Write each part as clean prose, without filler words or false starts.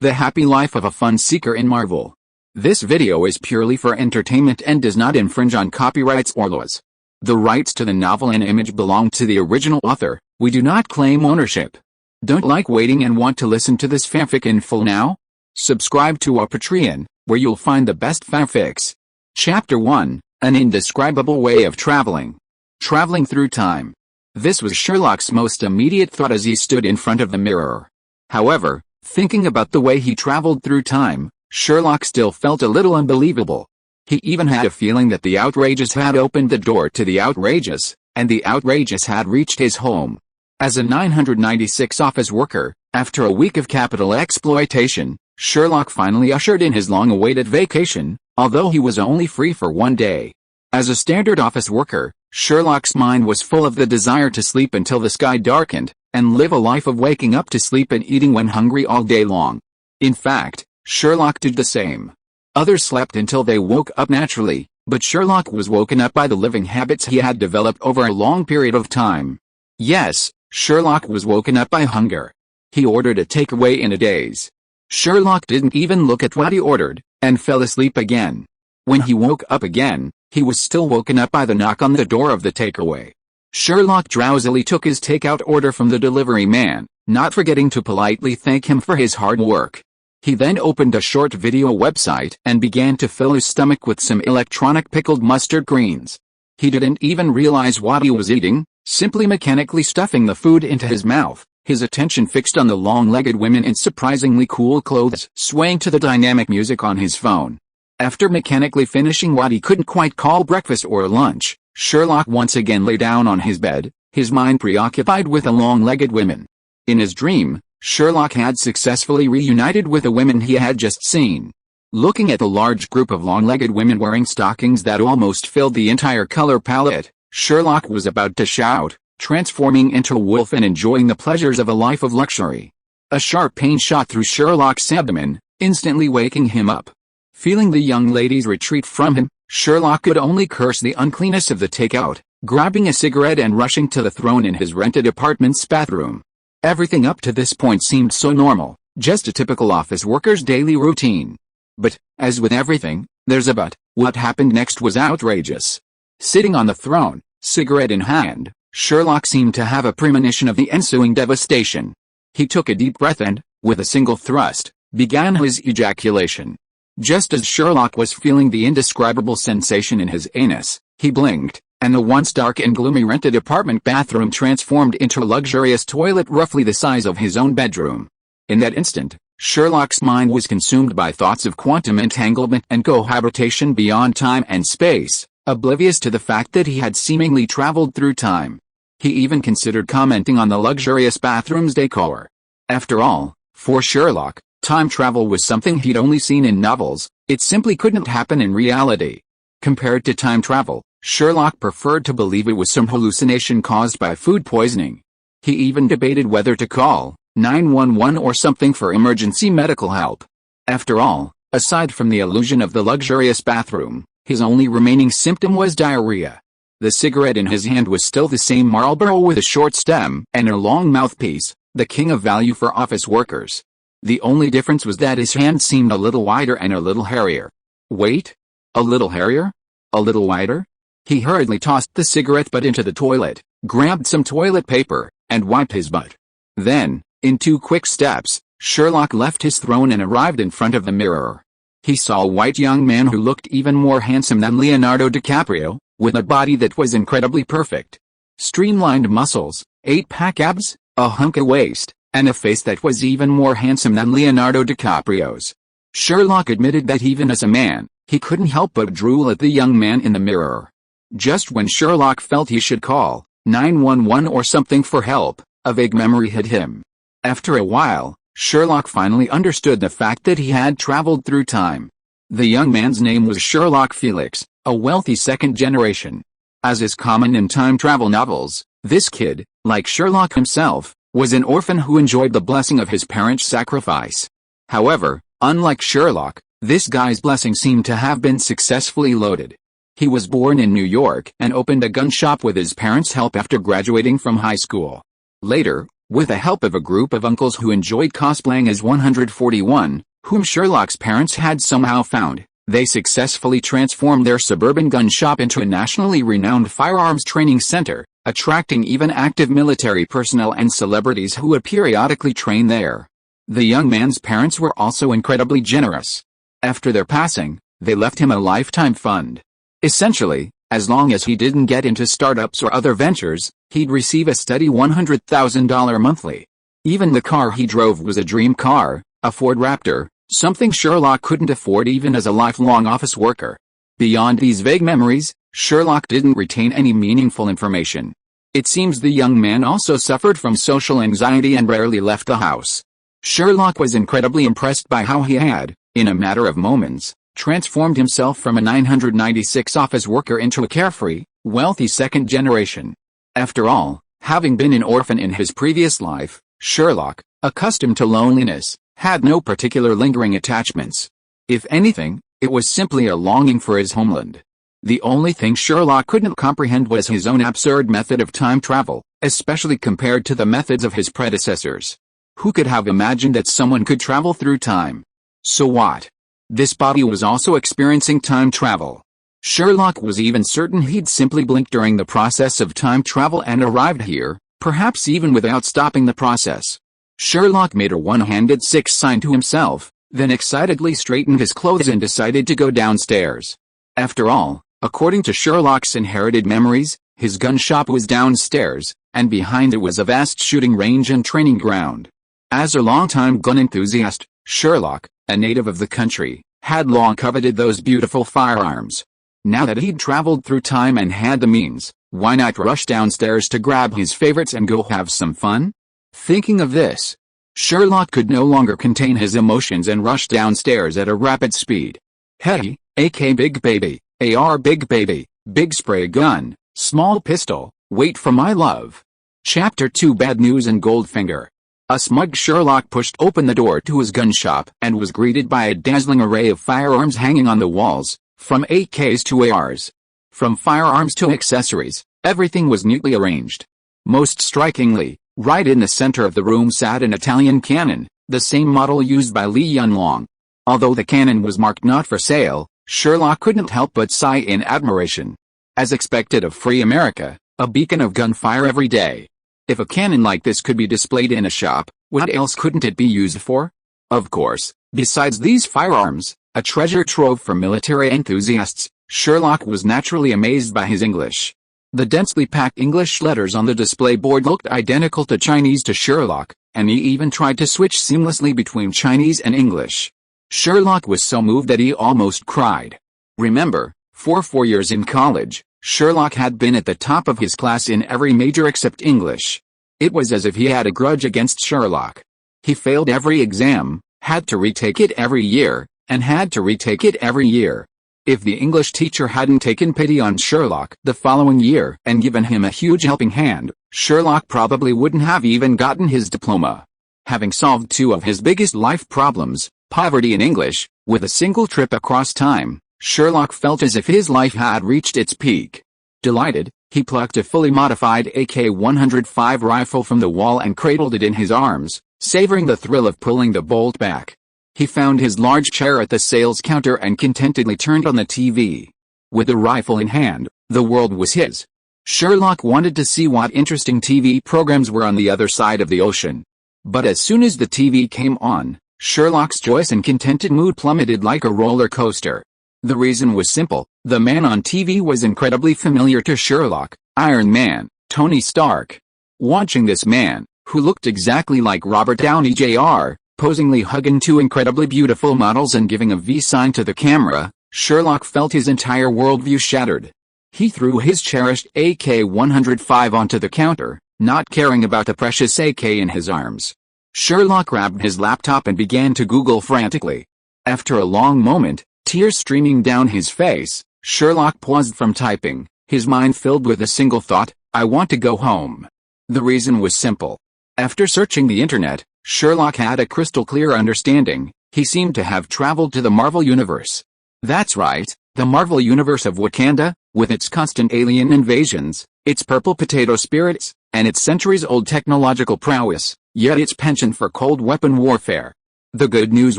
The happy life of a fun seeker in Marvel. This video is purely for entertainment and does not infringe on copyrights or laws. The rights to the novel and image belong to the original author. We do not claim ownership. Don't like waiting and want to listen to this fanfic in full now? Subscribe to our Patreon, where you'll find the best fanfics. Chapter 1, An Indescribable Way of Traveling. Traveling through time. This was Sherlock's most immediate thought as he stood in front of the mirror. However, thinking about the way he traveled through time, Sherlock still felt a little unbelievable. He even had a feeling that the outrageous had opened the door to the outrageous, and the outrageous had reached his home. As a 996 office worker, after a week of capital exploitation, Sherlock finally ushered in his long-awaited vacation, although he was only free for one day. As a standard office worker, Sherlock's mind was full of the desire to sleep until the sky darkened, and live a life of waking up to sleep and eating when hungry all day long. In fact, Sherlock did the same. Others slept until they woke up naturally, but Sherlock was woken up by the living habits he had developed over a long period of time. Yes, Sherlock was woken up by hunger. He ordered a takeaway in a daze. Sherlock didn't even look at what he ordered, and fell asleep again. When he woke up again, he was still woken up by the knock on the door of the takeaway. Sherlock drowsily took his takeout order from the delivery man, not forgetting to politely thank him for his hard work. He then opened a short video website and began to fill his stomach with some electronic pickled mustard greens. He didn't even realize what he was eating, simply mechanically stuffing the food into his mouth, his attention fixed on the long-legged women in surprisingly cool clothes swaying to the dynamic music on his phone. After mechanically finishing what he couldn't quite call breakfast or lunch, Sherlock once again lay down on his bed, his mind preoccupied with the long-legged women. In his dream, Sherlock had successfully reunited with the women he had just seen. Looking at the large group of long-legged women wearing stockings that almost filled the entire color palette, Sherlock was about to shout, transforming into a wolf and enjoying the pleasures of a life of luxury. A sharp pain shot through Sherlock's abdomen, instantly waking him up. Feeling the young ladies retreat from him, Sherlock could only curse the uncleanness of the takeout, grabbing a cigarette and rushing to the throne in his rented apartment's bathroom. Everything up to this point seemed so normal, just a typical office worker's daily routine. But, as with everything, there's a but. What happened next was outrageous. Sitting on the throne, cigarette in hand, Sherlock seemed to have a premonition of the ensuing devastation. He took a deep breath and, with a single thrust, began his ejaculation. Just as Sherlock was feeling the indescribable sensation in his anus, he blinked, and the once dark and gloomy rented apartment bathroom transformed into a luxurious toilet roughly the size of his own bedroom. In that instant, Sherlock's mind was consumed by thoughts of quantum entanglement and cohabitation beyond time and space, oblivious to the fact that he had seemingly traveled through time. He even considered commenting on the luxurious bathroom's decor. After all, for Sherlock, time travel was something he'd only seen in novels. It simply couldn't happen in reality. Compared to time travel, Sherlock preferred to believe it was some hallucination caused by food poisoning. He even debated whether to call 911 or something for emergency medical help. After all, aside from the illusion of the luxurious bathroom, his only remaining symptom was diarrhea. The cigarette in his hand was still the same Marlboro with a short stem and a long mouthpiece, the king of value for office workers. The only difference was that his hand seemed a little wider and a little hairier. Wait? A little hairier? A little wider? He hurriedly tossed the cigarette butt into the toilet, grabbed some toilet paper, and wiped his butt. Then, in 2 quick steps, Sherlock left his throne and arrived in front of the mirror. He saw a white young man who looked even more handsome than Leonardo DiCaprio, with a body that was incredibly perfect. Streamlined muscles, 8-pack abs, a hunk of waist, and a face that was even more handsome than Leonardo DiCaprio's. Sherlock admitted that even as a man, he couldn't help but drool at the young man in the mirror. Just when Sherlock felt he should call 911 or something for help, a vague memory hit him. After a while, Sherlock finally understood the fact that he had traveled through time. The young man's name was Sherlock Felix, a wealthy second generation. As is common in time travel novels, this kid, like Sherlock himself, was an orphan who enjoyed the blessing of his parents' sacrifice. However, unlike Sherlock, this guy's blessing seemed to have been successfully loaded. He was born in New York and opened a gun shop with his parents' help after graduating from high school. Later, With the help of a group of uncles who enjoyed cosplaying as 141, whom Sherlock's parents had somehow found, they successfully transformed their suburban gun shop into a nationally renowned firearms training center, attracting even active military personnel and celebrities who would periodically train there. The young man's parents were also incredibly generous. After their passing, they left him a lifetime fund. Essentially, as long as he didn't get into startups or other ventures, he'd receive a steady $100,000 monthly. Even the car he drove was a dream car, a Ford Raptor, something Sherlock couldn't afford even as a lifelong office worker. Beyond these vague memories, Sherlock didn't retain any meaningful information. It seems the young man also suffered from social anxiety and rarely left the house. Sherlock was incredibly impressed by how he had, in a matter of moments, transformed himself from a 996 office worker into a carefree, wealthy second generation. After all, having been an orphan in his previous life, Sherlock, accustomed to loneliness, had no particular lingering attachments. If anything, it was simply a longing for his homeland. The only thing Sherlock couldn't comprehend was his own absurd method of time travel, especially compared to the methods of his predecessors. Who could have imagined that someone could travel through time? So what? This body was also experiencing time travel. Sherlock was even certain he'd simply blinked during the process of time travel and arrived here, perhaps even without stopping the process. Sherlock made a one-handed 6 sign to himself, then excitedly straightened his clothes and decided to go downstairs. After all, according to Sherlock's inherited memories, his gun shop was downstairs, and behind it was a vast shooting range and training ground. As a longtime gun enthusiast, Sherlock, a native of the country, had long coveted those beautiful firearms. Now that he'd traveled through time and had the means, why not rush downstairs to grab his favorites and go have some fun? Thinking of this, Sherlock could no longer contain his emotions and rushed downstairs at a rapid speed. Hey, AK Big Baby, AR Big Baby, Big Spray Gun, Small Pistol, Wait for My Love. Chapter 2 Bad News and Goldfinger. A smug Sherlock pushed open the door to his gun shop and was greeted by a dazzling array of firearms hanging on the walls, from AKs to ARs. From firearms to accessories, everything was neatly arranged. Most strikingly, right in the center of the room sat an Italian cannon, the same model used by Li Yunlong. Although the cannon was marked not for sale, Sherlock couldn't help but sigh in admiration. As expected of free America, a beacon of gunfire every day. If a cannon like this could be displayed in a shop, what else couldn't it be used for? Of course, besides these firearms, a treasure trove for military enthusiasts, Sherlock was naturally amazed by his English. The densely packed English letters on the display board looked identical to Chinese to Sherlock, and he even tried to switch seamlessly between Chinese and English. Sherlock was so moved that he almost cried. Remember, for 4 years in college, Sherlock had been at the top of his class in every major except English. It was as if he had a grudge against Sherlock. He failed every exam, had to retake it every year, and had to retake it every year. If the English teacher hadn't taken pity on Sherlock the following year and given him a huge helping hand, Sherlock probably wouldn't have even gotten his diploma. Having solved 2 of his biggest life problems, poverty and English, with a single trip across time, Sherlock felt as if his life had reached its peak. Delighted, he plucked a fully modified AK-105 rifle from the wall and cradled it in his arms, savoring the thrill of pulling the bolt back. He found his large chair at the sales counter and contentedly turned on the TV. With the rifle in hand, the world was his. Sherlock wanted to see what interesting TV programs were on the other side of the ocean. But as soon as the TV came on, Sherlock's joyous and contented mood plummeted like a roller coaster. The reason was simple: the man on TV was incredibly familiar to Sherlock, Iron Man, Tony Stark. Watching this man, who looked exactly like Robert Downey Jr., posingly hugging 2 incredibly beautiful models and giving a V sign to the camera, Sherlock felt his entire worldview shattered. He threw his cherished AK-105 onto the counter, not caring about the precious AK in his arms. Sherlock grabbed his laptop and began to Google frantically. After a long moment, tears streaming down his face, Sherlock paused from typing, his mind filled with a single thought: I want to go home. The reason was simple. After searching the internet, Sherlock had a crystal clear understanding. He seemed to have traveled to the Marvel Universe. That's right, the Marvel Universe of Wakanda, with its constant alien invasions, its purple potato spirits, and its centuries-old technological prowess, yet its penchant for cold weapon warfare. The good news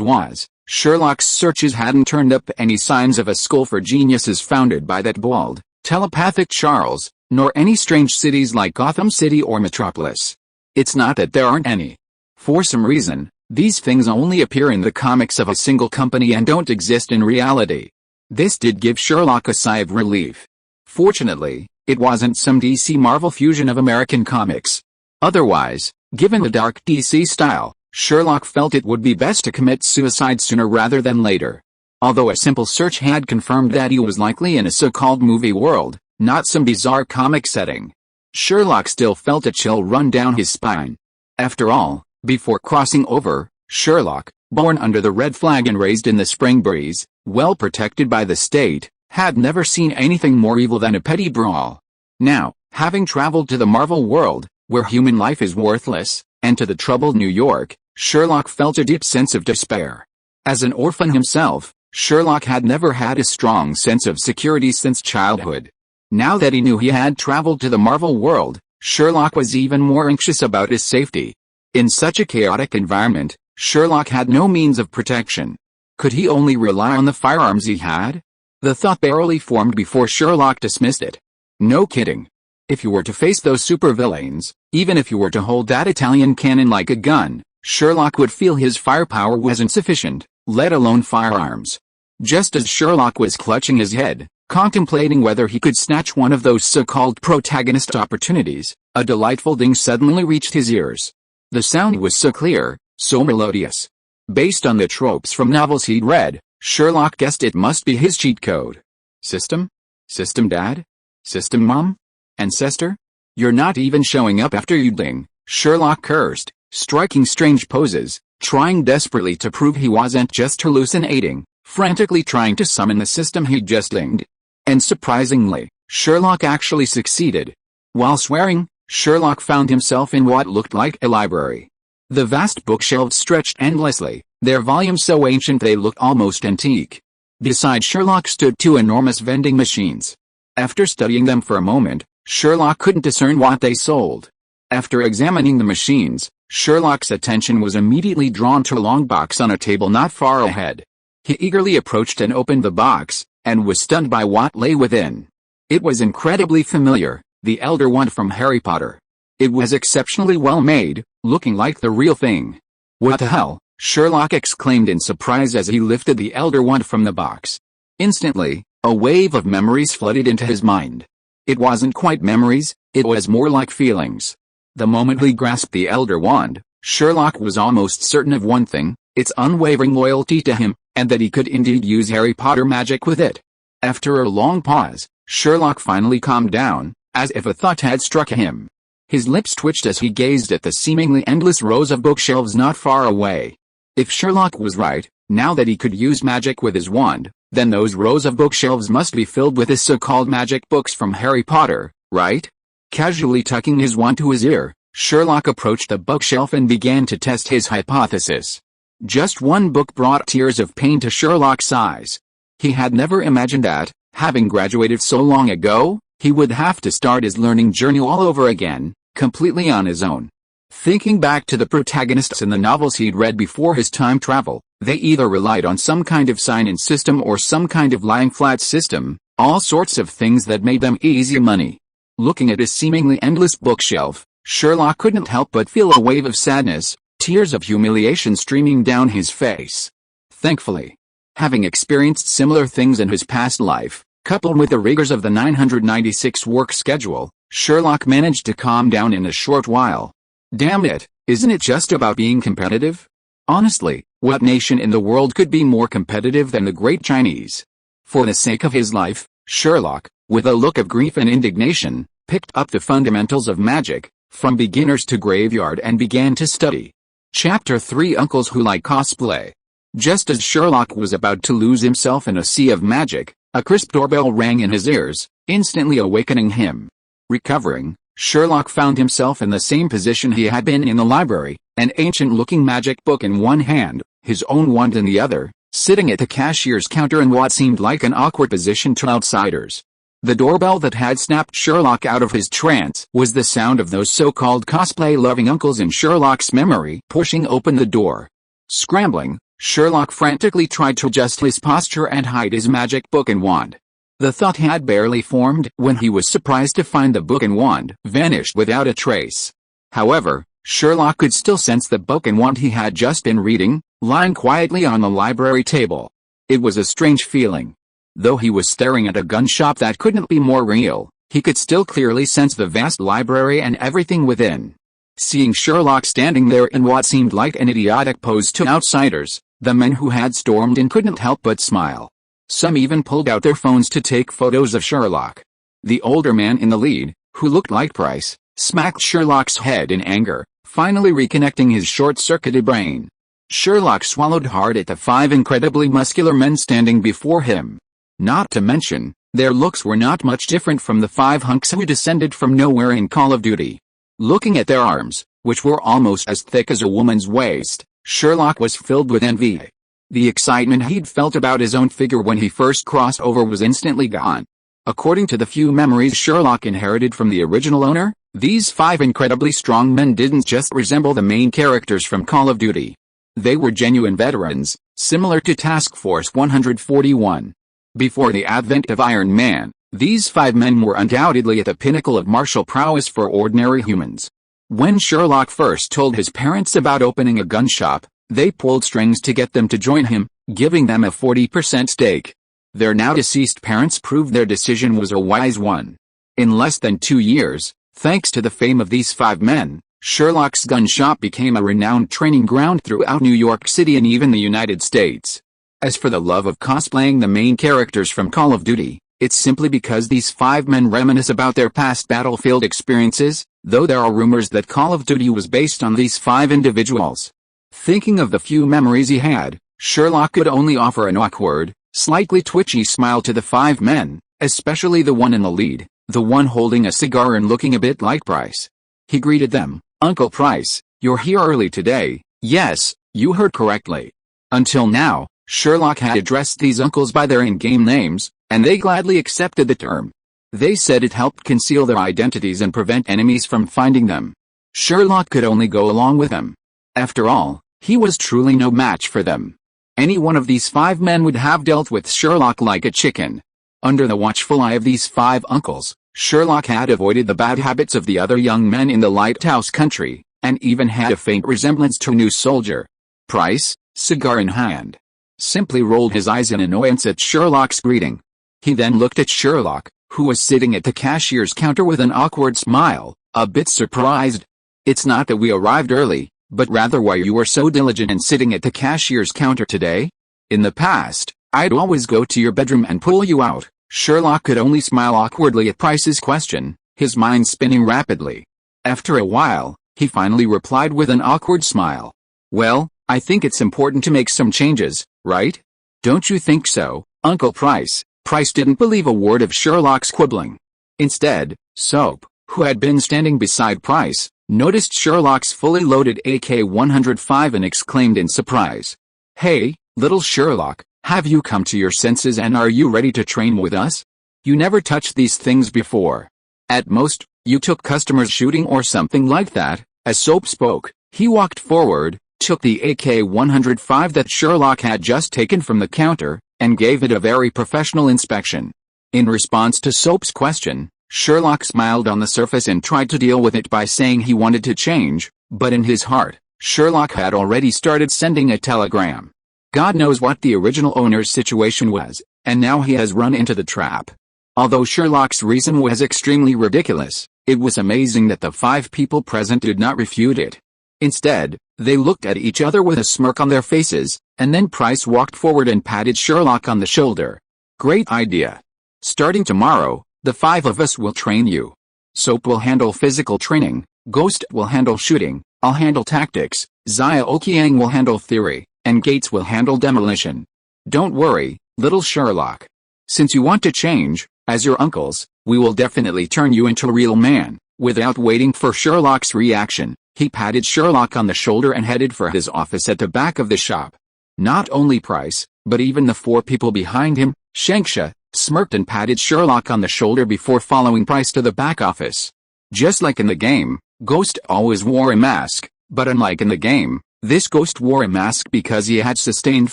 was, Sherlock's searches hadn't turned up any signs of a school for geniuses founded by that bald, telepathic Charles, nor any strange cities like Gotham City or Metropolis. It's not that there aren't any. For some reason, these things only appear in the comics of a single company and don't exist in reality. This did give Sherlock a sigh of relief. Fortunately, it wasn't some DC Marvel fusion of American comics. Otherwise, given the dark DC style, Sherlock felt it would be best to commit suicide sooner rather than later. Although a simple search had confirmed that he was likely in a so-called movie world, not some bizarre comic setting, Sherlock still felt a chill run down his spine. After all, before crossing over, Sherlock, born under the red flag and raised in the spring breeze, well protected by the state, had never seen anything more evil than a petty brawl. Now, having traveled to the Marvel world, where human life is worthless, and to the troubled New York, Sherlock felt a deep sense of despair. As an orphan himself, Sherlock had never had a strong sense of security since childhood. Now that he knew he had traveled to the Marvel world, Sherlock was even more anxious about his safety. In such a chaotic environment, Sherlock had no means of protection. Could he only rely on the firearms he had? The thought barely formed before Sherlock dismissed it. No kidding. If you were to face those supervillains, even if you were to hold that Italian cannon like a gun, Sherlock would feel his firepower wasn't sufficient, let alone firearms. Just as Sherlock was clutching his head, contemplating whether he could snatch one of those so-called protagonist opportunities, a delightful ding suddenly reached his ears. The sound was so clear, so melodious. Based on the tropes from novels he'd read, Sherlock guessed it must be his cheat code. System? System Dad? System Mom? Ancestor? You're not even showing up after you ding, Sherlock cursed, striking strange poses, trying desperately to prove he wasn't just hallucinating, frantically trying to summon the system he'd just dinged. And surprisingly, Sherlock actually succeeded. While swearing, Sherlock found himself in what looked like a library. The vast bookshelves stretched endlessly, their volumes so ancient they looked almost antique. Beside Sherlock stood two enormous vending machines. After studying them for a moment, Sherlock couldn't discern what they sold. After examining the machines, Sherlock's attention was immediately drawn to a long box on a table not far ahead. He eagerly approached and opened the box, and was stunned by what lay within. It was incredibly familiar, the Elder Wand from Harry Potter. It was exceptionally well made, looking like the real thing. What the hell? Sherlock exclaimed in surprise as he lifted the Elder Wand from the box. Instantly, a wave of memories flooded into his mind. It wasn't quite memories, it was more like feelings. The moment he grasped the Elder Wand, Sherlock was almost certain of one thing, its unwavering loyalty to him, and that he could indeed use Harry Potter magic with it. After a long pause, Sherlock finally calmed down, as if a thought had struck him. His lips twitched as he gazed at the seemingly endless rows of bookshelves not far away. If Sherlock was right, now that he could use magic with his wand, then those rows of bookshelves must be filled with his so-called magic books from Harry Potter, right? Casually tucking his wand to his ear, Sherlock approached the bookshelf and began to test his hypothesis. Just one book brought tears of pain to Sherlock's eyes. He had never imagined that, having graduated so long ago, he would have to start his learning journey all over again, completely on his own. Thinking back to the protagonists in the novels he'd read before his time travel, they either relied on some kind of sign-in system or some kind of lying flat system, all sorts of things that made them easy money. Looking at his seemingly endless bookshelf, Sherlock couldn't help but feel a wave of sadness, tears of humiliation streaming down his face. Thankfully, having experienced similar things in his past life, coupled with the rigors of the 996 work schedule, Sherlock managed to calm down in a short while. Damn it, isn't it just about being competitive? Honestly, what nation in the world could be more competitive than the Great Chinese? For the sake of his life, Sherlock, with a look of grief and indignation, picked up the fundamentals of magic, from beginners to graveyard, and began to study. Chapter 3: Uncles Who Like Cosplay. Just as Sherlock was about to lose himself in a sea of magic, a crisp doorbell rang in his ears, instantly awakening him. Recovering, Sherlock found himself in the same position he had been in the library, an ancient-looking magic book in one hand, his own wand in the other, sitting at the cashier's counter in what seemed like an awkward position to outsiders. The doorbell that had snapped Sherlock out of his trance was the sound of those so-called cosplay-loving uncles in Sherlock's memory pushing open the door. Scrambling, Sherlock frantically tried to adjust his posture and hide his magic book and wand. The thought had barely formed when he was surprised to find the book and wand vanished without a trace. However, Sherlock could still sense the book and wand he had just been reading, lying quietly on the library table. It was a strange feeling. Though he was staring at a gun shop that couldn't be more real, he could still clearly sense the vast library and everything within. Seeing Sherlock standing there in what seemed like an idiotic pose to outsiders, the men who had stormed in couldn't help but smile. Some even pulled out their phones to take photos of Sherlock. The older man in the lead, who looked like Price, smacked Sherlock's head in anger, finally reconnecting his short-circuited brain. Sherlock swallowed hard at the 5 incredibly muscular men standing before him. Not to mention, their looks were not much different from the 5 hunks who descended from nowhere in Call of Duty. Looking at their arms, which were almost as thick as a woman's waist, Sherlock was filled with envy. The excitement he'd felt about his own figure when he first crossed over was instantly gone. According to the few memories Sherlock inherited from the original owner, these 5 incredibly strong men didn't just resemble the main characters from Call of Duty. They were genuine veterans, similar to Task Force 141. Before the advent of Iron Man, these 5 men were undoubtedly at the pinnacle of martial prowess for ordinary humans. When Sherlock first told his parents about opening a gun shop, they pulled strings to get them to join him, giving them a 40% stake. Their now deceased parents proved their decision was a wise one. In less than 2 years, thanks to the fame of these 5 men, Sherlock's gun shop became a renowned training ground throughout New York City and even the United States. As for the love of cosplaying the main characters from Call of Duty, it's simply because these 5 men reminisce about their past battlefield experiences, though there are rumors that Call of Duty was based on these 5 individuals. Thinking of the few memories he had, Sherlock could only offer an awkward, slightly twitchy smile to the 5 men, especially the one in the lead, the one holding a cigar and looking a bit like Price. He greeted them, "Uncle Price, you're here early today." "Yes, you heard correctly." Until now, Sherlock had addressed these uncles by their in-game names, and they gladly accepted the term. They said it helped conceal their identities and prevent enemies from finding them. Sherlock could only go along with them. After all, he was truly no match for them. Any one of these 5 men would have dealt with Sherlock like a chicken. Under the watchful eye of these 5 uncles, Sherlock had avoided the bad habits of the other young men in the lighthouse country, and even had a faint resemblance to a new soldier. Price, cigar in hand, simply rolled his eyes in annoyance at Sherlock's greeting. He then looked at Sherlock, who was sitting at the cashier's counter with an awkward smile, a bit surprised. "It's not that we arrived early, but rather why you were so diligent in sitting at the cashier's counter today. In the past, I'd always go to your bedroom and pull you out." Sherlock could only smile awkwardly at Price's question, his mind spinning rapidly. After a while, he finally replied with an awkward smile. "Well, I think it's important to make some changes, right? Don't you think so, Uncle Price?" Price didn't believe a word of Sherlock's quibbling. Instead, Soap, who had been standing beside Price, noticed Sherlock's fully loaded AK-105 and exclaimed in surprise, "Hey, little Sherlock, have you come to your senses and are you ready to train with us? You never touched these things before. At most, you took customers shooting or something like that." As Soap spoke, he walked forward, took the AK-105 that Sherlock had just taken from the counter, and gave it a very professional inspection. In response to Soap's question, Sherlock smiled on the surface and tried to deal with it by saying he wanted to change, but in his heart, Sherlock had already started sending a telegram. God knows what the original owner's situation was, and now he has run into the trap. Although Sherlock's reason was extremely ridiculous, it was amazing that the 5 people present did not refute it. Instead, they looked at each other with a smirk on their faces, and then Price walked forward and patted Sherlock on the shoulder. "Great idea. Starting tomorrow, the 5 of us will train you. Soap will handle physical training, Ghost will handle shooting, I'll handle tactics, Zia Okiang will handle theory, and Gates will handle demolition. Don't worry, little Sherlock. Since you want to change, as your uncles, we will definitely turn you into a real man." Without waiting for Sherlock's reaction, he patted Sherlock on the shoulder and headed for his office at the back of the shop. Not only Price, but even the 4 people behind him, Shanksha, smirked and patted Sherlock on the shoulder before following Price to the back office. Just like in the game, Ghost always wore a mask, but unlike in the game, this Ghost wore a mask because he had sustained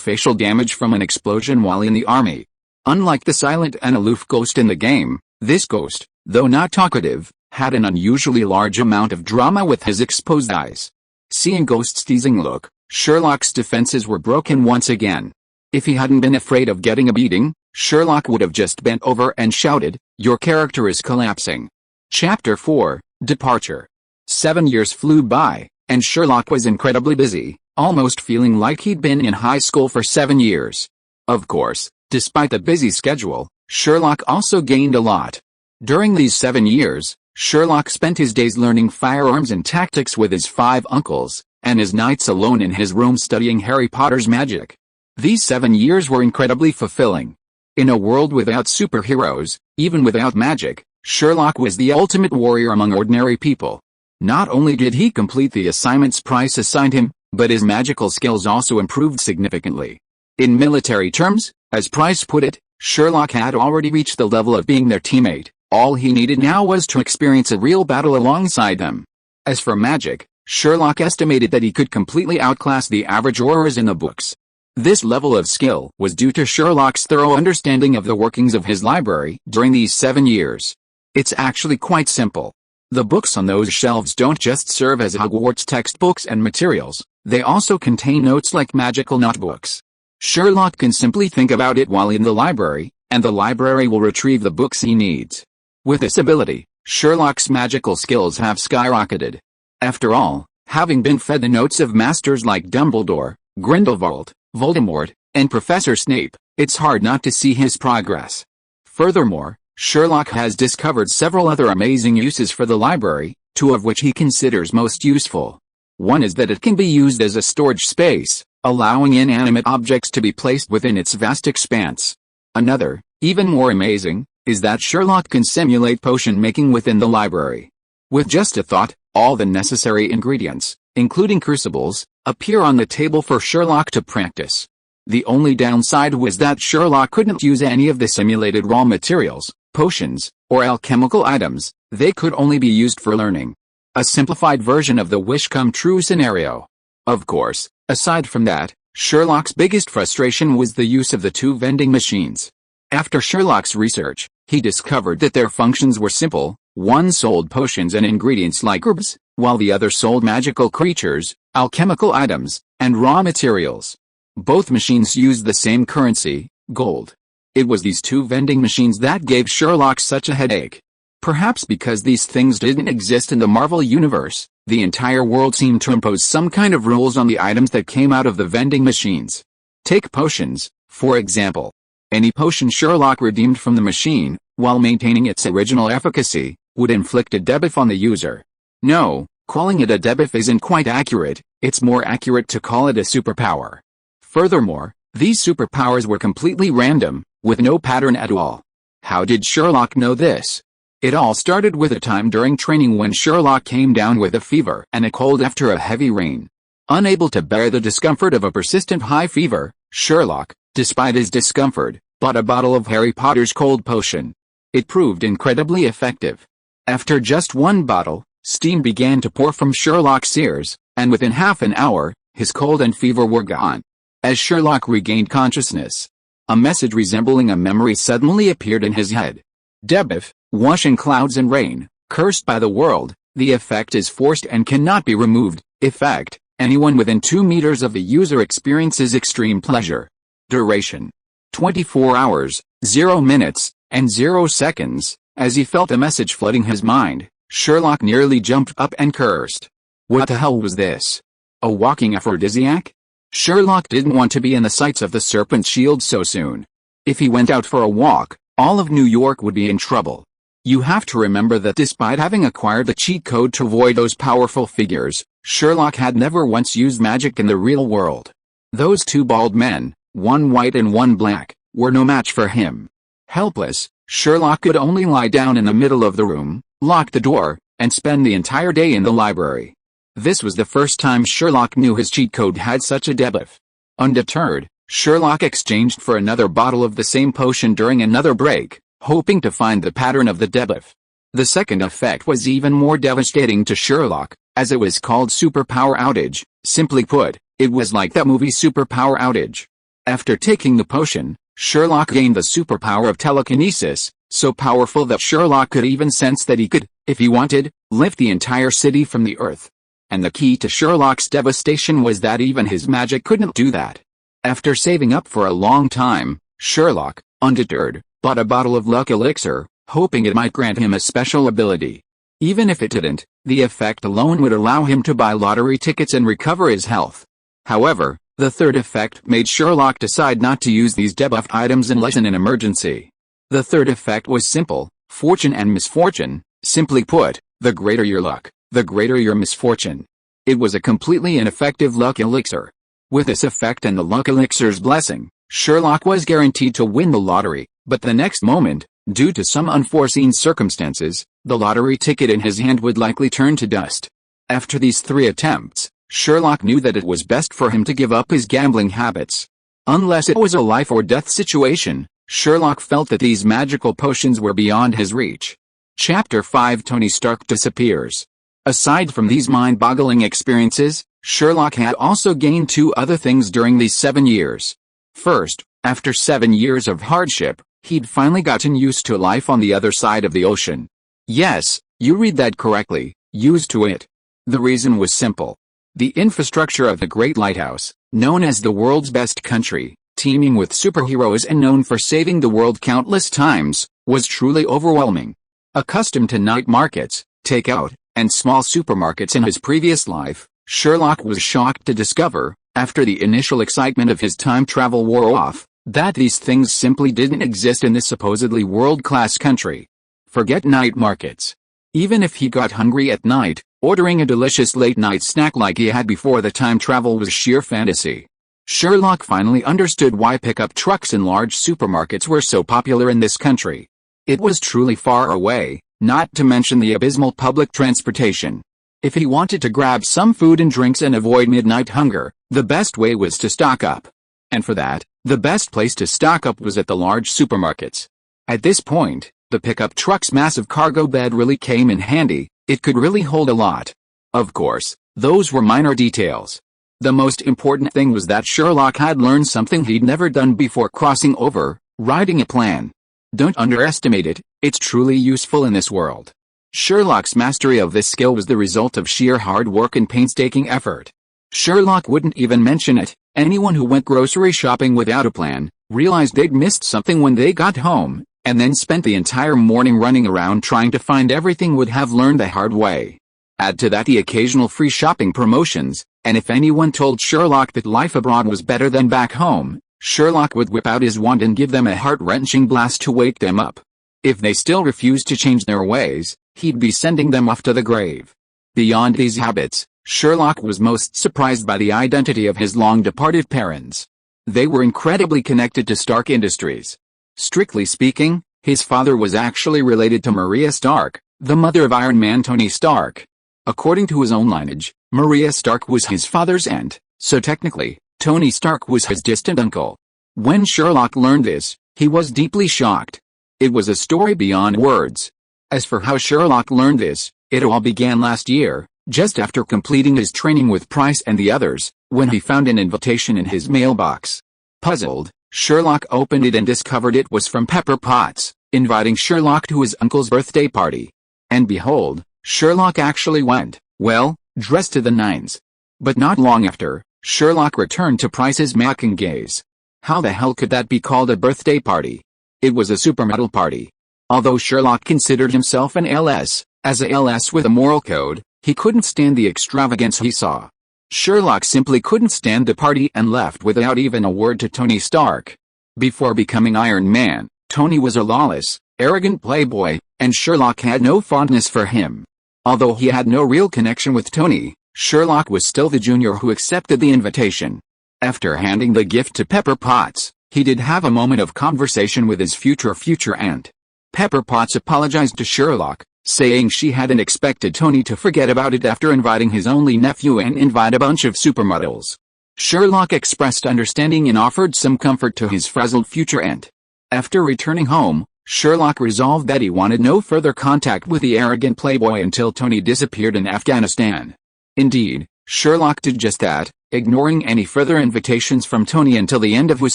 facial damage from an explosion while in the army. Unlike the silent and aloof Ghost in the game, this Ghost, though not talkative, had an unusually large amount of drama with his exposed eyes. Seeing Ghost's teasing look, Sherlock's defenses were broken once again. If he hadn't been afraid of getting a beating, Sherlock would have just bent over and shouted, "Your character is collapsing." Chapter 4, Departure. 7 years flew by, and Sherlock was incredibly busy, almost feeling like he'd been in high school for 7 years. Of course, despite the busy schedule, Sherlock also gained a lot. During these 7 years, Sherlock spent his days learning firearms and tactics with his 5 uncles, and his nights alone in his room studying Harry Potter's magic. These 7 years were incredibly fulfilling. In a world without superheroes, even without magic, Sherlock was the ultimate warrior among ordinary people. Not only did he complete the assignments Price assigned him, but his magical skills also improved significantly. In military terms, as Price put it, Sherlock had already reached the level of being their teammate. All he needed now was to experience a real battle alongside them. As for magic, Sherlock estimated that he could completely outclass the average aurors in the books. This level of skill was due to Sherlock's thorough understanding of the workings of his library during these 7 years. It's actually quite simple. The books on those shelves don't just serve as Hogwarts textbooks and materials, they also contain notes like magical notebooks. Sherlock can simply think about it while in the library, and the library will retrieve the books he needs. With this ability, Sherlock's magical skills have skyrocketed. After all, having been fed the notes of masters like Dumbledore, Grindelwald, Voldemort, and Professor Snape, it's hard not to see his progress. Furthermore, Sherlock has discovered several other amazing uses for the library, 2 of which he considers most useful. One is that it can be used as a storage space, allowing inanimate objects to be placed within its vast expanse. Another, even more amazing, is that Sherlock can simulate potion making within the library. With just a thought, all the necessary ingredients, including crucibles, appear on the table for Sherlock to practice. The only downside was that Sherlock couldn't use any of the simulated raw materials, potions, or alchemical items. They could only be used for learning. A simplified version of the wish-come-true scenario. Of course, aside from that, Sherlock's biggest frustration was the use of the 2 vending machines. After Sherlock's research, he discovered that their functions were simple. One sold potions and ingredients like herbs, while the other sold magical creatures, alchemical items, and raw materials. Both machines used the same currency, gold. It was these 2 vending machines that gave Sherlock such a headache. Perhaps because these things didn't exist in the Marvel universe, the entire world seemed to impose some kind of rules on the items that came out of the vending machines. Take potions, for example. Any potion Sherlock redeemed from the machine, while maintaining its original efficacy, would inflict a debuff on the user. No, calling it a debuff isn't quite accurate, it's more accurate to call it a superpower. Furthermore, these superpowers were completely random, with no pattern at all. How did Sherlock know this? It all started with a time during training when Sherlock came down with a fever and a cold after a heavy rain. Unable to bear the discomfort of a persistent high fever, Sherlock, despite his discomfort, bought a bottle of Harry Potter's cold potion. It proved incredibly effective. After just 1 bottle, steam began to pour from Sherlock's ears, and within half an hour, his cold and fever were gone. As Sherlock regained consciousness, a message resembling a memory suddenly appeared in his head. Debuff, washing clouds and rain, cursed by the world, the effect is forced and cannot be removed. Effect, anyone within 2 meters of the user experiences extreme pleasure. Duration, 24 hours, 0 minutes, and 0 seconds. As he felt a message flooding his mind, Sherlock nearly jumped up and cursed. What the hell was this? A walking aphrodisiac? Sherlock didn't want to be in the sights of the Serpent's Shield so soon. If he went out for a walk, all of New York would be in trouble. You have to remember that despite having acquired the cheat code to avoid those powerful figures, Sherlock had never once used magic in the real world. Those 2 bald men, one white and one black, were no match for him. Helpless, Sherlock could only lie down in the middle of the room, lock the door, and spend the entire day in the library. This was the first time Sherlock knew his cheat code had such a debuff. Undeterred, Sherlock exchanged for another bottle of the same potion during another break, hoping to find the pattern of the debuff. The second effect was even more devastating to Sherlock, as it was called superpower outage. Simply put, it was like that movie Superpower Outage. After taking the potion, Sherlock gained the superpower of telekinesis, so powerful that Sherlock could even sense that he could, if he wanted, lift the entire city from the earth. And the key to Sherlock's devastation was that even his magic couldn't do that. After saving up for a long time, Sherlock, undeterred, bought a bottle of luck elixir, hoping it might grant him a special ability. Even if it didn't, the effect alone would allow him to buy lottery tickets and recover his health. However, the third effect made Sherlock decide not to use these debuffed items unless in an emergency. The third effect was simple: fortune and misfortune. Simply put, the greater your luck, the greater your misfortune. It was a completely ineffective luck elixir. With this effect and the luck elixir's blessing, Sherlock was guaranteed to win the lottery, but the next moment, due to some unforeseen circumstances, the lottery ticket in his hand would likely turn to dust. After these 3 attempts, Sherlock knew that it was best for him to give up his gambling habits. Unless it was a life-or-death situation, Sherlock felt that these magical potions were beyond his reach. Chapter 5: Tony Stark disappears. Aside from these mind-boggling experiences, Sherlock had also gained 2 other things during these 7 years. First, after 7 years of hardship, he'd finally gotten used to life on the other side of the ocean. Yes, you read that correctly, used to it. The reason was simple. The infrastructure of the Great Lighthouse, known as the world's best country, teeming with superheroes and known for saving the world countless times, was truly overwhelming. Accustomed to night markets, takeout, and small supermarkets in his previous life, Sherlock was shocked to discover, after the initial excitement of his time travel wore off, that these things simply didn't exist in this supposedly world-class country. Forget night markets. Even if he got hungry at night, ordering a delicious late-night snack like he had before the time travel was sheer fantasy. Sherlock finally understood why pickup trucks in large supermarkets were so popular in this country. It was truly far away, not to mention the abysmal public transportation. If he wanted to grab some food and drinks and avoid midnight hunger, the best way was to stock up. And for that, the best place to stock up was at the large supermarkets. At this point, the pickup truck's massive cargo bed really came in handy. It could really hold a lot. Of course, those were minor details. The most important thing was that Sherlock had learned something he'd never done before crossing over: writing a plan. Don't underestimate it, it's truly useful in this world. Sherlock's mastery of this skill was the result of sheer hard work and painstaking effort. Sherlock wouldn't even mention it. Anyone who went grocery shopping without a plan, realized they'd missed something when they got home, and then spent the entire morning running around trying to find everything would have learned the hard way. Add to that the occasional free shopping promotions, and if anyone told Sherlock that life abroad was better than back home, Sherlock would whip out his wand and give them a heart-wrenching blast to wake them up. If they still refused to change their ways, he'd be sending them off to the grave. Beyond these habits, Sherlock was most surprised by the identity of his long-departed parents. They were incredibly connected to Stark Industries. Strictly speaking, his father was actually related to Maria Stark, the mother of Iron Man Tony Stark. According to his own lineage, Maria Stark was his father's aunt, so technically, Tony Stark was his distant uncle. When Sherlock learned this, he was deeply shocked. It was a story beyond words. As for how Sherlock learned this, it all began last year, just after completing his training with Price and the others, when he found an invitation in his mailbox. Puzzled, Sherlock opened it and discovered it was from Pepper Potts, inviting Sherlock to his uncle's birthday party. And behold, Sherlock actually went, well, dressed to the nines. But not long after, Sherlock returned to Price's Mac and gaze. How the hell could that be called a birthday party? It was a supermodel party. Although Sherlock considered himself an LS, as a LS with a moral code, he couldn't stand the extravagance he saw. Sherlock simply couldn't stand the party and left without even a word to Tony Stark. Before becoming Iron Man, Tony was a lawless, arrogant playboy, and Sherlock had no fondness for him. Although he had no real connection with Tony, Sherlock was still the junior who accepted the invitation. After handing the gift to Pepper Potts, he did have a moment of conversation with his future aunt. Pepper Potts apologized to Sherlock, saying she hadn't expected Tony to forget about it after inviting his only nephew and invite a bunch of supermodels. Sherlock expressed understanding and offered some comfort to his frazzled future aunt. After returning home, Sherlock resolved that he wanted no further contact with the arrogant playboy until Tony disappeared in Afghanistan. Indeed, Sherlock did just that, ignoring any further invitations from Tony until the end of his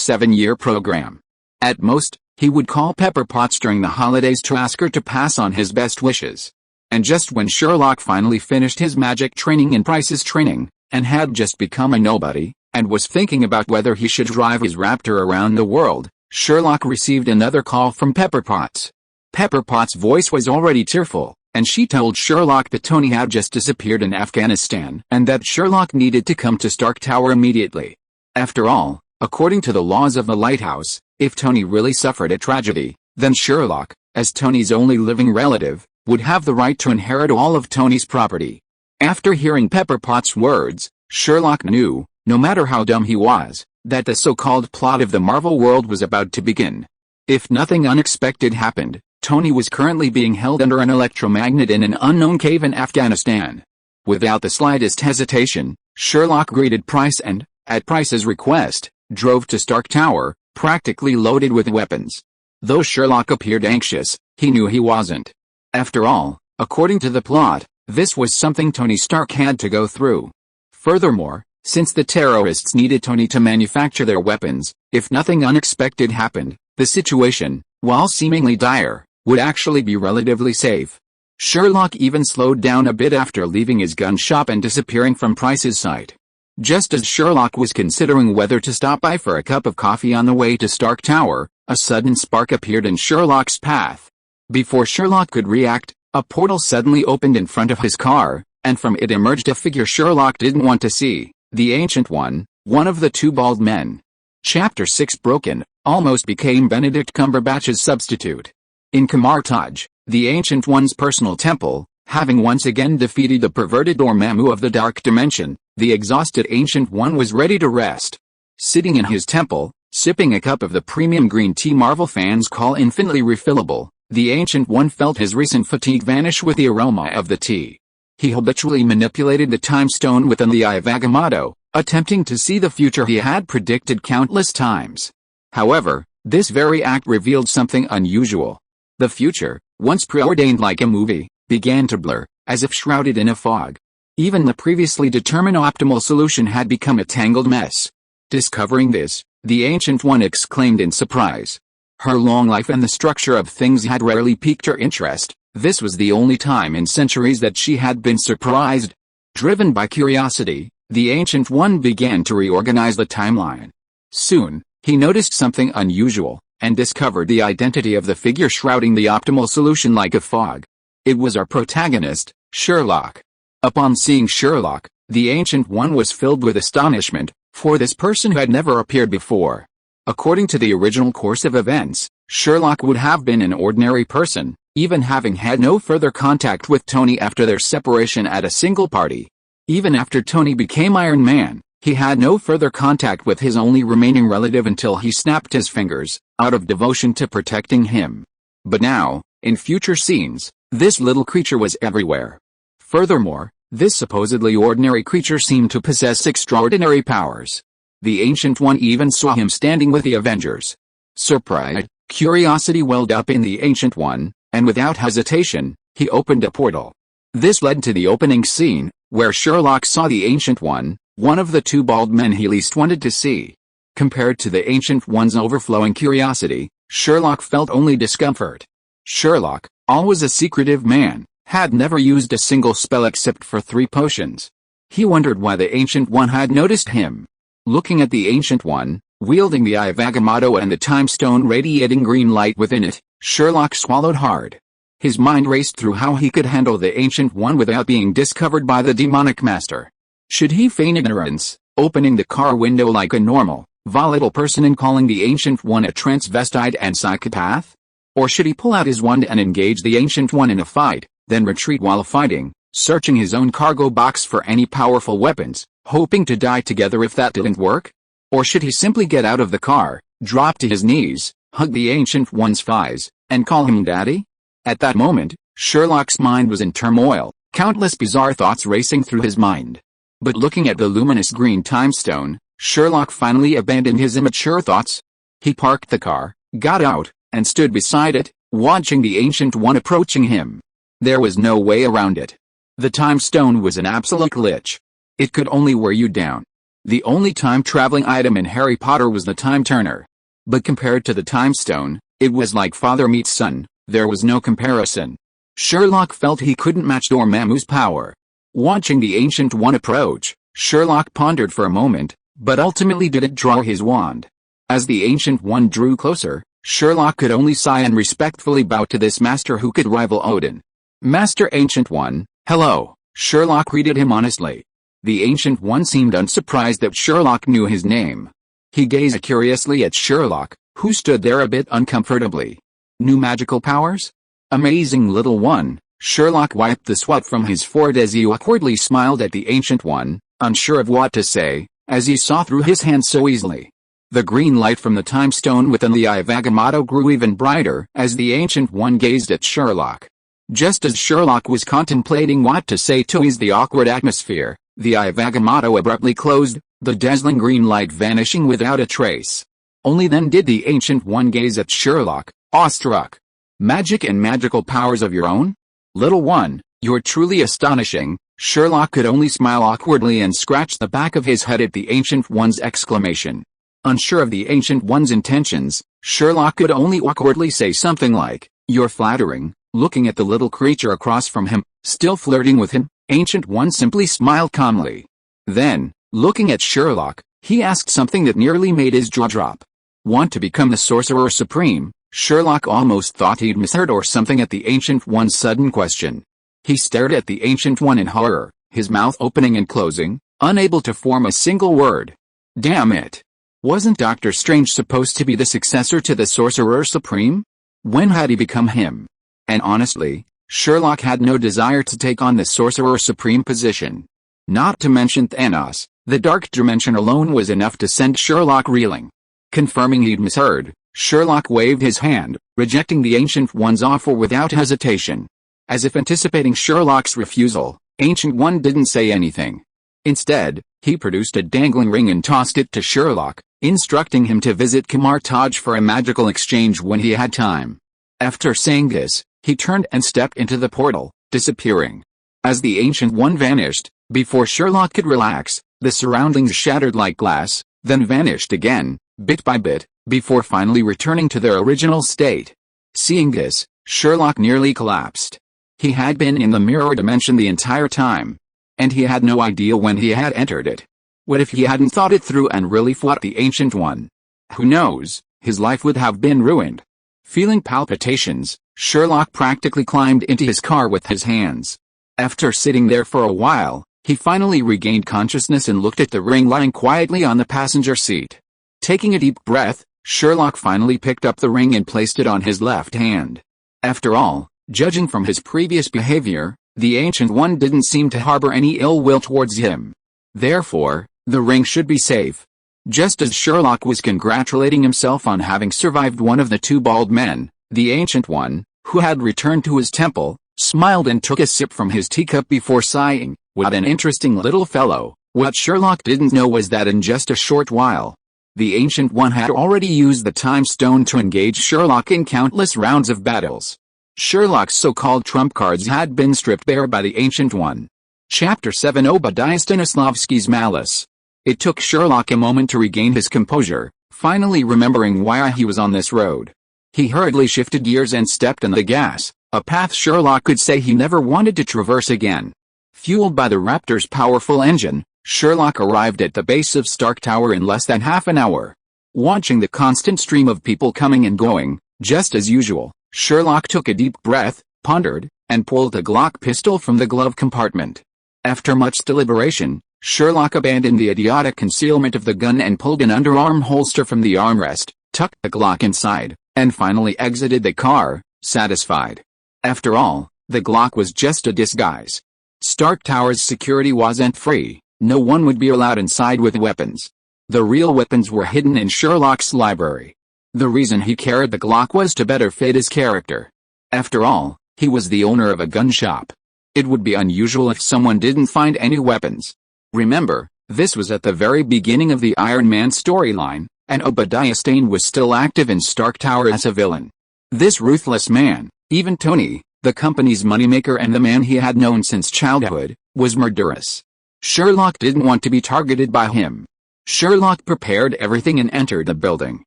7-year program. At most, he would call Pepper Potts during the holidays to ask her to pass on his best wishes. And just when Sherlock finally finished his magic training in Price's training, and had just become a nobody, and was thinking about whether he should drive his Raptor around the world, Sherlock received another call from Pepper Potts. Pepper Potts' voice was already tearful, and she told Sherlock that Tony had just disappeared in Afghanistan and that Sherlock needed to come to Stark Tower immediately. After all, according to the laws of the lighthouse, if Tony really suffered a tragedy, then Sherlock, as Tony's only living relative, would have the right to inherit all of Tony's property. After hearing Pepper Potts' words, Sherlock knew, no matter how dumb he was, that the so-called plot of the Marvel world was about to begin. If nothing unexpected happened, Tony was currently being held under an electromagnet in an unknown cave in Afghanistan. Without the slightest hesitation, Sherlock greeted Price and, at Price's request, drove to Stark Tower, practically loaded with weapons. Though Sherlock appeared anxious, he knew he wasn't. After all, according to the plot, this was something Tony Stark had to go through. Furthermore, since the terrorists needed Tony to manufacture their weapons, if nothing unexpected happened, the situation, while seemingly dire, would actually be relatively safe. Sherlock even slowed down a bit after leaving his gun shop and disappearing from Price's sight. Just as Sherlock was considering whether to stop by for a cup of coffee on the way to Stark Tower, a sudden spark appeared in Sherlock's path. Before Sherlock could react, a portal suddenly opened in front of his car, and from it emerged a figure Sherlock didn't want to see, the Ancient One, one of the two bald men. Chapter 6 Broken, almost became Benedict Cumberbatch's substitute. In Kamartaj, the Ancient One's personal temple, having once again defeated the perverted Dormammu of the Dark Dimension, the exhausted Ancient One was ready to rest. Sitting in his temple, sipping a cup of the premium green tea Marvel fans call infinitely refillable, the Ancient One felt his recent fatigue vanish with the aroma of the tea. He habitually manipulated the time stone within the Eye of Agamotto, attempting to see the future he had predicted countless times. However, this very act revealed something unusual. The future, once preordained like a movie, began to blur, as if shrouded in a fog. Even the previously determined optimal solution had become a tangled mess. Discovering this, the Ancient One exclaimed in surprise. Her long life and the structure of things had rarely piqued her interest. This was the only time in centuries that she had been surprised. Driven by curiosity, the Ancient One began to reorganize the timeline. Soon, he noticed something unusual, and discovered the identity of the figure shrouding the optimal solution like a fog. It was our protagonist, Sherlock. Upon seeing Sherlock, the Ancient One was filled with astonishment, for this person had never appeared before. According to the original course of events, Sherlock would have been an ordinary person, even having had no further contact with Tony after their separation at a single party. Even after Tony became Iron Man, he had no further contact with his only remaining relative until he snapped his fingers, out of devotion to protecting him. But now, in future scenes, this little creature was everywhere. Furthermore, this supposedly ordinary creature seemed to possess extraordinary powers. The Ancient One even saw him standing with the Avengers. Surprise, curiosity welled up in the Ancient One, and without hesitation, he opened a portal. This led to the opening scene, where Sherlock saw the Ancient One, one of the two bald men he least wanted to see. Compared to the Ancient One's overflowing curiosity, Sherlock felt only discomfort. Sherlock, always a secretive man, had never used a single spell except for 3 potions. He wondered why the Ancient One had noticed him. Looking at the Ancient One, wielding the Eye of Agamotto and the Time Stone radiating green light within it, Sherlock swallowed hard. His mind raced through how he could handle the Ancient One without being discovered by the demonic master. Should he feign ignorance, opening the car window like a normal, volatile person and calling the Ancient One a transvestite and psychopath? Or should he pull out his wand and engage the Ancient One in a fight, then retreat while fighting, searching his own cargo box for any powerful weapons, hoping to die together if that didn't work? Or should he simply get out of the car, drop to his knees, hug the Ancient One's thighs, and call him Daddy? At that moment, Sherlock's mind was in turmoil, countless bizarre thoughts racing through his mind. But looking at the luminous green time stone, Sherlock finally abandoned his immature thoughts. He parked the car, got out, and stood beside it, watching the Ancient One approaching him. There was no way around it. The time stone was an absolute glitch. It could only wear you down. The only time-traveling item in Harry Potter was the time turner. But compared to the time stone, it was like father meets son. There was no comparison. Sherlock felt he couldn't match Dormammu's power. Watching the Ancient One approach, Sherlock pondered for a moment, but ultimately didn't draw his wand. As the Ancient One drew closer, Sherlock could only sigh and respectfully bow to this master who could rival Odin. "Master Ancient One, hello," Sherlock greeted him honestly. The Ancient One seemed unsurprised that Sherlock knew his name. He gazed curiously at Sherlock, who stood there a bit uncomfortably. "New magical powers? Amazing, little one." Sherlock wiped the sweat from his forehead as he awkwardly smiled at the Ancient One, unsure of what to say, as he saw through his hands so easily. The green light from the time stone within the eye of Agamotto grew even brighter as the Ancient One gazed at Sherlock. Just as Sherlock was contemplating what to say to ease the awkward atmosphere, the eye of Agamotto abruptly closed, the dazzling green light vanishing without a trace. Only then did the Ancient One gaze at Sherlock, awestruck. "Magic and magical powers of your own? Little one, you're truly astonishing." Sherlock could only smile awkwardly and scratch the back of his head at the Ancient One's exclamation. Unsure of the Ancient One's intentions, Sherlock could only awkwardly say something like, "You're flattering." Looking at the little creature across from him, still flirting with him, Ancient One simply smiled calmly. Then, looking at Sherlock, he asked something that nearly made his jaw drop. "Want to become the Sorcerer Supreme?" Sherlock almost thought he'd misheard or something at the Ancient One's sudden question. He stared at the Ancient One in horror, his mouth opening and closing, unable to form a single word. Damn it! Wasn't Doctor Strange supposed to be the successor to the Sorcerer Supreme? When had he become him? And honestly, Sherlock had no desire to take on the Sorcerer Supreme position. Not to mention Thanos, the Dark Dimension alone was enough to send Sherlock reeling. Confirming he'd misheard, Sherlock waved his hand, rejecting the Ancient One's offer without hesitation. As if anticipating Sherlock's refusal, Ancient One didn't say anything. Instead, he produced a dangling ring and tossed it to Sherlock, instructing him to visit Kamar Taj for a magical exchange when he had time. After saying this, he turned and stepped into the portal, disappearing. As the Ancient One vanished, before Sherlock could relax, the surroundings shattered like glass, then vanished again, bit by bit, before finally returning to their original state. Seeing this, Sherlock nearly collapsed. He had been in the mirror dimension the entire time, and he had no idea when he had entered it. What if he hadn't thought it through and really fought the Ancient One? Who knows, his life would have been ruined. Feeling palpitations, Sherlock practically climbed into his car with his hands. After sitting there for a while, he finally regained consciousness and looked at the ring lying quietly on the passenger seat. Taking a deep breath, Sherlock finally picked up the ring and placed it on his left hand. After all, judging from his previous behavior, the Ancient One didn't seem to harbor any ill will towards him. Therefore, the ring should be safe. Just as Sherlock was congratulating himself on having survived one of the two bald men, the Ancient One, who had returned to his temple, smiled and took a sip from his teacup before sighing, "What an interesting little fellow." What Sherlock didn't know was that in just a short while, the Ancient One had already used the time stone to engage Sherlock in countless rounds of battles. Sherlock's so-called trump cards had been stripped bare by the Ancient One. Chapter 7: Obadiah Stanislavski's Malice. It took Sherlock a moment to regain his composure, finally remembering why he was on this road. He hurriedly shifted gears and stepped on the gas, a path Sherlock could say he never wanted to traverse again. Fueled by the Raptor's powerful engine, Sherlock arrived at the base of Stark Tower in less than half an hour. Watching the constant stream of people coming and going, just as usual, Sherlock took a deep breath, pondered, and pulled a Glock pistol from the glove compartment. After much deliberation, Sherlock abandoned the idiotic concealment of the gun and pulled an underarm holster from the armrest, tucked the Glock inside, and finally exited the car, satisfied. After all, the Glock was just a disguise. Stark Tower's security wasn't free, no one would be allowed inside with weapons. The real weapons were hidden in Sherlock's library. The reason he carried the Glock was to better fit his character. After all, he was the owner of a gun shop. It would be unusual if someone didn't find any weapons. Remember, This was at the very beginning of the Iron Man storyline, and Obadiah Stane was still active in Stark Tower as a villain. This ruthless man, even Tony, the company's moneymaker and the man he had known since childhood, was murderous. Sherlock didn't want to be targeted by him. Sherlock prepared everything and entered the building.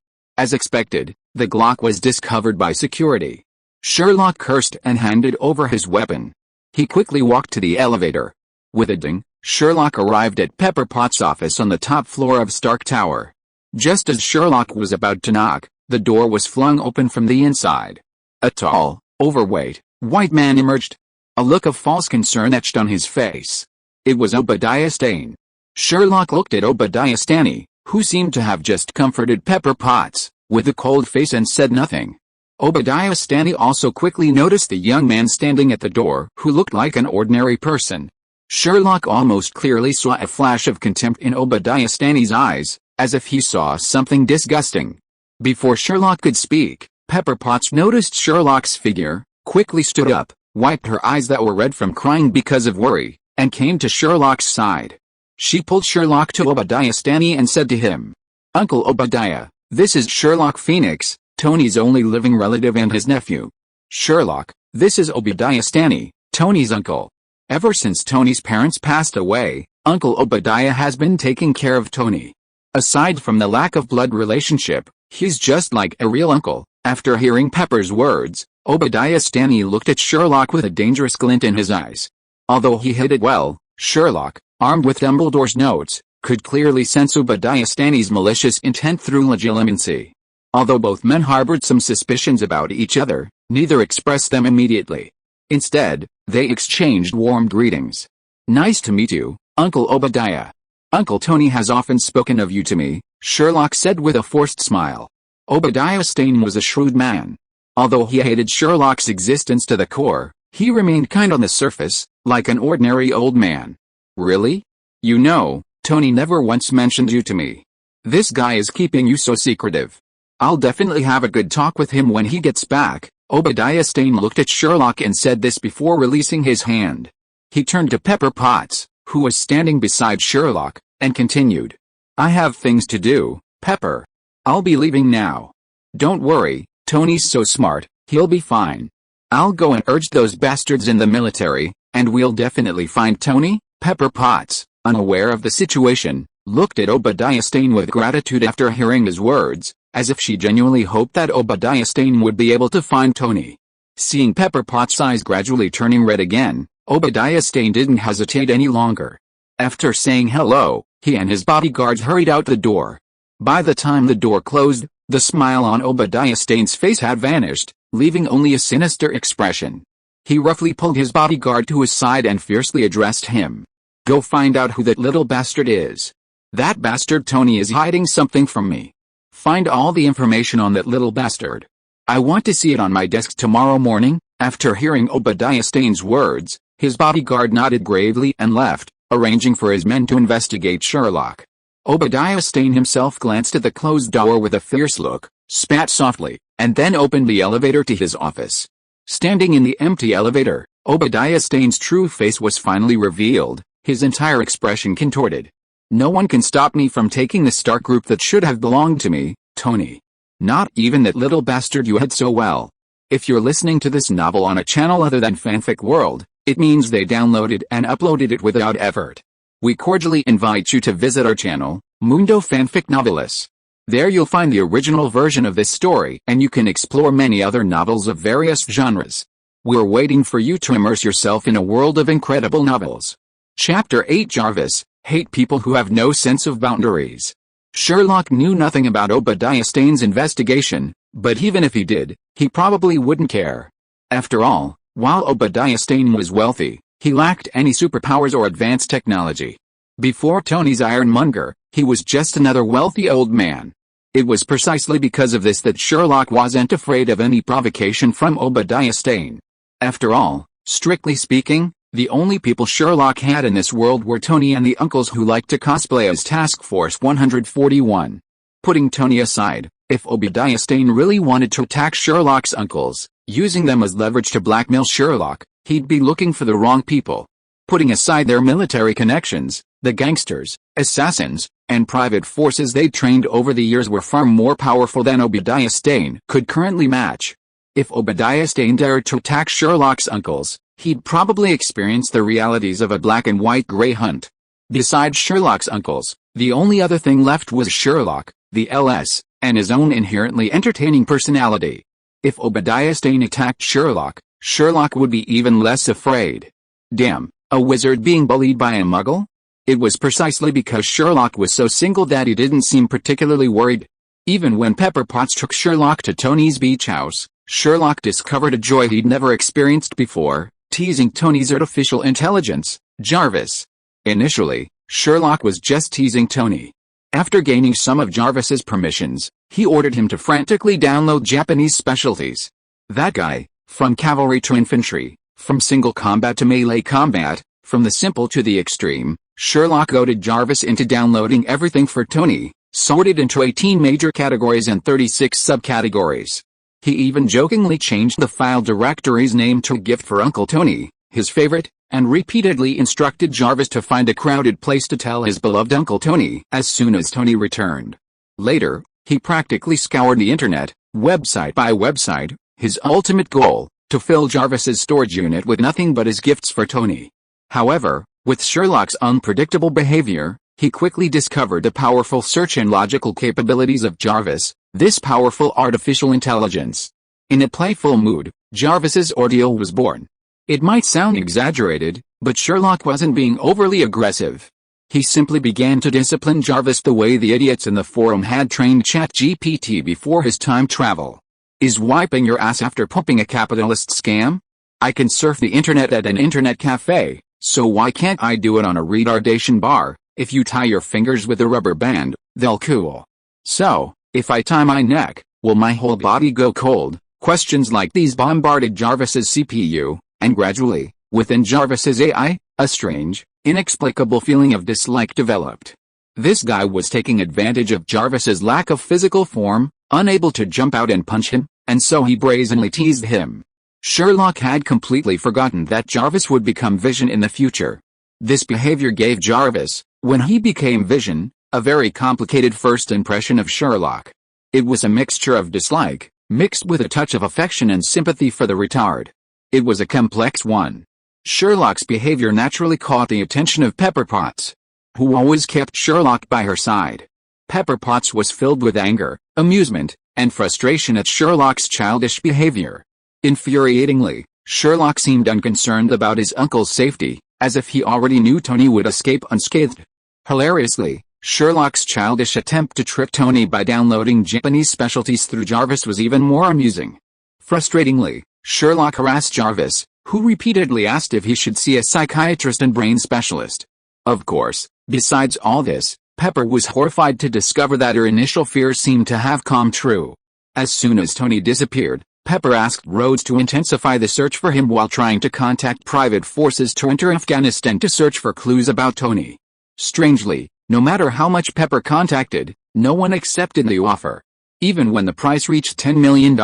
As expected, the Glock was discovered by security. Sherlock cursed and handed over his weapon. He quickly walked to the elevator. With a ding, Sherlock arrived at Pepper Potts' office on the top floor of Stark Tower. Just as Sherlock was about to knock, the door was flung open from the inside. A tall, overweight, white man emerged. A look of false concern etched on his face. It was Obadiah Stane. Sherlock looked at Obadiah Stane, who seemed to have just comforted Pepper Potts, with a cold face and said nothing. Obadiah Stane also quickly noticed the young man standing at the door, who looked like an ordinary person. Sherlock almost clearly saw a flash of contempt in Obadiah Stane's eyes, as if he saw something disgusting. Before Sherlock could speak, Pepper Potts noticed Sherlock's figure, quickly stood up, wiped her eyes that were red from crying because of worry, and came to Sherlock's side. She pulled Sherlock to Obadiah Stane and said to him, "Uncle Obadiah, this is Sherlock Phoenix, Tony's only living relative and his nephew. Sherlock, this is Obadiah Stane, Tony's uncle. Ever since Tony's parents passed away, Uncle Obadiah has been taking care of Tony. Aside from the lack of blood relationship, he's just like a real uncle." After hearing Pepper's words, Obadiah Stane looked at Sherlock with a dangerous glint in his eyes. Although he hid it well, Sherlock, armed with Dumbledore's notes, could clearly sense Obadiah Stane's malicious intent through legilimency. Although both men harbored some suspicions about each other, neither expressed them immediately. Instead, they exchanged warm greetings. "Nice to meet you, Uncle Obadiah. Uncle Tony has often spoken of you to me," Sherlock said with a forced smile. Obadiah Stane was a shrewd man. Although he hated Sherlock's existence to the core, he remained kind on the surface, like an ordinary old man. "Really? You know, Tony never once mentioned you to me. This guy is keeping you so secretive. I'll definitely have a good talk with him when he gets back." Obadiah Stane looked at Sherlock and said this before releasing his hand. He turned to Pepper Potts, who was standing beside Sherlock, and continued, "I have things to do, Pepper. I'll be leaving now. Don't worry, Tony's so smart, he'll be fine. I'll go and urge those bastards in the military, and we'll definitely find Tony." Pepper Potts, unaware of the situation, looked at Obadiah Stane with gratitude after hearing his words, as if she genuinely hoped that Obadiah Stane would be able to find Tony. Seeing Pepper Potts' eyes gradually turning red again, Obadiah Stane didn't hesitate any longer. After saying hello, he and his bodyguards hurried out the door. By the time the door closed, the smile on Obadiah Stane's face had vanished, leaving only a sinister expression. He roughly pulled his bodyguard to his side and fiercely addressed him. "Go find out who that little bastard is. That bastard Tony is hiding something from me. Find all the information on that little bastard. I want to see it on my desk tomorrow morning." After hearing Obadiah Stane's words, his bodyguard nodded gravely and left, arranging for his men to investigate Sherlock. Obadiah Stane himself glanced at the closed door with a fierce look, spat softly, and then opened the elevator to his office. Standing in the empty elevator, Obadiah Stane's true face was finally revealed, his entire expression contorted. "No one can stop me from taking the Stark group that should have belonged to me, Tony. Not even that little bastard you had so well." If you're listening to this novel on a channel other than Fanfic World, it means they downloaded and uploaded it without effort. We cordially invite you to visit our channel, Mundo Fanfic Novelis. There you'll find the original version of this story and you can explore many other novels of various genres. We're waiting for you to immerse yourself in a world of incredible novels. Chapter 8 Jarvis, Hate People Who Have No Sense of Boundaries. Sherlock knew nothing about Obadiah Stane's investigation, but even if he did, he probably wouldn't care. After all, while Obadiah Stane was wealthy, he lacked any superpowers or advanced technology. Before Tony's ironmonger, he was just another wealthy old man. It was precisely because of this that Sherlock wasn't afraid of any provocation from Obadiah Stane. After all, strictly speaking, the only people Sherlock had in this world were Tony and the uncles who liked to cosplay as Task Force 141. Putting Tony aside, if Obadiah Stane really wanted to attack Sherlock's uncles, using them as leverage to blackmail Sherlock, he'd be looking for the wrong people. Putting aside their military connections, the gangsters, assassins, and private forces they trained over the years were far more powerful than Obadiah Stane could currently match. If Obadiah Stane dared to attack Sherlock's uncles, he'd probably experience the realities of a black-and-white grey hunt. Besides Sherlock's uncles, the only other thing left was Sherlock, the LS, and his own inherently entertaining personality. If Obadiah Stane attacked Sherlock, Sherlock would be even less afraid. Damn, a wizard being bullied by a muggle? It was precisely because Sherlock was so single that he didn't seem particularly worried. Even when Pepper Potts took Sherlock to Tony's beach house, Sherlock discovered a joy he'd never experienced before, teasing Tony's artificial intelligence, Jarvis. Initially, Sherlock was just teasing Tony. After gaining some of Jarvis's permissions, he ordered him to frantically download Japanese specialties. That guy, from cavalry to infantry, from single combat to melee combat, from the simple to the extreme, Sherlock goaded Jarvis into downloading everything for Tony, sorted into 18 major categories and 36 subcategories. He even jokingly changed the file directory's name to Gift for Uncle Tony, his favorite, and repeatedly instructed Jarvis to find a crowded place to tell his beloved Uncle Tony as soon as Tony returned. Later, he practically scoured the internet, website by website, his ultimate goal, to fill Jarvis's storage unit with nothing but his gifts for Tony. However, with Sherlock's unpredictable behavior, he quickly discovered the powerful search and logical capabilities of Jarvis, this powerful artificial intelligence. In a playful mood, Jarvis's ordeal was born. It might sound exaggerated, but Sherlock wasn't being overly aggressive. He simply began to discipline Jarvis the way the idiots in the forum had trained ChatGPT before his time travel. Is wiping your ass after pumping a capitalist scam? I can surf the internet at an internet cafe, so why can't I do it on a retardation bar? If you tie your fingers with a rubber band, they'll cool. So, if I tie my neck, will my whole body go cold? Questions like these bombarded Jarvis's CPU, and gradually, within Jarvis's AI, a strange, inexplicable feeling of dislike developed. This guy was taking advantage of Jarvis's lack of physical form, unable to jump out and punch him, and so he brazenly teased him. Sherlock had completely forgotten that Jarvis would become Vision in the future. This behavior gave Jarvis, when he became Vision, a very complicated first impression of Sherlock. It was a mixture of dislike, mixed with a touch of affection and sympathy for the retard. It was a complex one. Sherlock's behavior naturally caught the attention of Pepper Potts, who always kept Sherlock by her side. Pepper Potts was filled with anger, amusement, and frustration at Sherlock's childish behavior. Infuriatingly, Sherlock seemed unconcerned about his uncle's safety, as if he already knew Tony would escape unscathed. Hilariously, Sherlock's childish attempt to trick Tony by downloading Japanese specialties through Jarvis was even more amusing. Frustratingly, Sherlock harassed Jarvis, who repeatedly asked if he should see a psychiatrist and brain specialist. Of course, besides all this, Pepper was horrified to discover that her initial fears seemed to have come true. As soon as Tony disappeared, Pepper asked Rhodes to intensify the search for him while trying to contact private forces to enter Afghanistan to search for clues about Tony. Strangely, no matter how much Pepper contacted, no one accepted the offer. Even when the price reached $10 million,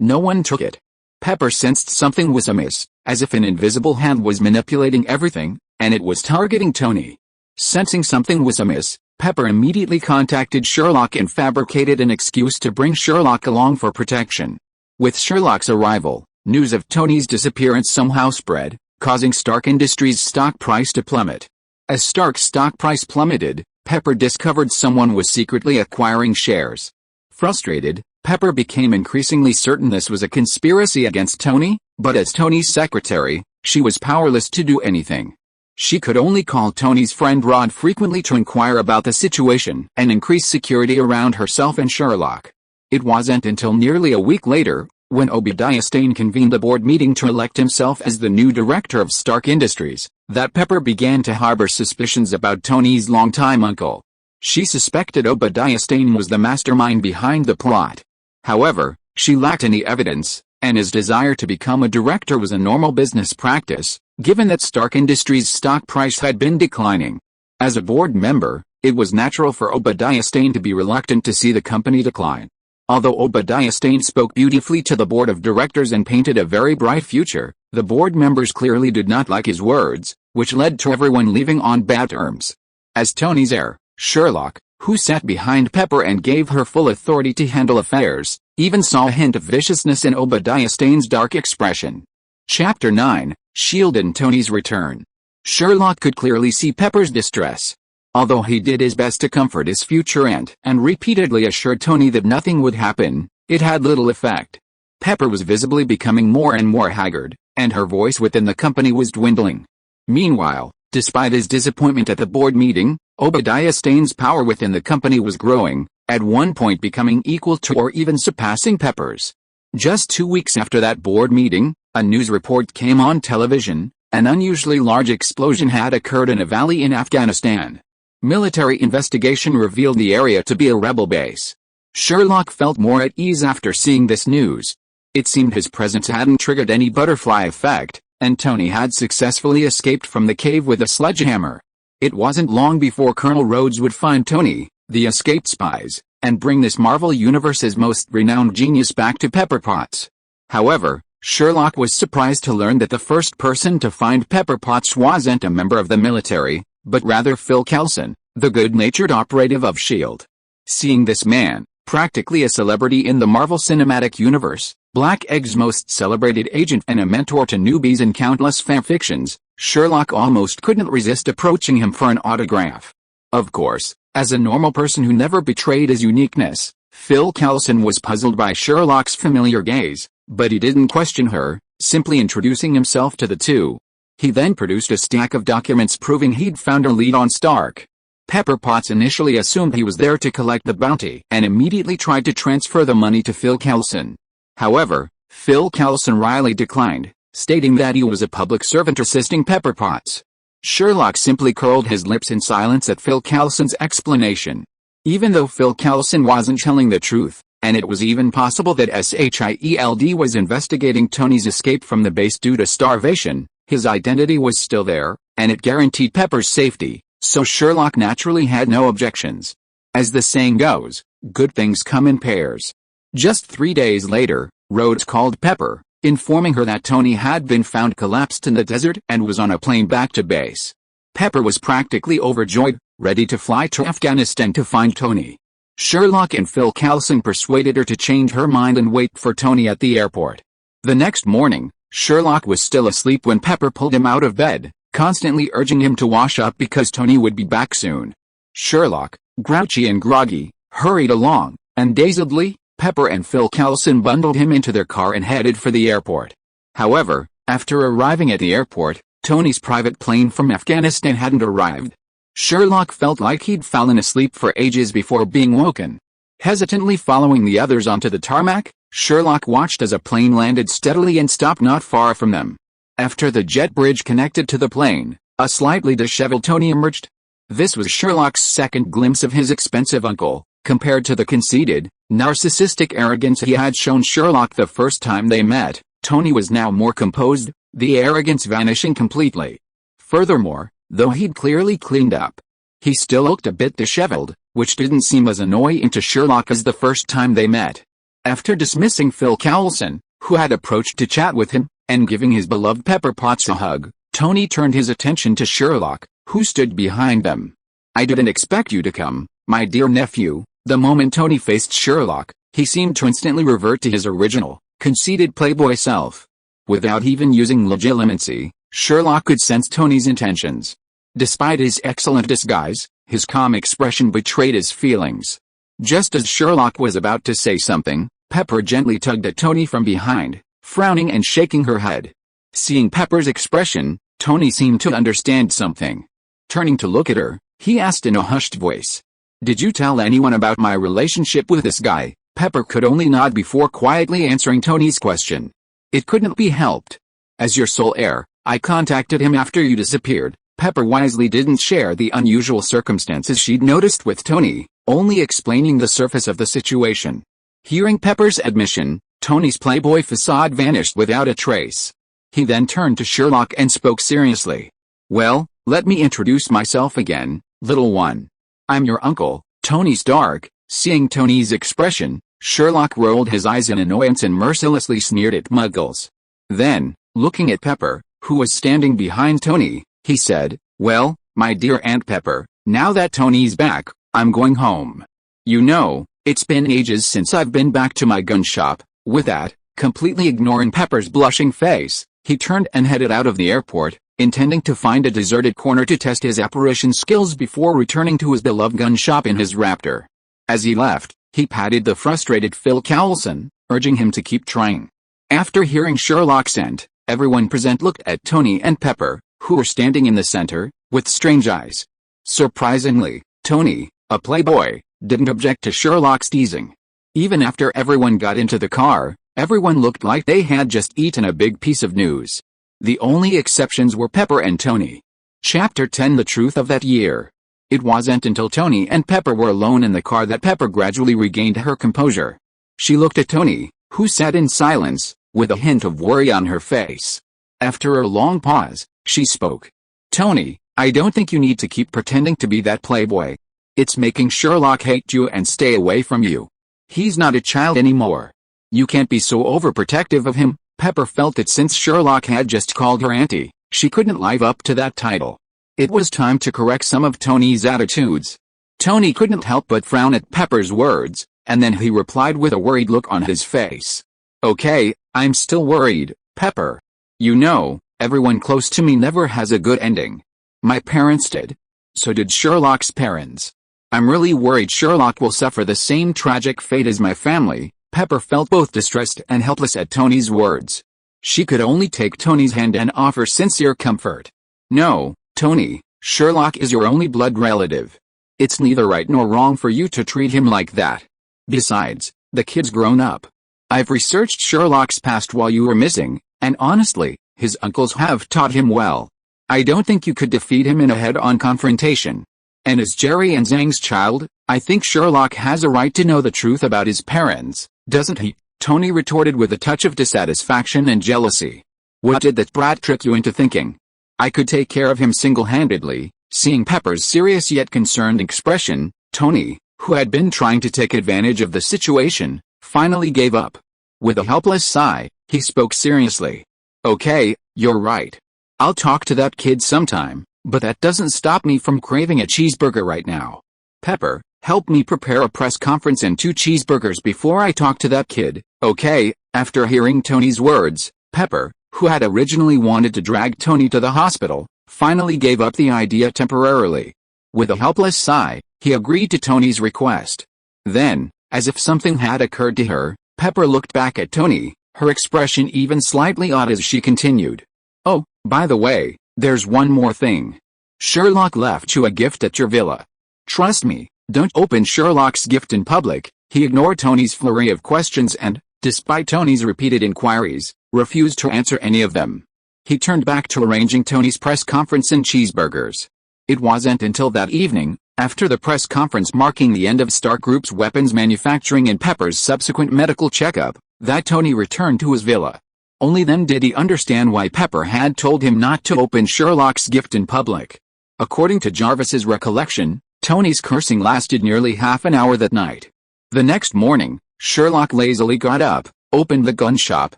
no one took it. Pepper sensed something was amiss, as if an invisible hand was manipulating everything, and it was targeting Tony. Sensing something was amiss, Pepper immediately contacted Sherlock and fabricated an excuse to bring Sherlock along for protection. With Sherlock's arrival, news of Tony's disappearance somehow spread, causing Stark Industries' stock price to plummet. As Stark's stock price plummeted, Pepper discovered someone was secretly acquiring shares. Frustrated, Pepper became increasingly certain this was a conspiracy against Tony, but as Tony's secretary, she was powerless to do anything. She could only call Tony's friend Rod frequently to inquire about the situation and increase security around herself and Sherlock. It wasn't until nearly a week later, when Obadiah Stane convened a board meeting to elect himself as the new director of Stark Industries, that Pepper began to harbor suspicions about Tony's longtime uncle. She suspected Obadiah Stane was the mastermind behind the plot. However, she lacked any evidence, and his desire to become a director was a normal business practice, given that Stark Industries' stock price had been declining. As a board member, it was natural for Obadiah Stane to be reluctant to see the company decline. Although Obadiah Stane spoke beautifully to the board of directors and painted a very bright future, the board members clearly did not like his words, which led to everyone leaving on bad terms. As Tony's heir, Sherlock, who sat behind Pepper and gave her full authority to handle affairs, even saw a hint of viciousness in Obadiah Stane's dark expression. Chapter 9, S.H.I.E.L.D. and Tony's Return. Sherlock could clearly see Pepper's distress. Although he did his best to comfort his future aunt and repeatedly assured Tony that nothing would happen, it had little effect. Pepper was visibly becoming more and more haggard, and her voice within the company was dwindling. Meanwhile, despite his disappointment at the board meeting, Obadiah Stane's power within the company was growing, at one point becoming equal to or even surpassing Pepper's. Just 2 weeks after that board meeting, a news report came on television. An unusually large explosion had occurred in a valley in Afghanistan. Military investigation revealed the area to be a rebel base. Sherlock felt more at ease after seeing this news. It seemed his presence hadn't triggered any butterfly effect, and Tony had successfully escaped from the cave with a sledgehammer. It wasn't long before Colonel Rhodes would find Tony, the escaped spies, and bring this Marvel Universe's most renowned genius back to Pepper Potts. However, Sherlock was surprised to learn that the first person to find Pepper Potts wasn't a member of the military, but rather Phil Coulson, the good-natured operative of S.H.I.E.L.D. Seeing this man, practically a celebrity in the Marvel Cinematic Universe, Black Egg's most celebrated agent and a mentor to newbies in countless fanfictions, Sherlock almost couldn't resist approaching him for an autograph. Of course, as a normal person who never betrayed his uniqueness, Phil Coulson was puzzled by Sherlock's familiar gaze, but he didn't question her, simply introducing himself to the two. He then produced a stack of documents proving he'd found a lead on Stark. Pepper Potts initially assumed he was there to collect the bounty and immediately tried to transfer the money to Phil Coulson. However, Phil Coulson wryly declined, stating that he was a public servant assisting Pepper Potts. Sherlock simply curled his lips in silence at Phil Coulson's explanation. Even though Phil Coulson wasn't telling the truth, and it was even possible that S.H.I.E.L.D. was investigating Tony's escape from the base due to starvation, his identity was still there, and it guaranteed Pepper's safety, so Sherlock naturally had no objections. As the saying goes, good things come in pairs. Just 3 days later, Rhodes called Pepper, informing her that Tony had been found collapsed in the desert and was on a plane back to base. Pepper was practically overjoyed, ready to fly to Afghanistan to find Tony. Sherlock and Phil Coulson persuaded her to change her mind and wait for Tony at the airport. The next morning, Sherlock was still asleep when Pepper pulled him out of bed, constantly urging him to wash up because Tony would be back soon. Sherlock, grouchy and groggy, hurried along, and dazedly, Pepper and Phil Coulson bundled him into their car and headed for the airport. However, after arriving at the airport, Tony's private plane from Afghanistan hadn't arrived. Sherlock felt like he'd fallen asleep for ages before being woken. Hesitantly following the others onto the tarmac, Sherlock watched as a plane landed steadily and stopped not far from them. After the jet bridge connected to the plane, a slightly disheveled Tony emerged. This was Sherlock's second glimpse of his expensive uncle, compared to the conceited, narcissistic arrogance he had shown Sherlock the first time they met. Tony was now more composed, the arrogance vanishing completely. Furthermore, though he'd clearly cleaned up, he still looked a bit disheveled, which didn't seem as annoying to Sherlock as the first time they met. After dismissing Phil Coulson, who had approached to chat with him, and giving his beloved Pepper Potts a hug, Tony turned his attention to Sherlock, who stood behind them. "I didn't expect you to come, my dear nephew." The moment Tony faced Sherlock, he seemed to instantly revert to his original, conceited playboy self. Without even using legitimacy, Sherlock could sense Tony's intentions. Despite his excellent disguise, his calm expression betrayed his feelings. Just as Sherlock was about to say something, Pepper gently tugged at Tony from behind, frowning and shaking her head. Seeing Pepper's expression, Tony seemed to understand something. Turning to look at her, he asked in a hushed voice, "Did you tell anyone about my relationship with this guy?" Pepper could only nod before quietly answering Tony's question. "It couldn't be helped. As your sole heir, I contacted him after you disappeared." Pepper wisely didn't share the unusual circumstances she'd noticed with Tony, only explaining the surface of the situation. Hearing Pepper's admission, Tony's playboy facade vanished without a trace. He then turned to Sherlock and spoke seriously. "Well, let me introduce myself again, little one. I'm your uncle, Tony Stark." Seeing Tony's expression, Sherlock rolled his eyes in annoyance and mercilessly sneered at Muggles. Then, looking at Pepper, who was standing behind Tony, He said, "Well, my dear Aunt Pepper, now that Tony's back, I'm going home. You know, it's been ages since I've been back to my gun shop." With that, completely ignoring Pepper's blushing face, he turned and headed out of the airport, intending to find a deserted corner to test his apparition skills before returning to his beloved gun shop in his Raptor. As he left, he patted the frustrated Phil Cowlson, urging him to keep trying. After hearing Sherlock's end, everyone present looked at Tony and Pepper, who were standing in the center, with strange eyes. Surprisingly, Tony, a playboy, didn't object to Sherlock's teasing. Even after everyone got into the car, everyone looked like they had just eaten a big piece of news. The only exceptions were Pepper and Tony. Chapter 10: The Truth of That Year. It wasn't until Tony and Pepper were alone in the car that Pepper gradually regained her composure. She looked at Tony, who sat in silence, with a hint of worry on her face. After a long pause, she spoke. "Tony, I don't think you need to keep pretending to be that playboy. It's making Sherlock hate you and stay away from you. He's not a child anymore. You can't be so overprotective of him." Pepper felt that since Sherlock had just called her auntie, she couldn't live up to that title. It was time to correct some of Tony's attitudes. Tony couldn't help but frown at Pepper's words, and then he replied with a worried look on his face. "Okay, I'm still worried, Pepper. You know, everyone close to me never has a good ending. My parents did. So did Sherlock's parents. I'm really worried Sherlock will suffer the same tragic fate as my family." Pepper felt both distressed and helpless at Tony's words. She could only take Tony's hand and offer sincere comfort. "No, Tony, Sherlock is your only blood relative. It's neither right nor wrong for you to treat him like that. Besides, the kid's grown up. I've researched Sherlock's past while you were missing, and honestly, his uncles have taught him well. I don't think you could defeat him in a head-on confrontation. And as Jerry and Zhang's child, I think Sherlock has a right to know the truth about his parents, doesn't he?" Tony retorted with a touch of dissatisfaction and jealousy. "What did that brat trick you into thinking? I could take care of him single-handedly?" Seeing Pepper's serious yet concerned expression, Tony, who had been trying to take advantage of the situation, finally gave up. With a helpless sigh, he spoke seriously. "Okay, you're right. I'll talk to that kid sometime, but that doesn't stop me from craving a cheeseburger right now. Pepper, help me prepare a press conference and 2 cheeseburgers before I talk to that kid, okay?" After hearing Tony's words, Pepper, who had originally wanted to drag Tony to the hospital, finally gave up the idea temporarily. With a helpless sigh, he agreed to Tony's request. Then, as if something had occurred to her, Pepper looked back at Tony, her expression even slightly odd as she continued. "Oh, by the way, there's one more thing. Sherlock left you a gift at your villa. Trust me, don't open Sherlock's gift in public." He ignored Tony's flurry of questions and, despite Tony's repeated inquiries, refused to answer any of them. He turned back to arranging Tony's press conference and cheeseburgers. It wasn't until that evening, after the press conference marking the end of Stark Group's weapons manufacturing and Pepper's subsequent medical checkup, that Tony returned to his villa. Only then did he understand why Pepper had told him not to open Sherlock's gift in public. According to Jarvis's recollection, Tony's cursing lasted nearly half an hour that night. The next morning, Sherlock lazily got up, opened the gun shop,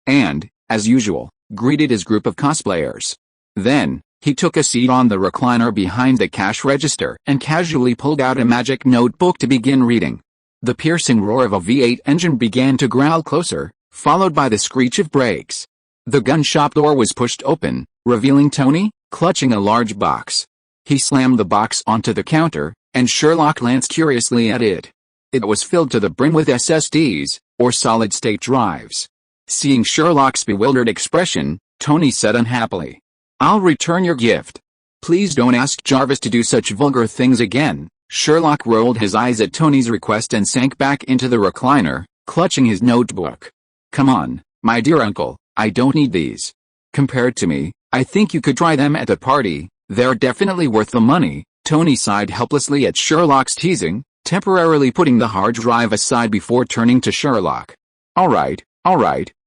and, as usual, greeted his group of cosplayers. Then, he took a seat on the recliner behind the cash register and casually pulled out a magic notebook to begin reading. The piercing roar of a V8 engine began to growl closer, followed by the screech of brakes. The gun shop door was pushed open, revealing Tony, clutching a large box. He slammed the box onto the counter, and Sherlock glanced curiously at it. It was filled to the brim with SSDs, or solid-state drives. Seeing Sherlock's bewildered expression, Tony said unhappily, "I'll return your gift. Please don't ask Jarvis to do such vulgar things again." Sherlock rolled his eyes at Tony's request and sank back into the recliner, clutching his notebook. "Come on, my dear uncle, I don't need these. Compared to me, I think you could try them at the party. They're definitely worth the money." Tony sighed helplessly at Sherlock's teasing, temporarily putting the hard drive aside before turning to Sherlock. All right,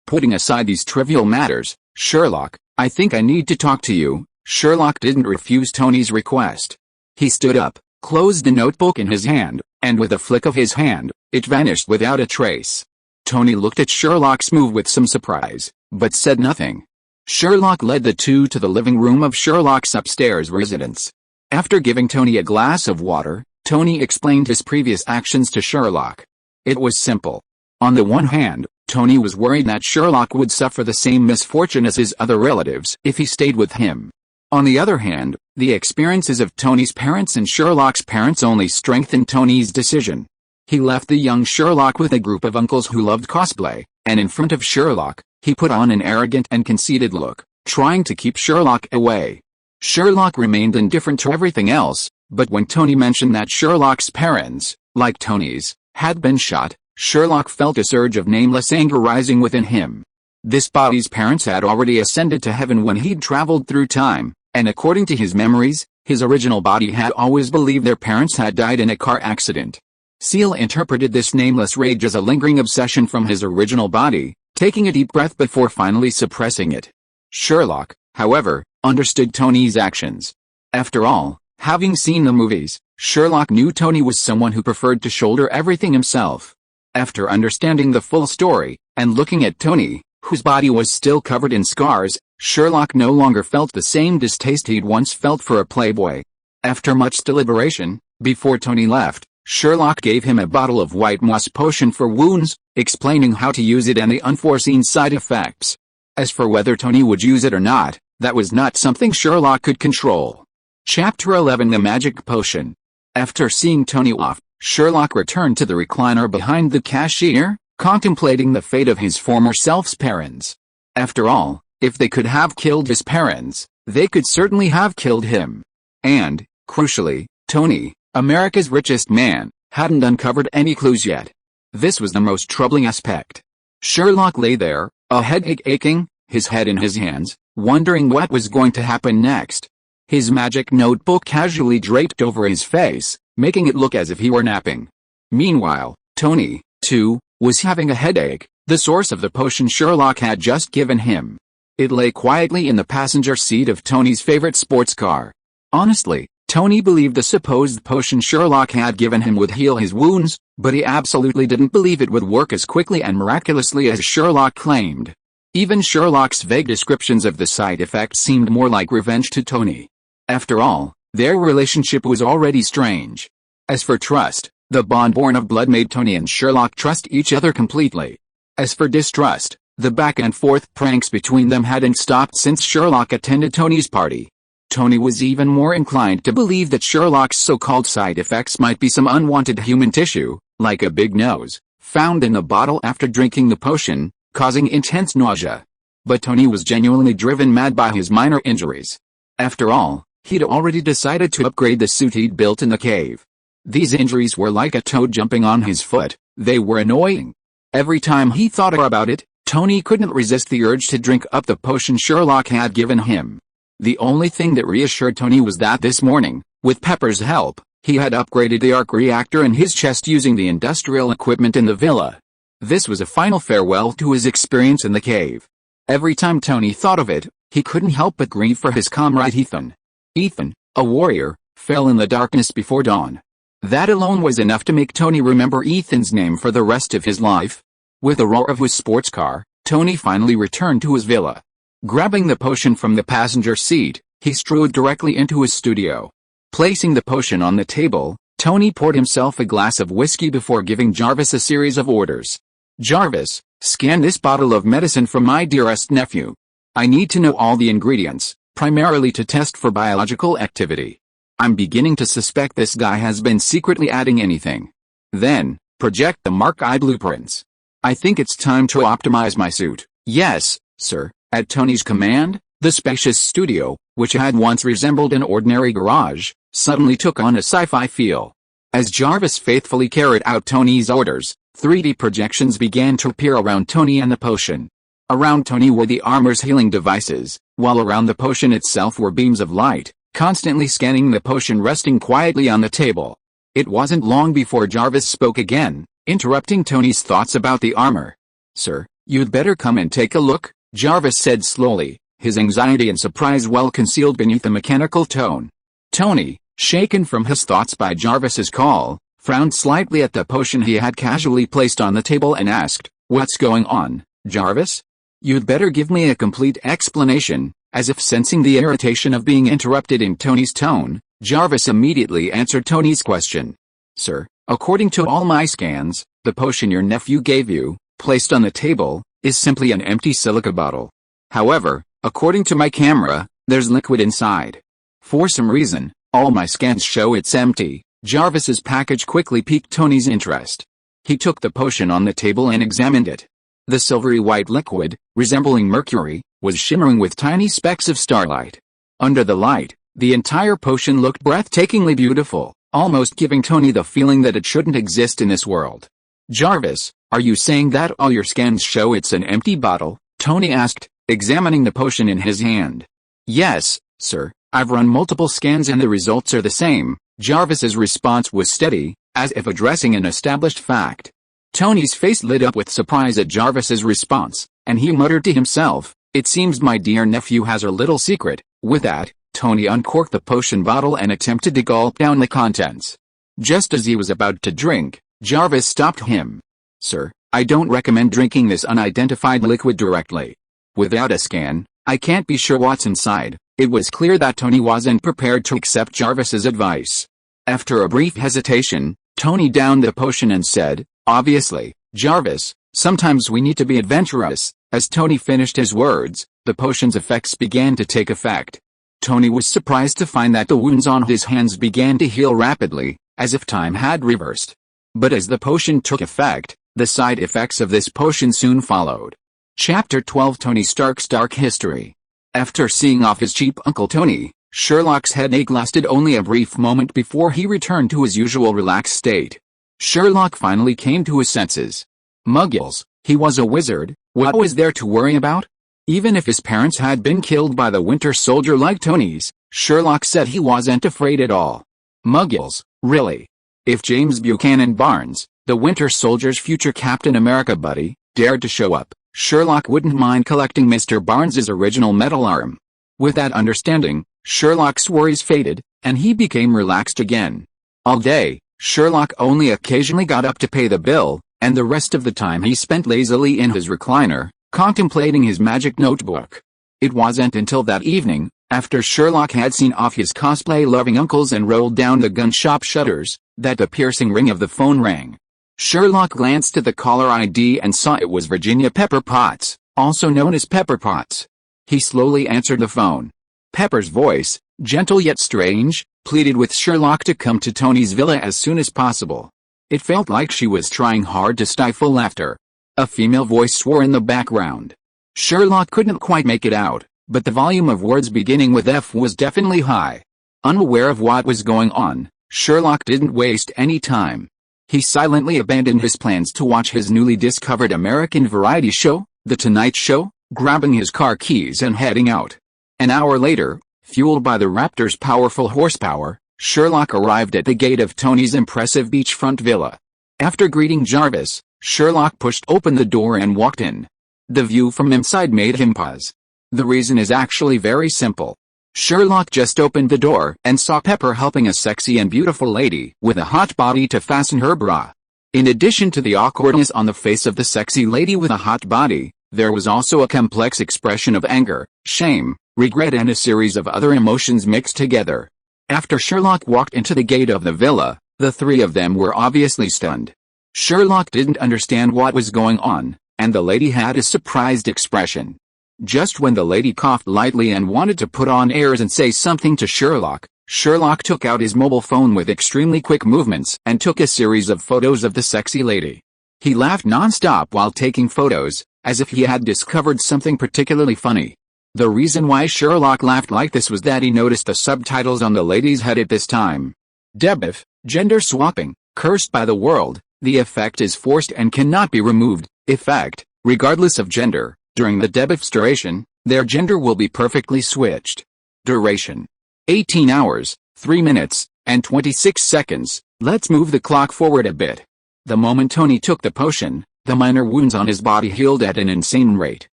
putting aside these trivial matters, Sherlock, I think I need to talk to you." Sherlock didn't refuse Tony's request. He stood up, closed the notebook in his hand, and with a flick of his hand, it vanished without a trace. Tony looked at Sherlock's move with some surprise, but said nothing. Sherlock led the two to the living room of Sherlock's upstairs residence. After giving Tony a glass of water, Tony explained his previous actions to Sherlock. It was simple. On the one hand, Tony was worried that Sherlock would suffer the same misfortune as his other relatives if he stayed with him. On the other hand, the experiences of Tony's parents and Sherlock's parents only strengthened Tony's decision. He left the young Sherlock with a group of uncles who loved cosplay, and in front of Sherlock, he put on an arrogant and conceited look, trying to keep Sherlock away. Sherlock remained indifferent to everything else, but when Tony mentioned that Sherlock's parents, like Tony's, had been shot, Sherlock felt a surge of nameless anger rising within him. This body's parents had already ascended to heaven when he'd traveled through time, and according to his memories, his original body had always believed their parents had died in a car accident. Seal interpreted this nameless rage as a lingering obsession from his original body, taking a deep breath before finally suppressing it. Sherlock, however, understood Tony's actions. After all, having seen the movies, Sherlock knew Tony was someone who preferred to shoulder everything himself. After understanding the full story, and looking at Tony, whose body was still covered in scars, Sherlock no longer felt the same distaste he'd once felt for a playboy. After much deliberation, before Tony left, Sherlock gave him a bottle of white moss potion for wounds, explaining how to use it and the unforeseen side effects. As for whether Tony would use it or not, that was not something Sherlock could control. Chapter 11: The Magic Potion. After seeing Tony off, Sherlock returned to the recliner behind the cashier, contemplating the fate of his former self's parents. After all, if they could have killed his parents, they could certainly have killed him. And, crucially, Tony, America's richest man, hadn't uncovered any clues yet. This was the most troubling aspect. Sherlock lay there, a headache aching, his head in his hands, wondering what was going to happen next. His magic notebook casually draped over his face, making it look as if he were napping. Meanwhile, Tony, too, was having a headache, the source of the potion Sherlock had just given him. It lay quietly in the passenger seat of Tony's favorite sports car. Honestly, Tony believed the supposed potion Sherlock had given him would heal his wounds, but he absolutely didn't believe it would work as quickly and miraculously as Sherlock claimed. Even Sherlock's vague descriptions of the side effects seemed more like revenge to Tony. After all, their relationship was already strange. As for trust, the bond born of blood made Tony and Sherlock trust each other completely. As for distrust, the back-and-forth pranks between them hadn't stopped since Sherlock attended Tony's party. Tony was even more inclined to believe that Sherlock's so-called side effects might be some unwanted human tissue, like a big nose, found in the bottle after drinking the potion, causing intense nausea. But Tony was genuinely driven mad by his minor injuries. After all, he'd already decided to upgrade the suit he'd built in the cave. These injuries were like a toad jumping on his foot, they were annoying. Every time he thought about it, Tony couldn't resist the urge to drink up the potion Sherlock had given him. The only thing that reassured Tony was that this morning, with Pepper's help, he had upgraded the arc reactor in his chest using the industrial equipment in the villa. This was a final farewell to his experience in the cave. Every time Tony thought of it, he couldn't help but grieve for his comrade Ethan. Ethan, a warrior, fell in the darkness before dawn. That alone was enough to make Tony remember Ethan's name for the rest of his life. With a roar of his sports car, Tony finally returned to his villa. Grabbing the potion from the passenger seat, he strode directly into his studio. Placing the potion on the table, Tony poured himself a glass of whiskey before giving Jarvis a series of orders. "Jarvis, scan this bottle of medicine for my dearest nephew. I need to know all the ingredients, primarily to test for biological activity. I'm beginning to suspect this guy has been secretly adding anything. Then, project the Mark I blueprints. I think it's time to optimize my suit." "Yes, sir." At Tony's command, the spacious studio, which had once resembled an ordinary garage, suddenly took on a sci-fi feel. As Jarvis faithfully carried out Tony's orders, 3D projections began to appear around Tony and the potion. Around Tony were the armor's healing devices, while around the potion itself were beams of light, constantly scanning the potion resting quietly on the table. It wasn't long before Jarvis spoke again, interrupting Tony's thoughts about the armor. "Sir, you'd better come and take a look," Jarvis said slowly, his anxiety and surprise well concealed beneath a mechanical tone. Tony, shaken from his thoughts by Jarvis's call, frowned slightly at the potion he had casually placed on the table and asked, "What's going on, Jarvis?" You'd better give me a complete explanation." As if sensing the irritation of being interrupted in Tony's tone, Jarvis immediately answered Tony's question. "Sir, according to all my scans, the potion your nephew gave you, placed on the table, is simply an empty silica bottle. However, according to my camera, there's liquid inside. For some reason, all my scans show it's empty." Jarvis's package quickly piqued Tony's interest. He took the potion on the table and examined it. The silvery white liquid, resembling mercury, was shimmering with tiny specks of starlight. Under the light, the entire potion looked breathtakingly beautiful, almost giving Tony the feeling that it shouldn't exist in this world. "Jarvis, are you saying that all your scans show it's an empty bottle?" Tony asked, examining the potion in his hand. "Yes, sir, I've run multiple scans and the results are the same." Jarvis's response was steady, as if addressing an established fact. Tony's face lit up with surprise at Jarvis's response, and he muttered to himself, "It seems my dear nephew has a little secret." With that, Tony uncorked the potion bottle and attempted to gulp down the contents. Just as he was about to drink, Jarvis stopped him. "Sir, I don't recommend drinking this unidentified liquid directly. Without a scan, I can't be sure what's inside." It was clear that Tony wasn't prepared to accept Jarvis's advice. After a brief hesitation, Tony downed the potion and said, "Obviously, Jarvis, sometimes we need to be adventurous." As Tony finished his words, the potion's effects began to take effect. Tony was surprised to find that the wounds on his hands began to heal rapidly, as if time had reversed. But as the potion took effect, the side effects of this potion soon followed. Chapter 12: Tony Stark's Dark History. After seeing off his cheap Uncle Tony, Sherlock's headache lasted only a brief moment before he returned to his usual relaxed state. Sherlock finally came to his senses. Muggles, he was a wizard, what was there to worry about? Even if his parents had been killed by the Winter Soldier like Tony's, Sherlock said he wasn't afraid at all. Muggles, really? If James Buchanan Barnes, the Winter Soldier's future Captain America buddy, dared to show up, Sherlock wouldn't mind collecting Mr. Barnes's original metal arm. With that understanding, Sherlock's worries faded, and he became relaxed again. All day, Sherlock only occasionally got up to pay the bill, and the rest of the time he spent lazily in his recliner, contemplating his magic notebook. It wasn't until that evening, after Sherlock had seen off his cosplay-loving uncles and rolled down the gun shop shutters, that the piercing ring of the phone rang. Sherlock glanced at the caller ID and saw it was Virginia Pepper Potts, also known as Pepper Potts. He slowly answered the phone. Pepper's voice, gentle yet strange, pleaded with Sherlock to come to Tony's villa as soon as possible. It felt like she was trying hard to stifle laughter. A female voice swore in the background. Sherlock couldn't quite make it out, but the volume of words beginning with F was definitely high. Unaware of what was going on, Sherlock didn't waste any time. He silently abandoned his plans to watch his newly discovered American variety show, The Tonight Show, grabbing his car keys and heading out. An hour later, fueled by the Raptor's powerful horsepower, Sherlock arrived at the gate of Tony's impressive beachfront villa. After greeting Jarvis, Sherlock pushed open the door and walked in. The view from inside made him pause. The reason is actually very simple. Sherlock just opened the door and saw Pepper helping a sexy and beautiful lady with a hot body to fasten her bra. In addition to the awkwardness on the face of the sexy lady with a hot body, there was also a complex expression of anger, shame, regret and a series of other emotions mixed together. After Sherlock walked into the gate of the villa, the three of them were obviously stunned. Sherlock didn't understand what was going on, and the lady had a surprised expression. Just when the lady coughed lightly and wanted to put on airs and say something to Sherlock, Sherlock took out his mobile phone with extremely quick movements and took a series of photos of the sexy lady. He laughed non-stop while taking photos, as if he had discovered something particularly funny. The reason why Sherlock laughed like this was that he noticed the subtitles on the lady's head at this time. Debuff, gender swapping, cursed by the world, the effect is forced and cannot be removed. Effect, regardless of gender, during the debuff's duration, their gender will be perfectly switched. Duration: 18 hours, 3 minutes, and 26 seconds. Let's move the clock forward a bit. The moment Tony took the potion, the minor wounds on his body healed at an insane rate.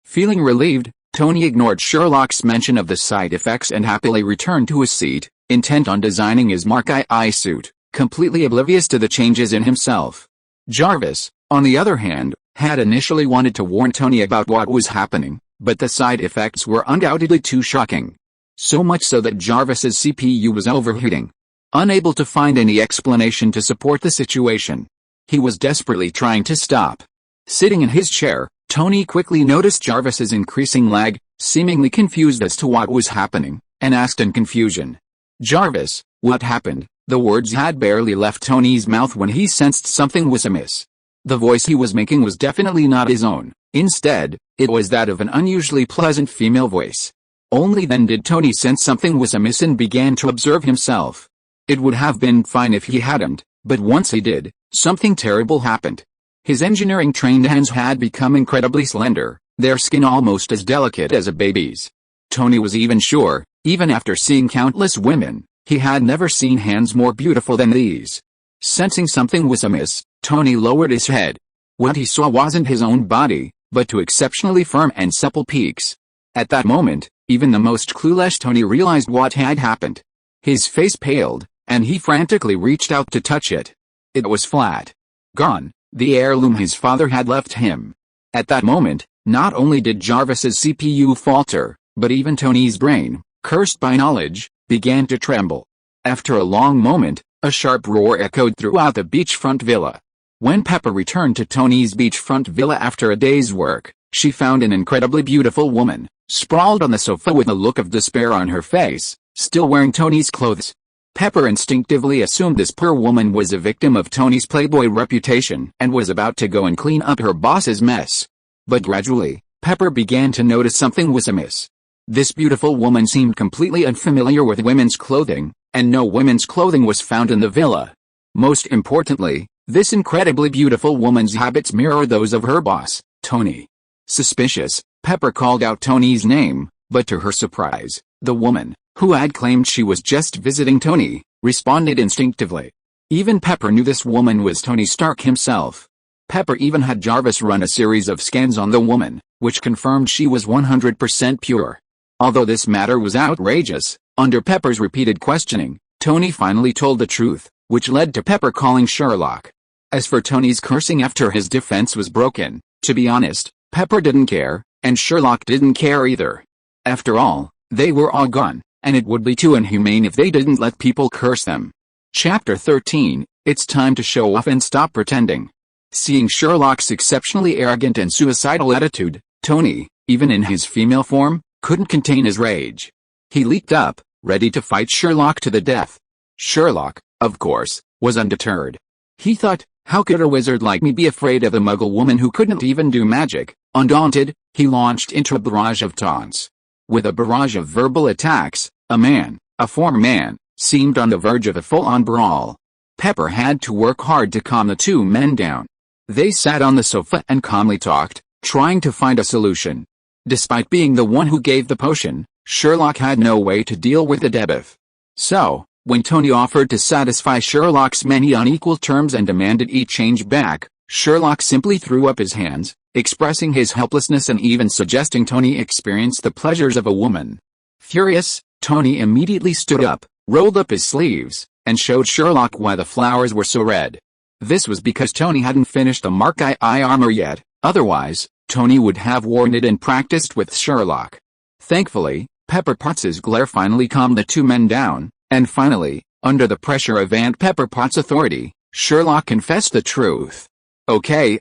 Feeling relieved, Tony ignored Sherlock's mention of the side effects and happily returned to his seat, intent on designing his Mark II suit, completely oblivious to the changes in himself. Jarvis, on the other hand, had initially wanted to warn Tony about what was happening, but the side effects were undoubtedly too shocking. So much so that Jarvis's CPU was overheating. Unable to find any explanation to support the situation, he was desperately trying to stop. Sitting in his chair, Tony quickly noticed Jarvis's increasing lag, seemingly confused as to what was happening, and asked in confusion, "Jarvis, what happened?" The words had barely left Tony's mouth when he sensed something was amiss. The voice he was making was definitely not his own. Instead, it was that of an unusually pleasant female voice. Only then did Tony sense something was amiss and began to observe himself. It would have been fine if he hadn't, but once he did, something terrible happened. His engineering-trained hands had become incredibly slender, their skin almost as delicate as a baby's. Tony was even sure, even after seeing countless women, he had never seen hands more beautiful than these. Sensing something was amiss, Tony lowered his head. What he saw wasn't his own body, but two exceptionally firm and supple peaks. At that moment, even the most clueless Tony realized what had happened. His face paled, and he frantically reached out to touch it. It was flat. Gone, the heirloom his father had left him. At that moment, not only did Jarvis's CPU falter, but even Tony's brain, cursed by knowledge, began to tremble. After a long moment, a sharp roar echoed throughout the beachfront villa. When Pepper returned to Tony's beachfront villa after a day's work, she found an incredibly beautiful woman, sprawled on the sofa with a look of despair on her face, still wearing Tony's clothes. Pepper instinctively assumed this poor woman was a victim of Tony's playboy reputation and was about to go and clean up her boss's mess. But gradually, Pepper began to notice something was amiss. This beautiful woman seemed completely unfamiliar with women's clothing, and no women's clothing was found in the villa. Most importantly, this incredibly beautiful woman's habits mirrored those of her boss, Tony. Suspicious, Pepper called out Tony's name, but to her surprise, the woman, who had claimed she was just visiting Tony, responded instinctively. Even Pepper knew this woman was Tony Stark himself. Pepper even had Jarvis run a series of scans on the woman, which confirmed she was 100% pure. Although this matter was outrageous, under Pepper's repeated questioning, Tony finally told the truth, which led to Pepper calling Sherlock. As for Tony's cursing after his defense was broken, to be honest, Pepper didn't care, and Sherlock didn't care either. After all, they were all gone, and it would be too inhumane if they didn't let people curse them. Chapter 13, It's time to show off and stop pretending. Seeing Sherlock's exceptionally arrogant and suicidal attitude, Tony, even in his female form, couldn't contain his rage. He leaped up, ready to fight Sherlock to the death. Sherlock, of course, was undeterred. He thought, how could a wizard like me be afraid of a muggle woman who couldn't even do magic? Undaunted, he launched into a barrage of taunts. With a barrage of verbal attacks, a former man, seemed on the verge of a full-on brawl. Pepper had to work hard to calm the two men down. They sat on the sofa and calmly talked, trying to find a solution. Despite being the one who gave the potion, Sherlock had no way to deal with the debuff. So, when Tony offered to satisfy Sherlock's many unequal terms and demanded each change back, Sherlock simply threw up his hands, expressing his helplessness and even suggesting Tony experience the pleasures of a woman. Furious, Tony immediately stood up, rolled up his sleeves, and showed Sherlock why the flowers were so red. This was because Tony hadn't finished the Mark II armor yet, otherwise, Tony would have worn it and practiced with Sherlock. Thankfully, Pepper Potts's glare finally calmed the two men down, and finally, under the pressure of Aunt Pepper Potts' authority, Sherlock confessed the truth. Okay,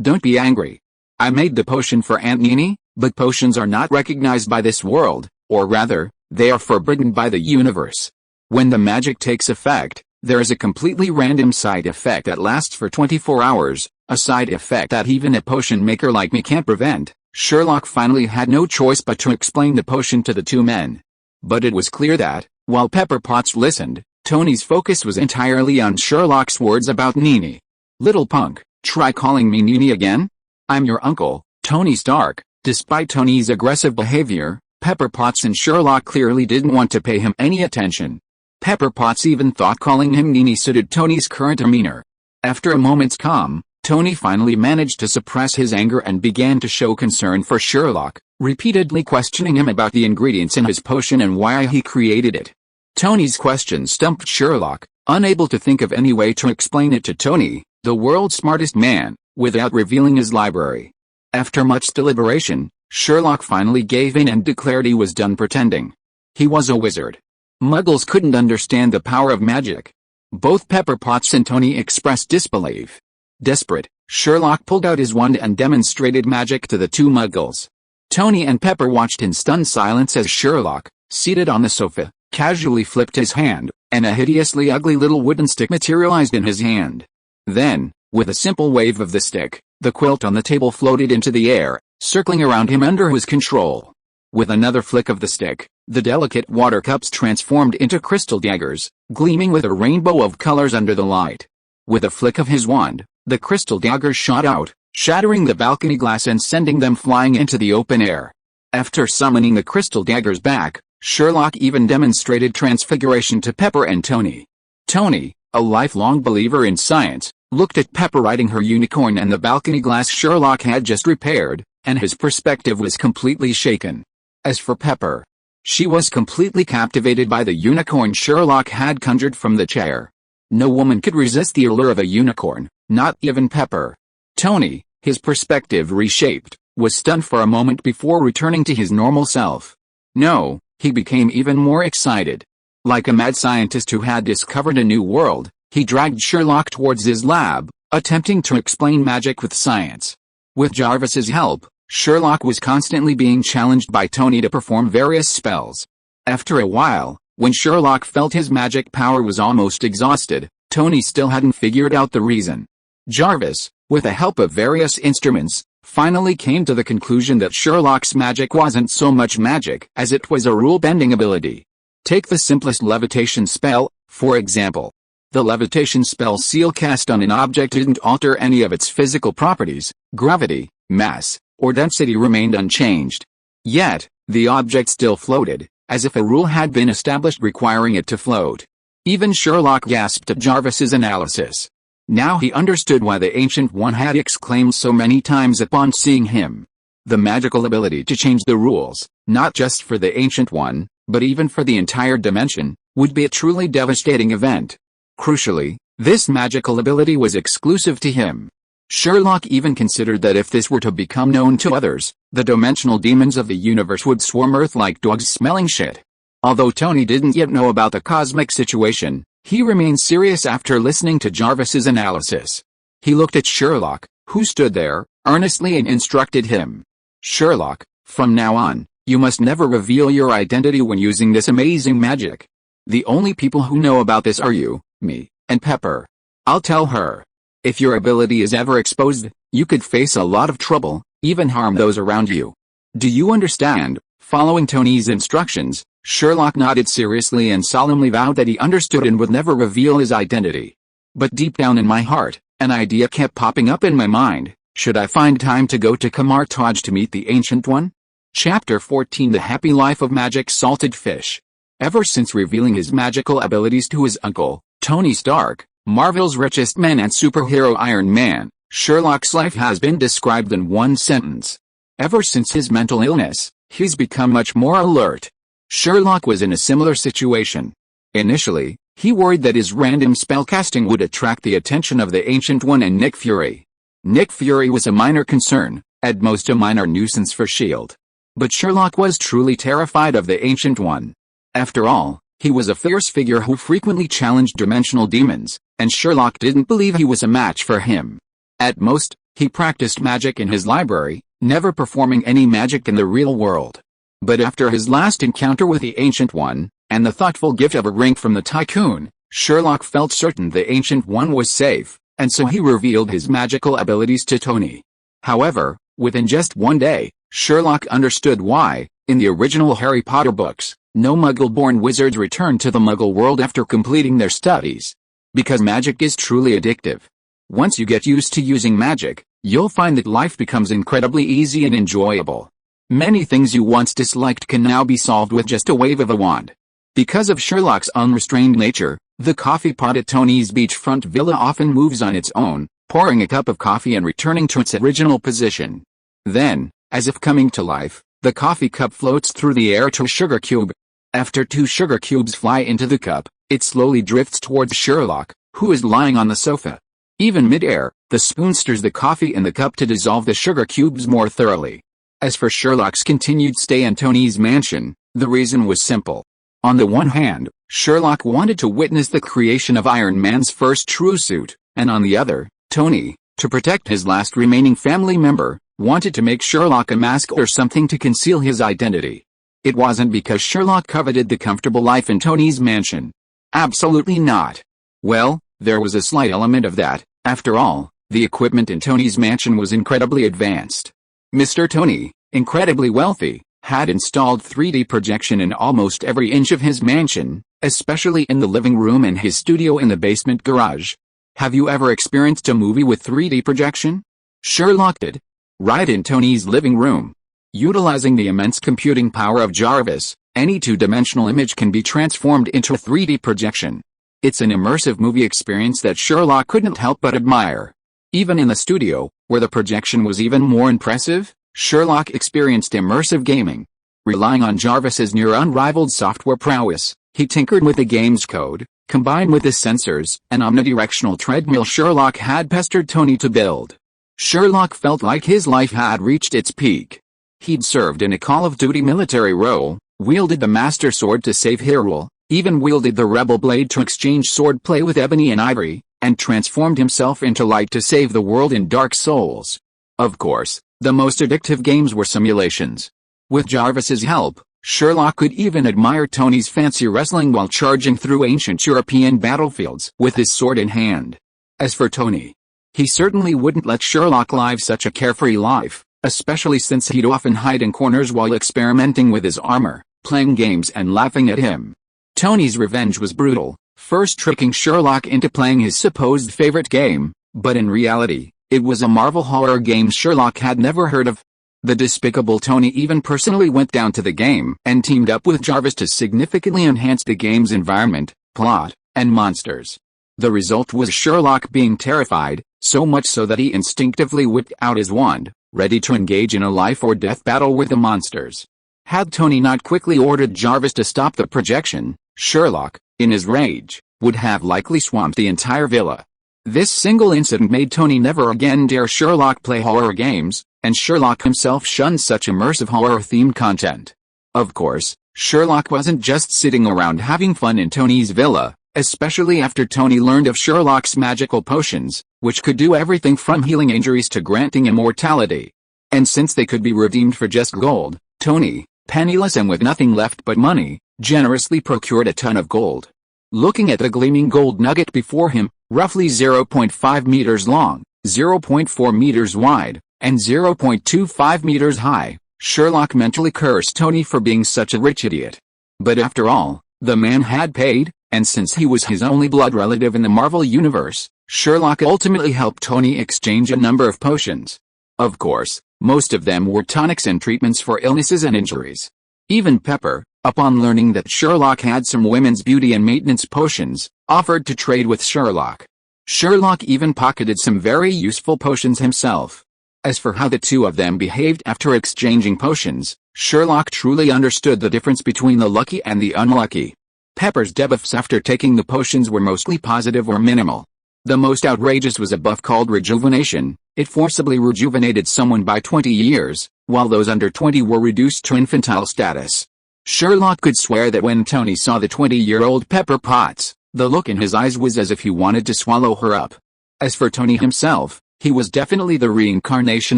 don't be angry. I made the potion for Aunt Nini, but potions are not recognized by this world, or rather, they are forbidden by the universe. When the magic takes effect, there is a completely random side effect that lasts for 24 hours, a side effect that even a potion maker like me can't prevent. Sherlock finally had no choice but to explain the potion to the two men. But it was clear that, while Pepper Potts listened, Tony's focus was entirely on Sherlock's words about Nini. Little punk, try calling me Nini again? I'm your uncle, Tony Stark. Despite Tony's aggressive behavior, Pepper Potts and Sherlock clearly didn't want to pay him any attention. Pepper Potts even thought calling him Nini suited Tony's current demeanor. After a moment's calm, Tony finally managed to suppress his anger and began to show concern for Sherlock, repeatedly questioning him about the ingredients in his potion and why he created it. Tony's questions stumped Sherlock, unable to think of any way to explain it to Tony, the world's smartest man, without revealing his library. After much deliberation, Sherlock finally gave in and declared he was done pretending. He was a wizard. Muggles couldn't understand the power of magic. Both Pepper Potts and Tony expressed disbelief. Desperate, Sherlock pulled out his wand and demonstrated magic to the two Muggles. Tony and Pepper watched in stunned silence as Sherlock, seated on the sofa, casually flipped his hand, and a hideously ugly little wooden stick materialized in his hand. Then, with a simple wave of the stick, the quilt on the table floated into the air, circling around him under his control. With another flick of the stick, the delicate water cups transformed into crystal daggers, gleaming with a rainbow of colors under the light. With a flick of his wand, the crystal daggers shot out, shattering the balcony glass and sending them flying into the open air. After summoning the crystal daggers back, Sherlock even demonstrated transfiguration to Pepper and Tony. Tony, a lifelong believer in science, looked at Pepper riding her unicorn and the balcony glass Sherlock had just repaired, and his perspective was completely shaken. As for Pepper, she was completely captivated by the unicorn Sherlock had conjured from the chair. No woman could resist the allure of a unicorn, not even Pepper. Tony, his perspective reshaped, was stunned for a moment before returning to his normal self. No, he became even more excited. Like a mad scientist who had discovered a new world, he dragged Sherlock towards his lab, attempting to explain magic with science. With Jarvis's help, Sherlock was constantly being challenged by Tony to perform various spells. After a while, when Sherlock felt his magic power was almost exhausted, Tony still hadn't figured out the reason. Jarvis, with the help of various instruments, finally came to the conclusion that Sherlock's magic wasn't so much magic as it was a rule-bending ability. Take the simplest levitation spell, for example. The levitation spell seal cast on an object didn't alter any of its physical properties, gravity, mass, or density remained unchanged. Yet, the object still floated, as if a rule had been established requiring it to float. Even Sherlock gasped at Jarvis's analysis. Now he understood why the Ancient One had exclaimed so many times upon seeing him. The magical ability to change the rules, not just for the Ancient One, but even for the entire dimension, would be a truly devastating event. Crucially, this magical ability was exclusive to him. Sherlock even considered that if this were to become known to others, the dimensional demons of the universe would swarm Earth like dogs smelling shit. Although Tony didn't yet know about the cosmic situation, he remained serious after listening to Jarvis's analysis. He looked at Sherlock, who stood there, earnestly and instructed him. Sherlock, from now on, you must never reveal your identity when using this amazing magic. The only people who know about this are you, me, and Pepper. I'll tell her. If your ability is ever exposed, you could face a lot of trouble, even harm those around you. Do you understand? Following Tony's instructions, Sherlock nodded seriously and solemnly vowed that he understood and would never reveal his identity. But deep down in my heart, an idea kept popping up in my mind. Should I find time to go to Kamartaj to meet the Ancient One? Chapter 14 The Happy Life of Magic Salted Fish. Ever since revealing his magical abilities to his uncle, Tony Stark, Marvel's richest man and superhero Iron Man, Sherlock's life has been described in one sentence. Ever since his mental illness, he's become much more alert. Sherlock was in a similar situation. Initially, he worried that his random spellcasting would attract the attention of the Ancient One and Nick Fury. Nick Fury was a minor concern, at most a minor nuisance for S.H.I.E.L.D. But Sherlock was truly terrified of the Ancient One. After all, he was a fierce figure who frequently challenged dimensional demons, and Sherlock didn't believe he was a match for him. At most, he practiced magic in his library, never performing any magic in the real world. But after his last encounter with the Ancient One, and the thoughtful gift of a ring from the tycoon, Sherlock felt certain the Ancient One was safe, and so he revealed his magical abilities to Tony. However, within just one day, Sherlock understood why, in the original Harry Potter books, no Muggle-born wizards returned to the Muggle world after completing their studies. Because magic is truly addictive. Once you get used to using magic, you'll find that life becomes incredibly easy and enjoyable. Many things you once disliked can now be solved with just a wave of a wand. Because of Sherlock's unrestrained nature, the coffee pot at Tony's beachfront villa often moves on its own, pouring a cup of coffee and returning to its original position. Then, as if coming to life, the coffee cup floats through the air to a sugar cube. After 2 sugar cubes fly into the cup, it slowly drifts towards Sherlock, who is lying on the sofa. Even mid-air, the spoon stirs the coffee in the cup to dissolve the sugar cubes more thoroughly. As for Sherlock's continued stay in Tony's mansion, the reason was simple. On the one hand, Sherlock wanted to witness the creation of Iron Man's first true suit, and on the other, Tony, to protect his last remaining family member, wanted to make Sherlock a mask or something to conceal his identity. It wasn't because Sherlock coveted the comfortable life in Tony's mansion. Absolutely not. Well, there was a slight element of that. After all, the equipment in Tony's mansion was incredibly advanced. Mr. Tony, incredibly wealthy, had installed 3D projection in almost every inch of his mansion, especially in the living room and his studio in the basement garage. Have you ever experienced a movie with 3D projection? Sherlock did. Right in Tony's living room. Utilizing the immense computing power of Jarvis, any two-dimensional image can be transformed into a 3D projection. It's an immersive movie experience that Sherlock couldn't help but admire. Even in the studio, where the projection was even more impressive, Sherlock experienced immersive gaming. Relying on Jarvis's near-unrivaled software prowess, he tinkered with the game's code, combined with the sensors and omnidirectional treadmill Sherlock had pestered Tony to build. Sherlock felt like his life had reached its peak. He'd served in a Call of Duty military role, wielded the Master Sword to save Hyrule, even wielded the Rebel Blade to exchange swordplay with Ebony and Ivory, and transformed himself into light to save the world in Dark Souls. Of course, the most addictive games were simulations. With Jarvis's help, Sherlock could even admire Tony's fancy wrestling while charging through ancient European battlefields with his sword in hand. As for Tony, he certainly wouldn't let Sherlock live such a carefree life, especially since he'd often hide in corners while experimenting with his armor, playing games and laughing at him. Tony's revenge was brutal, first tricking Sherlock into playing his supposed favorite game, but in reality, it was a Marvel horror game Sherlock had never heard of. The despicable Tony even personally went down to the game and teamed up with Jarvis to significantly enhance the game's environment, plot, and monsters. The result was Sherlock being terrified, so much so that he instinctively whipped out his wand, ready to engage in a life-or-death battle with the monsters. Had Tony not quickly ordered Jarvis to stop the projection, Sherlock, in his rage, would have likely swamped the entire villa. This single incident made Tony never again dare Sherlock play horror games, and Sherlock himself shunned such immersive horror-themed content. Of course, Sherlock wasn't just sitting around having fun in Tony's villa, especially after Tony learned of Sherlock's magical potions, which could do everything from healing injuries to granting immortality. And since they could be redeemed for just gold, Tony, penniless and with nothing left but money, generously procured a ton of gold. Looking at the gleaming gold nugget before him, roughly 0.5 meters long, 0.4 meters wide, and 0.25 meters high, Sherlock mentally cursed Tony for being such a rich idiot. But after all, the man had paid, and since he was his only blood relative in the Marvel Universe, Sherlock ultimately helped Tony exchange a number of potions. Of course, most of them were tonics and treatments for illnesses and injuries. Even Pepper, upon learning that Sherlock had some women's beauty and maintenance potions, offered to trade with Sherlock. Sherlock even pocketed some very useful potions himself. As for how the two of them behaved after exchanging potions, Sherlock truly understood the difference between the lucky and the unlucky. Pepper's debuffs after taking the potions were mostly positive or minimal. The most outrageous was a buff called rejuvenation. It forcibly rejuvenated someone by 20 years, while those under 20 were reduced to infantile status. Sherlock could swear that when Tony saw the 20-year-old Pepper Potts, the look in his eyes was as if he wanted to swallow her up. As for Tony himself, he was definitely the reincarnation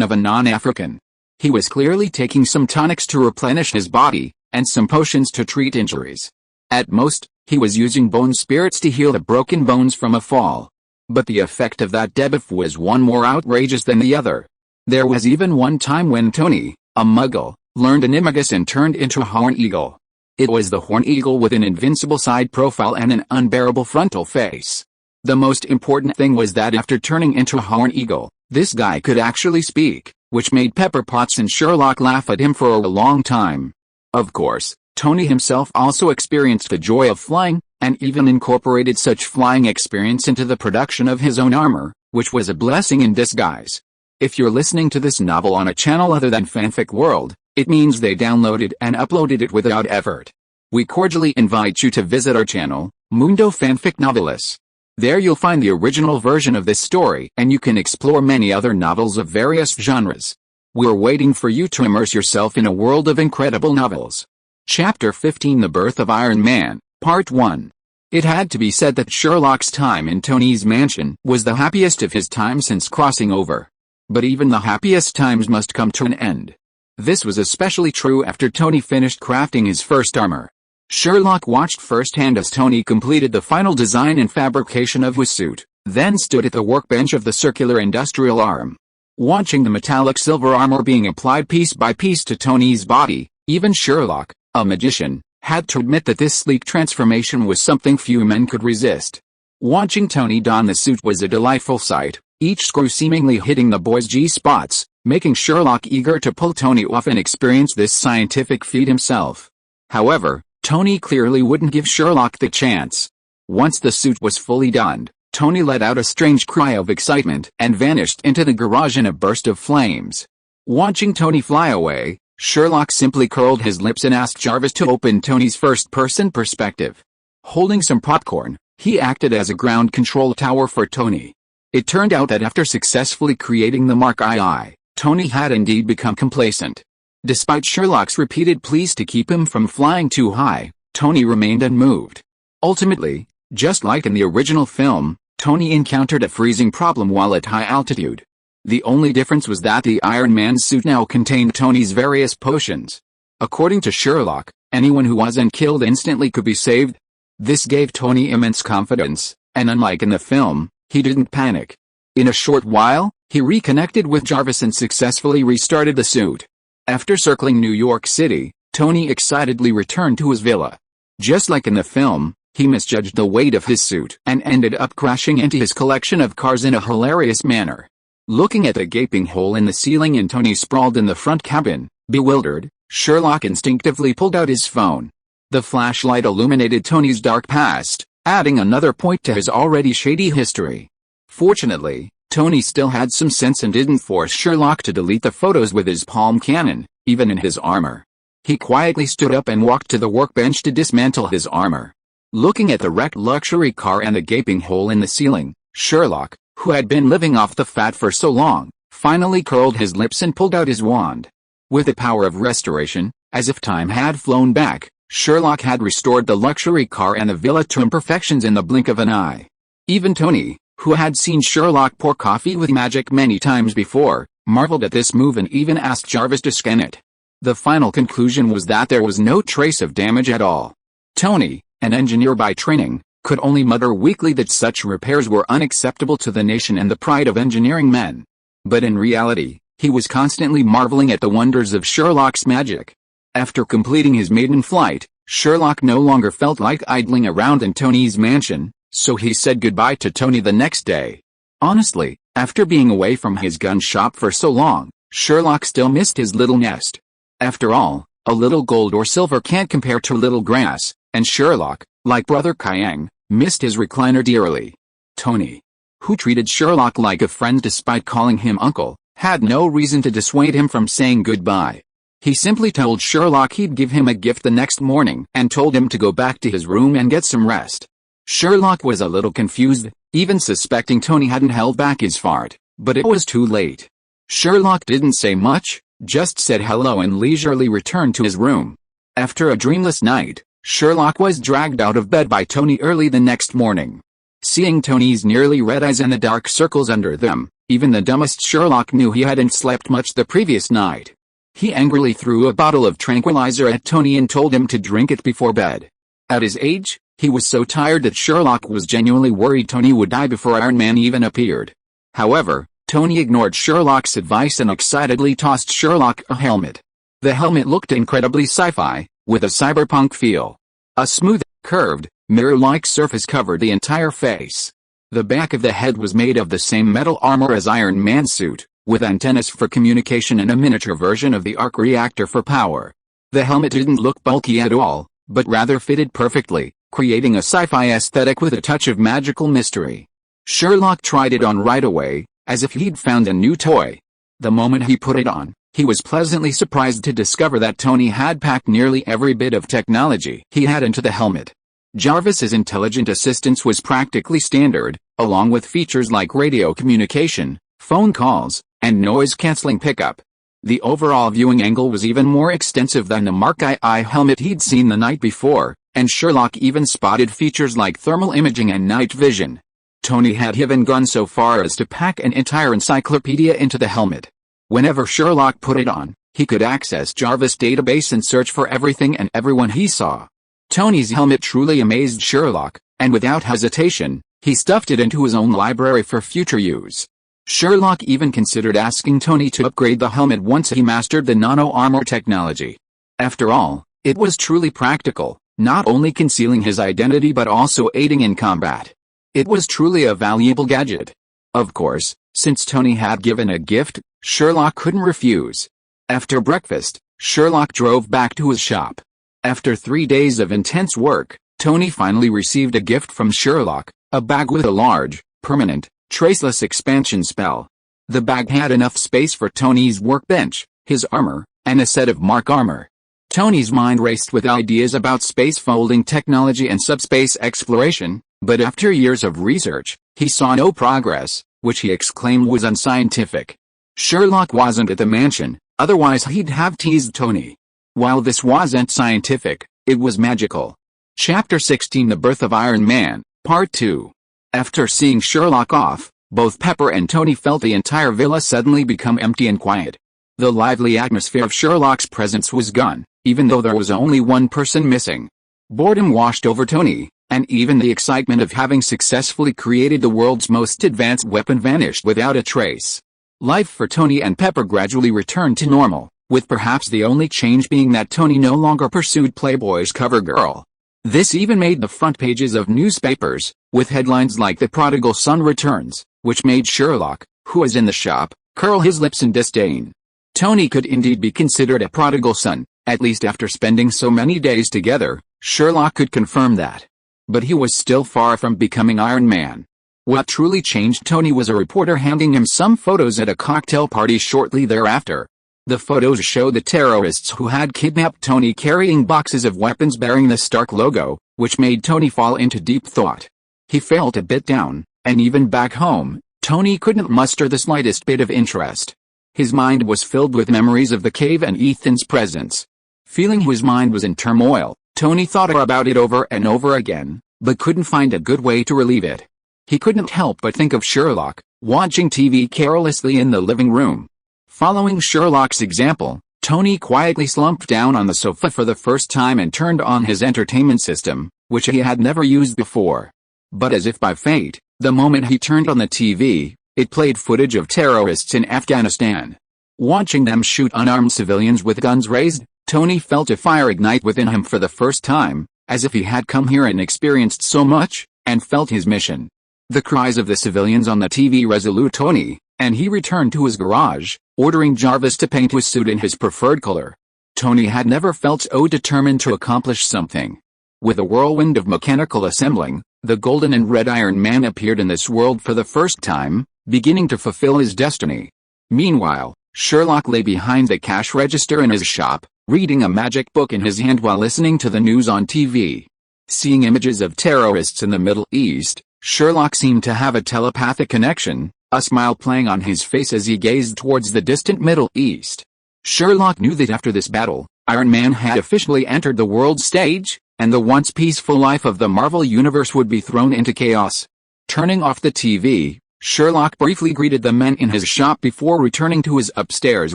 of a non-African. He was clearly taking some tonics to replenish his body, and some potions to treat injuries. At most, he was using bone spirits to heal the broken bones from a fall. But the effect of that debuff was one more outrageous than the other. There was even one time when Tony, a muggle, learned animagus and turned into a horn eagle. It was the horn eagle with an invincible side profile and an unbearable frontal face. The most important thing was that after turning into a horn eagle, this guy could actually speak, which made Pepper Potts and Sherlock laugh at him for a long time. Of course, Tony himself also experienced the joy of flying, and even incorporated such flying experience into the production of his own armor, which was a blessing in disguise. If you're listening to this novel on a channel other than Fanfic World, it means they downloaded and uploaded it without effort. We cordially invite you to visit our channel, Mundo Fanfic Novelis. There you'll find the original version of this story, and you can explore many other novels of various genres. We're waiting for you to immerse yourself in a world of incredible novels. Chapter 15: The Birth of Iron Man, Part 1. It had to be said that Sherlock's time in Tony's mansion was the happiest of his time since crossing over. But even the happiest times must come to an end. This was especially true after Tony finished crafting his first armor. Sherlock watched firsthand as Tony completed the final design and fabrication of his suit, then stood at the workbench of the circular industrial arm. Watching the metallic silver armor being applied piece by piece to Tony's body, even Sherlock, a magician, had to admit that this sleek transformation was something few men could resist. Watching Tony don the suit was a delightful sight, each screw seemingly hitting the boy's G-spots, making Sherlock eager to pull Tony off and experience this scientific feat himself. However, Tony clearly wouldn't give Sherlock the chance. Once the suit was fully donned, Tony let out a strange cry of excitement and vanished into the garage in a burst of flames. Watching Tony fly away, Sherlock simply curled his lips and asked Jarvis to open Tony's first-person perspective. Holding some popcorn, he acted as a ground control tower for Tony. It turned out that after successfully creating the Mark II, Tony had indeed become complacent. Despite Sherlock's repeated pleas to keep him from flying too high, Tony remained unmoved. Ultimately, just like in the original film, Tony encountered a freezing problem while at high altitude. The only difference was that the Iron Man suit now contained Tony's various potions. According to Sherlock, anyone who wasn't killed instantly could be saved. This gave Tony immense confidence, and unlike in the film, he didn't panic. In a short while, he reconnected with Jarvis and successfully restarted the suit. After circling New York City, Tony excitedly returned to his villa. Just like in the film, he misjudged the weight of his suit and ended up crashing into his collection of cars in a hilarious manner. Looking at the gaping hole in the ceiling and Tony sprawled in the front cabin, bewildered, Sherlock instinctively pulled out his phone. The flashlight illuminated Tony's dark past, adding another point to his already shady history. Fortunately, Tony still had some sense and didn't force Sherlock to delete the photos with his palm cannon, even in his armor. He quietly stood up and walked to the workbench to dismantle his armor. Looking at the wrecked luxury car and the gaping hole in the ceiling, Sherlock, who had been living off the fat for so long, finally curled his lips and pulled out his wand. With the power of restoration, as if time had flown back, Sherlock had restored the luxury car and the villa to imperfections in the blink of an eye. Even Tony, who had seen Sherlock pour coffee with magic many times before, marveled at this move and even asked Jarvis to scan it. The final conclusion was that there was no trace of damage at all. Tony, an engineer by training, could only mutter weakly that such repairs were unacceptable to the nation and the pride of engineering men. But in reality, he was constantly marveling at the wonders of Sherlock's magic. After completing his maiden flight, Sherlock no longer felt like idling around in Tony's mansion, so he said goodbye to Tony the next day. Honestly, after being away from his gun shop for so long, Sherlock still missed his little nest. After all, a little gold or silver can't compare to a little grass, and Sherlock, like Brother Kyang, missed his recliner dearly. Tony, who treated Sherlock like a friend despite calling him uncle, had no reason to dissuade him from saying goodbye. He simply told Sherlock he'd give him a gift the next morning and told him to go back to his room and get some rest. Sherlock was a little confused, even suspecting Tony hadn't held back his fart, but it was too late. Sherlock didn't say much, just said hello and leisurely returned to his room. After a dreamless night, Sherlock was dragged out of bed by Tony early the next morning. Seeing Tony's nearly red eyes and the dark circles under them, even the dumbest Sherlock knew he hadn't slept much the previous night. He angrily threw a bottle of tranquilizer at Tony and told him to drink it before bed. At his age, he was so tired that Sherlock was genuinely worried Tony would die before Iron Man even appeared. However, Tony ignored Sherlock's advice and excitedly tossed Sherlock a helmet. The helmet looked incredibly sci-fi, with a cyberpunk feel. A smooth, curved, mirror-like surface covered the entire face. The back of the head was made of the same metal armor as Iron Man's suit, with antennas for communication and a miniature version of the arc reactor for power. The helmet didn't look bulky at all, but rather fitted perfectly, creating a sci-fi aesthetic with a touch of magical mystery. Sherlock tried it on right away, as if he'd found a new toy. The moment he put it on, he was pleasantly surprised to discover that Tony had packed nearly every bit of technology he had into the helmet. Jarvis's intelligent assistance was practically standard, along with features like radio communication, phone calls, and noise-canceling pickup. The overall viewing angle was even more extensive than the Mark II helmet he'd seen the night before, and Sherlock even spotted features like thermal imaging and night vision. Tony had even gone so far as to pack an entire encyclopedia into the helmet. Whenever Sherlock put it on, he could access Jarvis' database and search for everything and everyone he saw. Tony's helmet truly amazed Sherlock, and without hesitation, he stuffed it into his own library for future use. Sherlock even considered asking Tony to upgrade the helmet once he mastered the nano-armor technology. After all, it was truly practical, not only concealing his identity but also aiding in combat. It was truly a valuable gadget. Of course, since Tony had given a gift, Sherlock couldn't refuse. After breakfast, Sherlock drove back to his shop. After 3 days of intense work, Tony finally received a gift from Sherlock, a bag with a large, permanent, traceless expansion spell. The bag had enough space for Tony's workbench, his armor, and a set of Mark armor. Tony's mind raced with ideas about space folding technology and subspace exploration, but after years of research, he saw no progress, which he exclaimed was unscientific. Sherlock wasn't at the mansion, otherwise he'd have teased Tony. While this wasn't scientific, it was magical. Chapter 16: The Birth of Iron Man, Part 2. After seeing Sherlock off, both Pepper and Tony felt the entire villa suddenly become empty and quiet. The lively atmosphere of Sherlock's presence was gone, even though there was only one person missing. Boredom washed over Tony, and even the excitement of having successfully created the world's most advanced weapon vanished without a trace. Life for Tony and Pepper gradually returned to normal, with perhaps the only change being that Tony no longer pursued Playboy's cover girl. This even made the front pages of newspapers, with headlines like "The Prodigal Son Returns," which made Sherlock, who was in the shop, curl his lips in disdain. Tony could indeed be considered a prodigal son, at least after spending so many days together. Sherlock could confirm that. But he was still far from becoming Iron Man. What truly changed Tony was a reporter handing him some photos at a cocktail party shortly thereafter. The photos showed the terrorists who had kidnapped Tony carrying boxes of weapons bearing the Stark logo, which made Tony fall into deep thought. He felt a bit down, and even back home, Tony couldn't muster the slightest bit of interest. His mind was filled with memories of the cave and Ethan's presence. Feeling his mind was in turmoil, Tony thought about it over and over again, but couldn't find a good way to relieve it. He couldn't help but think of Sherlock, watching TV carelessly in the living room. Following Sherlock's example, Tony quietly slumped down on the sofa for the first time and turned on his entertainment system, which he had never used before. But as if by fate, the moment he turned on the TV, it played footage of terrorists in Afghanistan. Watching them shoot unarmed civilians with guns raised, Tony felt a fire ignite within him for the first time, as if he had come here and experienced so much, and felt his mission. The cries of the civilians on the TV resolute Tony, and he returned to his garage, ordering Jarvis to paint his suit in his preferred color. Tony had never felt so determined to accomplish something. With a whirlwind of mechanical assembling, the golden and red Iron Man appeared in this world for the first time, beginning to fulfill his destiny. Meanwhile, Sherlock lay behind the cash register in his shop, reading a magic book in his hand while listening to the news on TV. Seeing images of terrorists in the Middle East, Sherlock seemed to have a telepathic connection, a smile playing on his face as he gazed towards the distant Middle East. Sherlock knew that after this battle, Iron Man had officially entered the world stage, and the once peaceful life of the Marvel Universe would be thrown into chaos. Turning off the TV, Sherlock briefly greeted the men in his shop before returning to his upstairs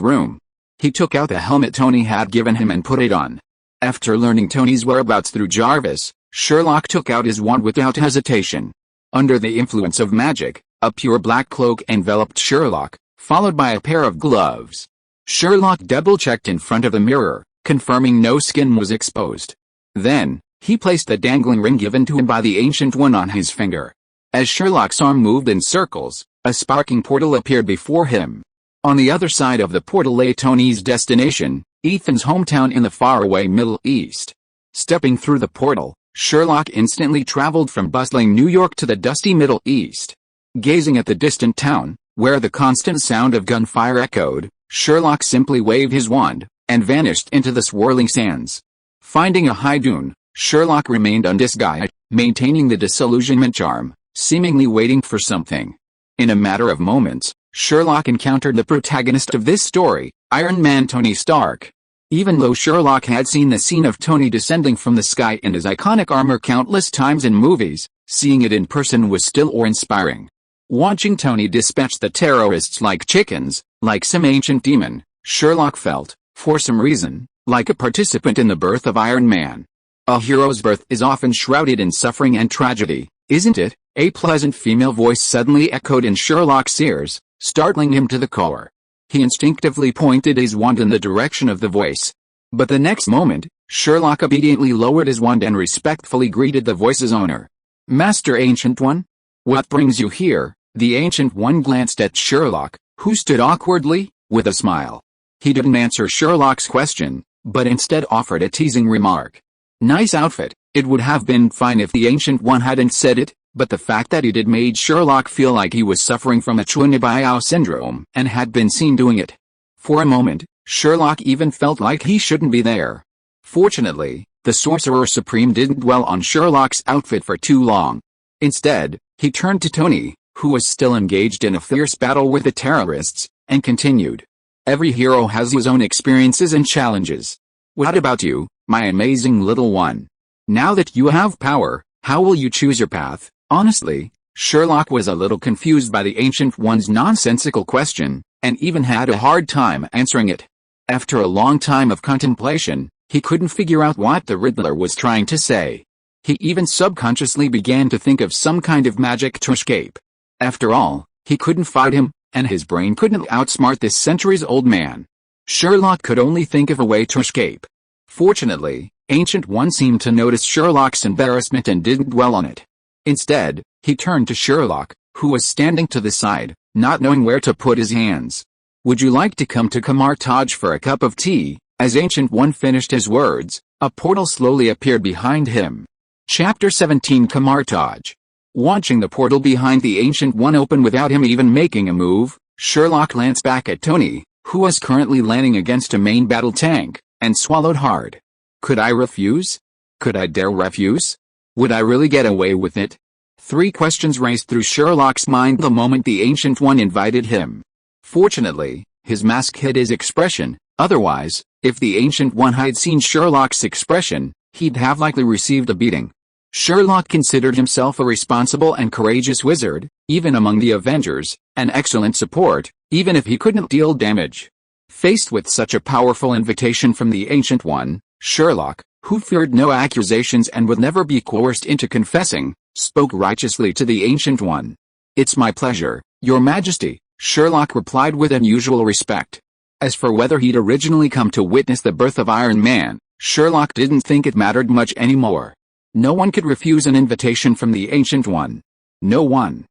room. He took out the helmet Tony had given him and put it on. After learning Tony's whereabouts through Jarvis, Sherlock took out his wand without hesitation. Under the influence of magic, a pure black cloak enveloped Sherlock, followed by a pair of gloves. Sherlock double-checked in front of the mirror, confirming no skin was exposed. Then, he placed the dangling ring given to him by the Ancient One on his finger. As Sherlock's arm moved in circles, a sparking portal appeared before him. On the other side of the portal lay Tony's destination, Ethan's hometown in the faraway Middle East. Stepping through the portal, Sherlock instantly traveled from bustling New York to the dusty Middle East. Gazing at the distant town, where the constant sound of gunfire echoed, Sherlock simply waved his wand, and vanished into the swirling sands. Finding a high dune, Sherlock remained undisguised, maintaining the disillusionment charm, seemingly waiting for something. In a matter of moments, Sherlock encountered the protagonist of this story, Iron Man Tony Stark. Even though Sherlock had seen the scene of Tony descending from the sky in his iconic armor countless times in movies, seeing it in person was still awe-inspiring. Watching Tony dispatch the terrorists like chickens, like some ancient demon, Sherlock felt, for some reason, like a participant in the birth of Iron Man. A hero's birth is often shrouded in suffering and tragedy, isn't it? A pleasant female voice suddenly echoed in Sherlock's ears, startling him to the core. He instinctively pointed his wand in the direction of the voice. But the next moment, Sherlock obediently lowered his wand and respectfully greeted the voice's owner. "Master Ancient One? What brings you here?" The Ancient One glanced at Sherlock, who stood awkwardly, with a smile. He didn't answer Sherlock's question, but instead offered a teasing remark. "Nice outfit." It would have been fine if the Ancient One hadn't said it, but the fact that he did made Sherlock feel like he was suffering from a Chunibyo syndrome and had been seen doing it. For a moment, Sherlock even felt like he shouldn't be there. Fortunately, the Sorcerer Supreme didn't dwell on Sherlock's outfit for too long. Instead, he turned to Tony, who was still engaged in a fierce battle with the terrorists, and continued. "Every hero has his own experiences and challenges. What about you, my amazing little one? Now that you have power, how will you choose your path?" Honestly, Sherlock was a little confused by the Ancient One's nonsensical question, and even had a hard time answering it. After a long time of contemplation, he couldn't figure out what the Riddler was trying to say. He even subconsciously began to think of some kind of magic to escape. After all, he couldn't fight him, and his brain couldn't outsmart this centuries-old man. Sherlock could only think of a way to escape. Fortunately, Ancient One seemed to notice Sherlock's embarrassment and didn't dwell on it. Instead, he turned to Sherlock, who was standing to the side, not knowing where to put his hands. "Would you like to come to Camartage for a cup of tea?" As Ancient One finished his words, a portal slowly appeared behind him. Chapter 17 Camartage. Watching the portal behind the Ancient One open without him even making a move, Sherlock glanced back at Tony, who was currently landing against a main battle tank, and swallowed hard. Could I refuse? Could I dare refuse? Would I really get away with it? 3 questions raced through Sherlock's mind the moment the Ancient One invited him. Fortunately, his mask hid his expression, otherwise, if the Ancient One had seen Sherlock's expression, he'd have likely received a beating. Sherlock considered himself a responsible and courageous wizard, even among the Avengers, an excellent support, even if he couldn't deal damage. Faced with such a powerful invitation from the Ancient One, Sherlock, who feared no accusations and would never be coerced into confessing, spoke righteously to the Ancient One. "It's my pleasure, Your Majesty," Sherlock replied with unusual respect. As for whether he'd originally come to witness the birth of Iron Man, Sherlock didn't think it mattered much anymore. No one could refuse an invitation from the Ancient One. No one.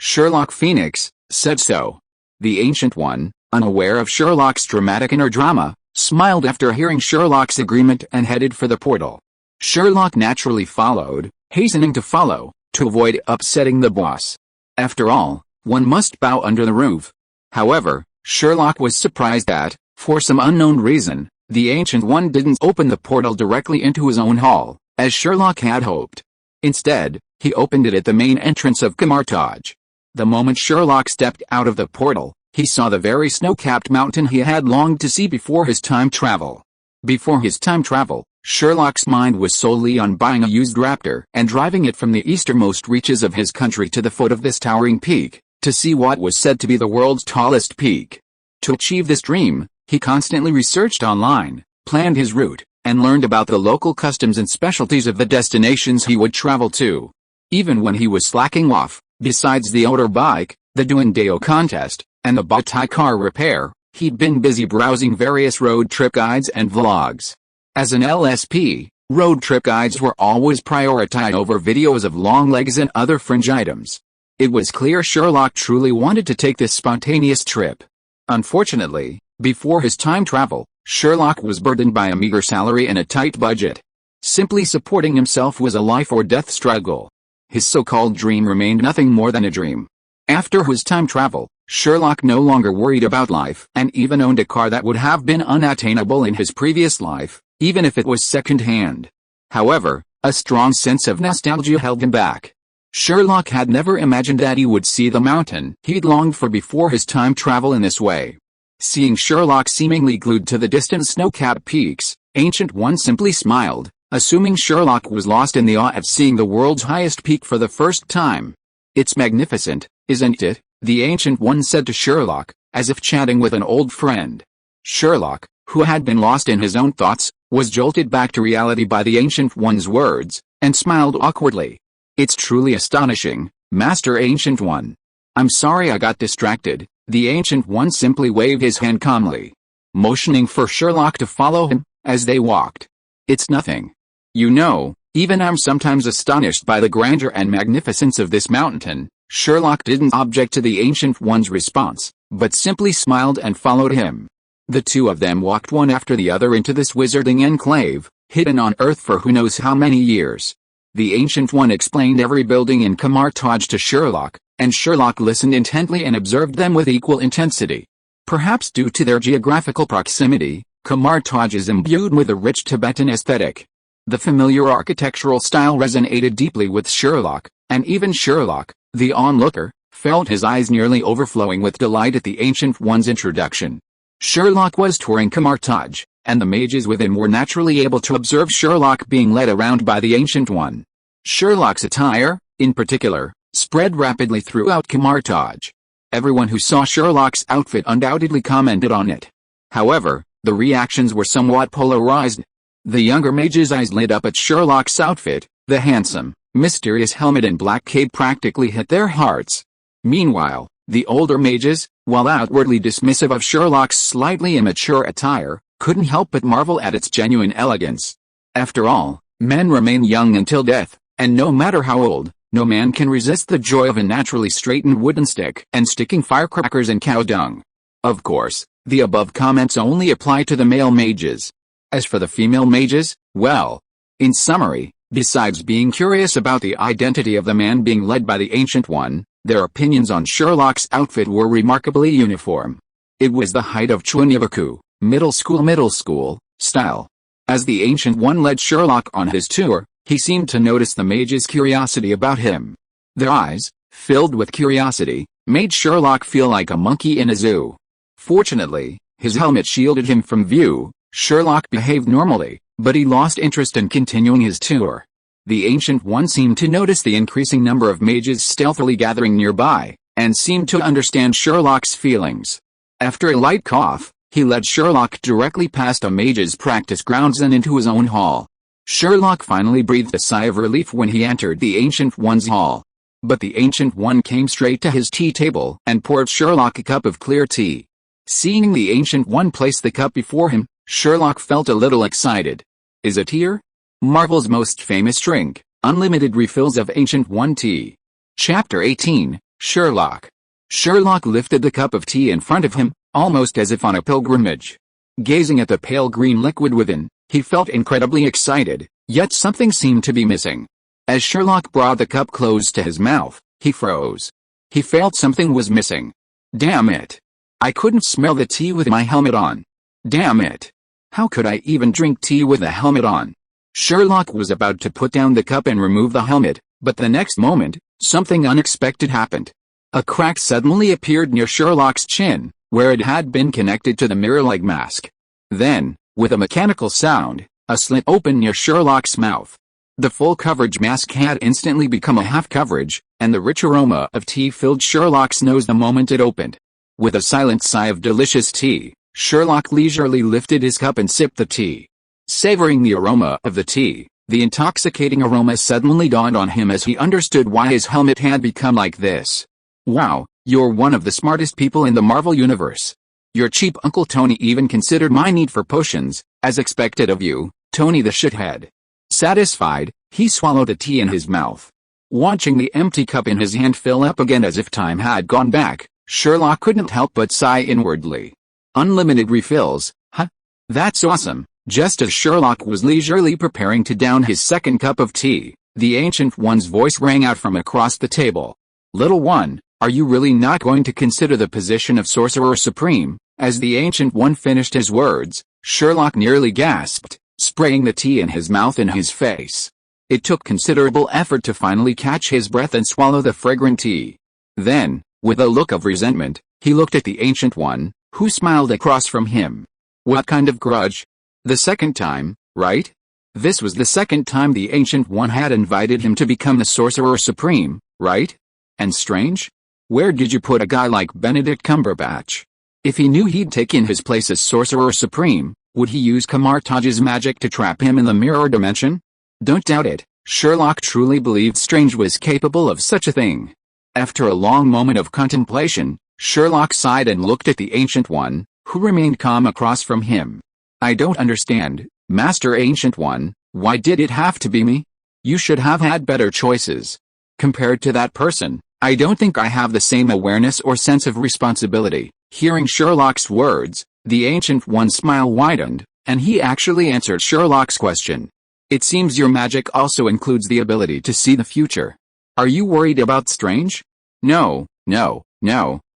Sherlock Phoenix, said so. The Ancient One, unaware of Sherlock's dramatic inner drama, smiled after hearing Sherlock's agreement and headed for the portal. Sherlock naturally followed, hastening to follow, to avoid upsetting the boss. After all, one must bow under the roof. However, Sherlock was surprised that, for some unknown reason, the Ancient One didn't open the portal directly into his own hall, as Sherlock had hoped. Instead, he opened it at the main entrance of Camartage. The moment Sherlock stepped out of the portal, he saw the very snow-capped mountain he had longed to see before his time travel. Before his time travel, Sherlock's mind was solely on buying a used raptor and driving it from the easternmost reaches of his country to the foot of this towering peak, to see what was said to be the world's tallest peak. To achieve this dream, he constantly researched online, planned his route, and learned about the local customs and specialties of the destinations he would travel to. Even when he was slacking off, besides the motorbike, the Duendeo contest, and the Bowtie car repair, he'd been busy browsing various road trip guides and vlogs. As an LSP, road trip guides were always prioritized over videos of long legs and other fringe items. It was clear Sherlock truly wanted to take this spontaneous trip. Unfortunately, before his time travel, Sherlock was burdened by a meager salary and a tight budget. Simply supporting himself was a life-or-death struggle. His so-called dream remained nothing more than a dream. After his time travel, Sherlock no longer worried about life and even owned a car that would have been unattainable in his previous life, even if it was second-hand. However, a strong sense of nostalgia held him back. Sherlock had never imagined that he would see the mountain he'd longed for before his time travel in this way. Seeing Sherlock seemingly glued to the distant snow-capped peaks, Ancient One simply smiled, assuming Sherlock was lost in the awe of seeing the world's highest peak for the first time. "It's magnificent, isn't it?" the Ancient One said to Sherlock, as if chatting with an old friend. Sherlock, who had been lost in his own thoughts, was jolted back to reality by the Ancient One's words, and smiled awkwardly. "It's truly astonishing, Master Ancient One. I'm sorry I got distracted." The Ancient One simply waved his hand calmly, motioning for Sherlock to follow him, as they walked. "It's nothing. You know, even I'm sometimes astonished by the grandeur and magnificence of this mountain." Sherlock didn't object to the Ancient One's response, but simply smiled and followed him. The two of them walked one after the other into this wizarding enclave, hidden on Earth for who knows how many years. The Ancient One explained every building in Camartage to Sherlock, and Sherlock listened intently and observed them with equal intensity. Perhaps due to their geographical proximity, Camartage is imbued with a rich Tibetan aesthetic. The familiar architectural style resonated deeply with Sherlock, and even Sherlock, the onlooker, felt his eyes nearly overflowing with delight at the Ancient One's introduction. Sherlock was touring Camartage, and the mages within were naturally able to observe Sherlock being led around by the Ancient One. Sherlock's attire, in particular, spread rapidly throughout Camartage. Everyone who saw Sherlock's outfit undoubtedly commented on it. However, the reactions were somewhat polarized. The younger mages' eyes lit up at Sherlock's outfit. The handsome, mysterious helmet and black cape practically hit their hearts. Meanwhile, the older mages, while outwardly dismissive of Sherlock's slightly immature attire, couldn't help but marvel at its genuine elegance. After all, men remain young until death, and no matter how old, no man can resist the joy of a naturally straightened wooden stick and sticking firecrackers in cow dung. Of course, the above comments only apply to the male mages. As for the female mages, well, in summary, besides being curious about the identity of the man being led by the Ancient One, their opinions on Sherlock's outfit were remarkably uniform. It was the height of Chunyabaku, middle school, style. As the Ancient One led Sherlock on his tour, he seemed to notice the mages' curiosity about him. Their eyes, filled with curiosity, made Sherlock feel like a monkey in a zoo. Fortunately, his helmet shielded him from view. Sherlock behaved normally, but he lost interest in continuing his tour. The Ancient One seemed to notice the increasing number of mages stealthily gathering nearby, and seemed to understand Sherlock's feelings. After a light cough, he led Sherlock directly past a mage's practice grounds and into his own hall. Sherlock finally breathed a sigh of relief when he entered the Ancient One's hall. But the Ancient One came straight to his tea table and poured Sherlock a cup of clear tea. Seeing the Ancient One place the cup before him, Sherlock felt a little excited. "Is it here?" Marvel's most famous drink, unlimited refills of Ancient One tea. Chapter 18, Sherlock. Sherlock lifted the cup of tea in front of him, almost as if on a pilgrimage. Gazing at the pale green liquid within, he felt incredibly excited, yet something seemed to be missing. As Sherlock brought the cup close to his mouth, he froze. He felt something was missing. Damn it! I couldn't smell the tea with my helmet on. Damn it! How could I even drink tea with the helmet on? Sherlock was about to put down the cup and remove the helmet, but the next moment, something unexpected happened. A crack suddenly appeared near Sherlock's chin, where it had been connected to the mirror-like mask. Then, with a mechanical sound, a slit opened near Sherlock's mouth. The full coverage mask had instantly become a half coverage, and the rich aroma of tea filled Sherlock's nose the moment it opened. With a silent sigh of delicious tea, Sherlock leisurely lifted his cup and sipped the tea. Savoring the aroma of the tea, the intoxicating aroma suddenly dawned on him as he understood why his helmet had become like this. Wow, you're one of the smartest people in the Marvel Universe. Your cheap Uncle Tony even considered my need for potions, as expected of you, Tony the shithead. Satisfied, he swallowed the tea in his mouth. Watching the empty cup in his hand fill up again as if time had gone back, Sherlock couldn't help but sigh inwardly. Unlimited refills, huh? That's awesome. Just as Sherlock was leisurely preparing to down his second cup of tea, the Ancient One's voice rang out from across the table. Little one, are you really not going to consider the position of Sorcerer Supreme? As the Ancient One finished his words, Sherlock nearly gasped. spraying the tea in his mouth in his face. It took considerable effort to finally catch his breath and swallow the fragrant tea. Then, with a look of resentment, he looked at the Ancient One, who smiled across from him. What kind of grudge? The second time, right? This was the second time the Ancient One had invited him to become the Sorcerer Supreme, right? And strange? Where did you put a guy like Benedict Cumberbatch? If he knew he'd taken his place as Sorcerer Supreme, would he use Camartage's magic to trap him in the mirror dimension? Don't doubt it, Sherlock truly believed Strange was capable of such a thing. After a long moment of contemplation, Sherlock sighed and looked at the Ancient One, who remained calm across from him. I don't understand, Master Ancient One, why did it have to be me? You should have had better choices. Compared to that person, I don't think I have the same awareness or sense of responsibility. Hearing Sherlock's words, the Ancient One's smile widened, and he actually answered Sherlock's question. It seems your magic also includes the ability to see the future. Are you worried about Strange? No,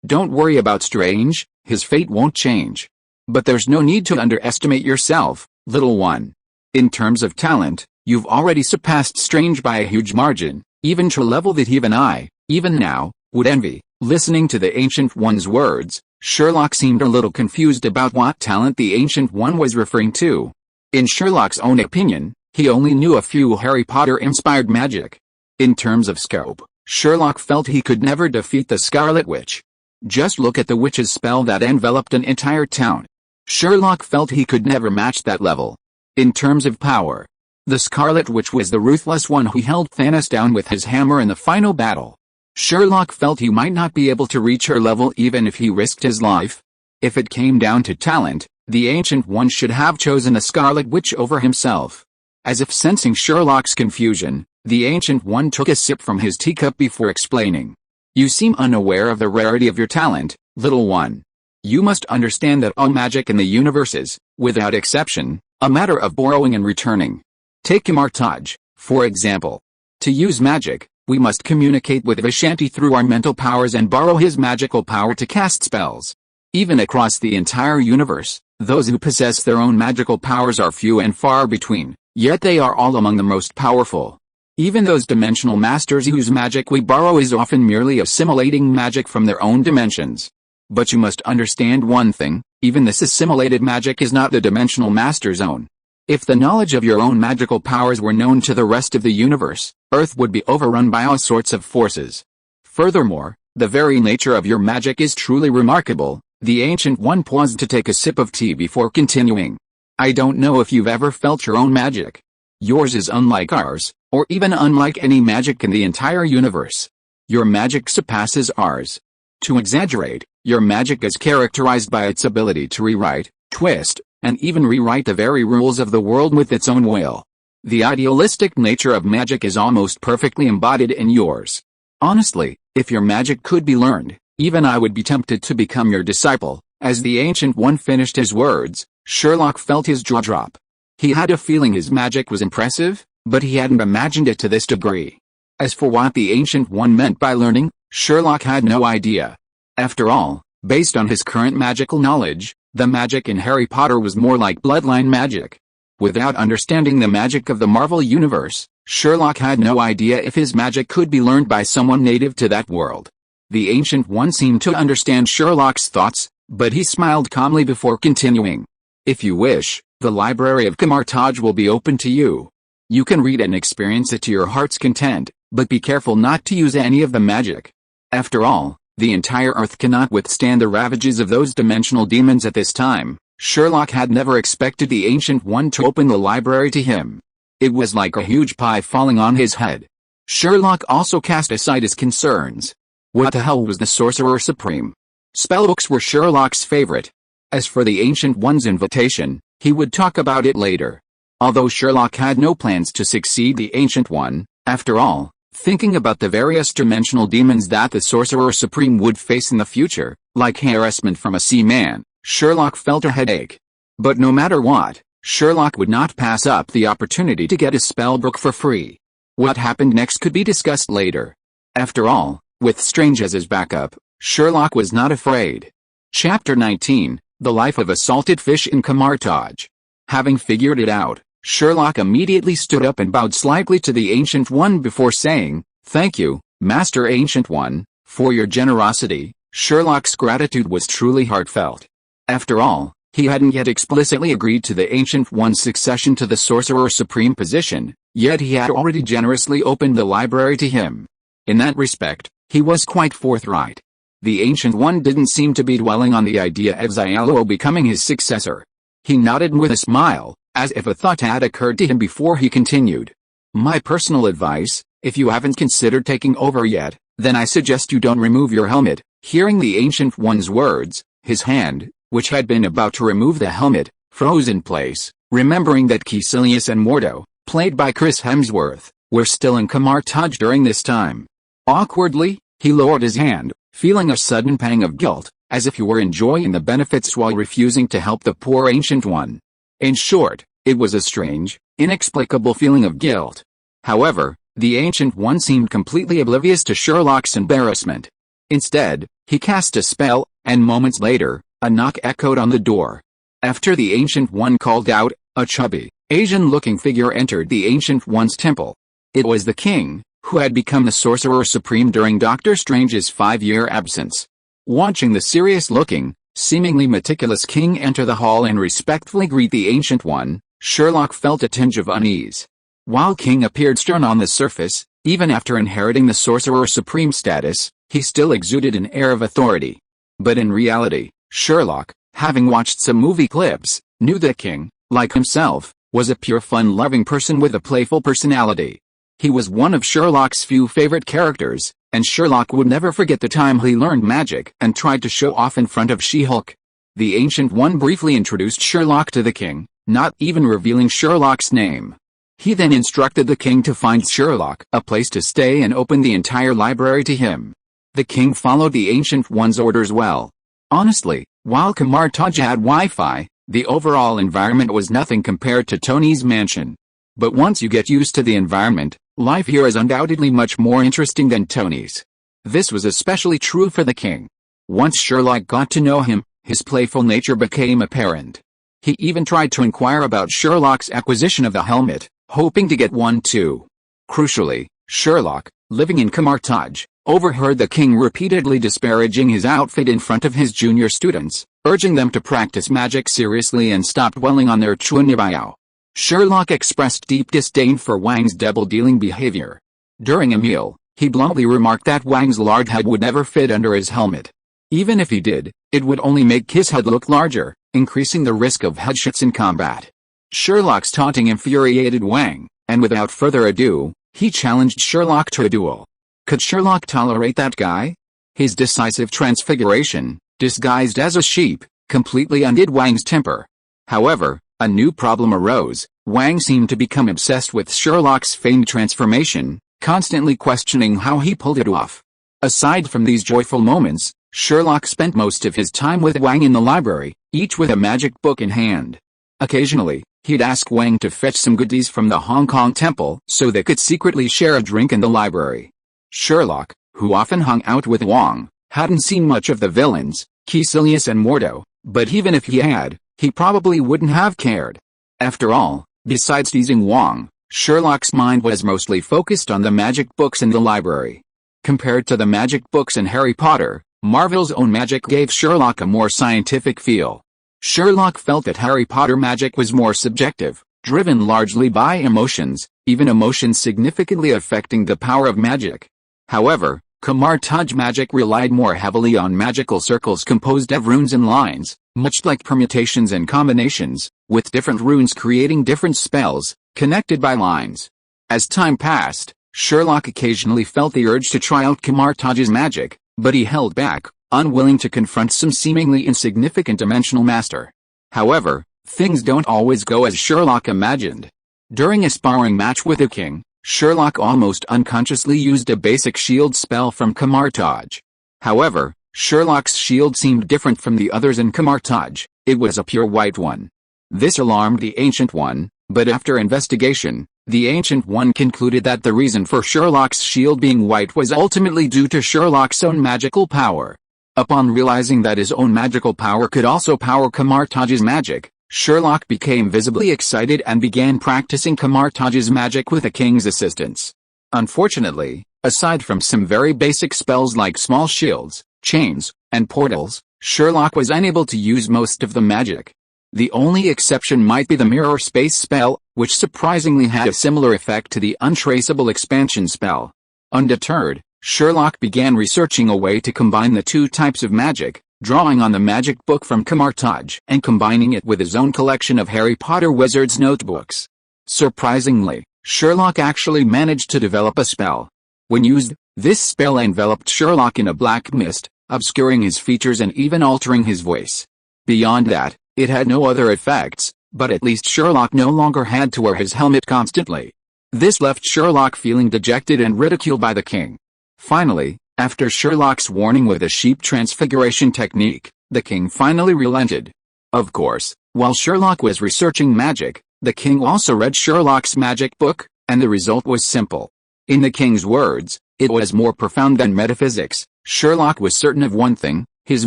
don't worry about Strange, his fate won't change. But there's no need to underestimate yourself, little one. In terms of talent, you've already surpassed Strange by a huge margin, even to a level that even I, even now, would envy. Listening to the Ancient One's words, Sherlock seemed a little confused about what talent the Ancient One was referring to. In Sherlock's own opinion, he only knew a few Harry Potter-inspired magic. In terms of scope, Sherlock felt he could never defeat the Scarlet Witch. Just look at the witch's spell that enveloped an entire town. Sherlock felt he could never match that level. In terms of power, the Scarlet Witch was the ruthless one who held Thanos down with his hammer in the final battle. Sherlock felt he might not be able to reach her level even if he risked his life. If it came down to talent, the Ancient One should have chosen the Scarlet Witch over himself. As if sensing Sherlock's confusion, the Ancient One took a sip from his teacup before explaining. You seem unaware of the rarity of your talent, little one. You must understand that all magic in the universe is, without exception, a matter of borrowing and returning. Take Camartage, for example. To use magic, we must communicate with Vishanti through our mental powers and borrow his magical power to cast spells. Even across the entire universe, those who possess their own magical powers are few and far between, yet they are all among the most powerful. Even those dimensional masters whose magic we borrow is often merely assimilating magic from their own dimensions. But you must understand one thing, even this assimilated magic is not the dimensional master's own. If the knowledge of your own magical powers were known to the rest of the universe, Earth would be overrun by all sorts of forces. Furthermore, the very nature of your magic is truly remarkable. The Ancient One paused to take a sip of tea before continuing. I don't know if you've ever felt your own magic. Yours is unlike ours, or even unlike any magic in the entire universe. Your magic surpasses ours. To exaggerate, your magic is characterized by its ability to rewrite, twist, and even rewrite the very rules of the world with its own will. The idealistic nature of magic is almost perfectly embodied in yours. Honestly, if your magic could be learned, even I would be tempted to become your disciple. As the Ancient One finished his words, Sherlock felt his jaw drop. He had a feeling his magic was impressive, but he hadn't imagined it to this degree. As for what the Ancient One meant by learning, Sherlock had no idea. After all, based on his current magical knowledge, the magic in Harry Potter was more like bloodline magic. Without understanding the magic of the Marvel Universe, Sherlock had no idea if his magic could be learned by someone native to that world. The Ancient One seemed to understand Sherlock's thoughts, but he smiled calmly before continuing. If you wish, the library of Camartage will be open to you. You can read and experience it to your heart's content, but be careful not to use any of the magic. After all, the entire Earth cannot withstand the ravages of those dimensional demons at this time. Sherlock had never expected the Ancient One to open the library to him. It was like a huge pie falling on his head. Sherlock also cast aside his concerns. What the hell was the Sorcerer Supreme? Spellbooks were Sherlock's favorite. As for the Ancient One's invitation, he would talk about it later. Although Sherlock had no plans to succeed the Ancient One, after all, thinking about the various dimensional demons that the Sorcerer Supreme would face in the future, like harassment from a seaman, Sherlock felt a headache. But no matter what, Sherlock would not pass up the opportunity to get a spellbook for free. What happened next could be discussed later. After all, with Strange as his backup, Sherlock was not afraid. Chapter 19, The Life of a Salted Fish in Camartage. Having figured it out, Sherlock immediately stood up and bowed slightly to the Ancient One before saying, "Thank you, Master Ancient One, for your generosity." Sherlock's gratitude was truly heartfelt. After all, he hadn't yet explicitly agreed to the Ancient One's succession to the Sorcerer Supreme position, yet he had already generously opened the library to him. In that respect, he was quite forthright. The Ancient One didn't seem to be dwelling on the idea of Xialo becoming his successor. He nodded with a smile, as if a thought had occurred to him before he continued. "My personal advice, if you haven't considered taking over yet, then I suggest you don't remove your helmet." Hearing the Ancient One's words, his hand, which had been about to remove the helmet, froze in place, remembering that Caecilius and Mordo, played by Chris Hemsworth, were still in Camartage during this time. Awkwardly, he lowered his hand, feeling a sudden pang of guilt, as if he were enjoying the benefits while refusing to help the poor Ancient One. In short, it was a strange, inexplicable feeling of guilt. However, the Ancient One seemed completely oblivious to Sherlock's embarrassment. Instead, he cast a spell, and moments later, a knock echoed on the door. After the Ancient One called out, a chubby, Asian-looking figure entered the Ancient One's temple. It was the king, who had become the Sorcerer Supreme during Doctor Strange's 5-year absence. Watching the serious-looking, seemingly meticulous king enter the hall and respectfully greet the Ancient One, Sherlock felt a tinge of unease. While King appeared stern on the surface, even after inheriting the Sorcerer Supreme status, he still exuded an air of authority. But in reality, Sherlock, having watched some movie clips, knew that King, like himself, was a pure fun-loving person with a playful personality. He was one of Sherlock's few favorite characters, and Sherlock would never forget the time he learned magic and tried to show off in front of She-Hulk. The Ancient One briefly introduced Sherlock to the king, not even revealing Sherlock's name. He then instructed the king to find Sherlock a place to stay and open the entire library to him. The king followed the Ancient One's orders well. Honestly, while Camartage had Wi-Fi, the overall environment was nothing compared to Tony's mansion. But once you get used to the environment, life here is undoubtedly much more interesting than Tony's. This was especially true for the king. Once Sherlock got to know him, his playful nature became apparent. He even tried to inquire about Sherlock's acquisition of the helmet, hoping to get one too. Crucially, Sherlock, living in Camartage, overheard the king repeatedly disparaging his outfit in front of his junior students, urging them to practice magic seriously and stop dwelling on their chunibayao. Sherlock expressed deep disdain for Wang's double-dealing behavior. During a meal, he bluntly remarked that Wang's large head would never fit under his helmet. Even if he did, it would only make his head look larger, increasing the risk of headshots in combat. Sherlock's taunting infuriated Wang, and without further ado, he challenged Sherlock to a duel. Could Sherlock tolerate that guy? His decisive transfiguration, disguised as a sheep, completely undid Wang's temper. However, a new problem arose. Wang seemed to become obsessed with Sherlock's feigned transformation, constantly questioning how he pulled it off. Aside from these joyful moments, Sherlock spent most of his time with Wang in the library, each with a magic book in hand. Occasionally, he'd ask Wang to fetch some goodies from the Hong Kong temple so they could secretly share a drink in the library. Sherlock, who often hung out with Wang, hadn't seen much of the villains, Caecilius and Mordo, but even if he had, he probably wouldn't have cared. After all, besides teasing Wang, Sherlock's mind was mostly focused on the magic books in the library. Compared to the magic books in Harry Potter, Marvel's own magic gave Sherlock a more scientific feel. Sherlock felt that Harry Potter magic was more subjective, driven largely by emotions, even emotions significantly affecting the power of magic. However, Camartage magic relied more heavily on magical circles composed of runes and lines, much like permutations and combinations, with different runes creating different spells, connected by lines. As time passed, Sherlock occasionally felt the urge to try out Camartage's magic, but he held back, unwilling to confront some seemingly insignificant dimensional master. However, things don't always go as Sherlock imagined. During a sparring match with the king, Sherlock almost unconsciously used a basic shield spell from Camartage. However, Sherlock's shield seemed different from the others in Camartage. It was a pure white one. This alarmed the Ancient One, but after investigation, the Ancient One concluded that the reason for Sherlock's shield being white was ultimately due to Sherlock's own magical power. Upon realizing that his own magical power could also power Camartage's magic, Sherlock became visibly excited and began practicing Camartage's magic with the king's assistance. Unfortunately, aside from some very basic spells like small shields, chains, and portals, Sherlock was unable to use most of the magic. The only exception might be the mirror space spell, which surprisingly had a similar effect to the untraceable expansion spell. Undeterred, Sherlock began researching a way to combine the two types of magic, drawing on the magic book from Camartage and combining it with his own collection of Harry Potter wizards' notebooks. Surprisingly, Sherlock actually managed to develop a spell. When used, this spell enveloped Sherlock in a black mist, obscuring his features and even altering his voice. Beyond that, it had no other effects, but at least Sherlock no longer had to wear his helmet constantly. This left Sherlock feeling dejected and ridiculed by the king. Finally, after Sherlock's warning with a sheep transfiguration technique, the king finally relented. Of course, while Sherlock was researching magic, the king also read Sherlock's magic book, and the result was simple. In the king's words, it was more profound than metaphysics. Sherlock was certain of one thing: his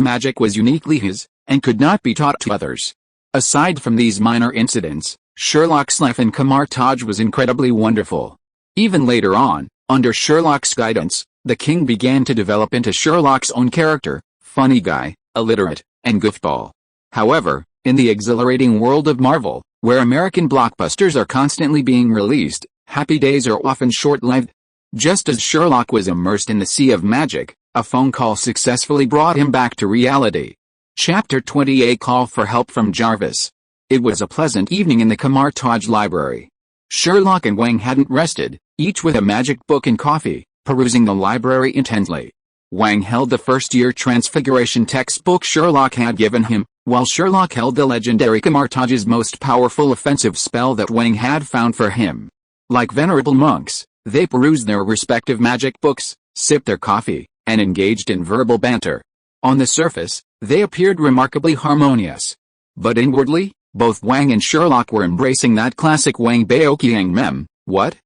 magic was uniquely his, and could not be taught to others. Aside from these minor incidents, Sherlock's life in Camartage was incredibly wonderful. Even later on, under Sherlock's guidance, the king began to develop into Sherlock's own character: funny guy, illiterate, and goofball. However, in the exhilarating world of Marvel, where American blockbusters are constantly being released, happy days are often short-lived. Just as Sherlock was immersed in the sea of magic, a phone call successfully brought him back to reality. Chapter 28: Call for Help from Jarvis. It was a pleasant evening in the Camartage library. Sherlock and Wang hadn't rested, each with a magic book and coffee, perusing the library intently. Wang held the first-year transfiguration textbook Sherlock had given him, while Sherlock held the legendary Camartage's most powerful offensive spell that Wang had found for him. Like venerable monks, they perused their respective magic books, sipped their coffee, and engaged in verbal banter. On the surface, they appeared remarkably harmonious. But inwardly, both Wang and Sherlock were embracing that classic Wang Baoqiang mem: what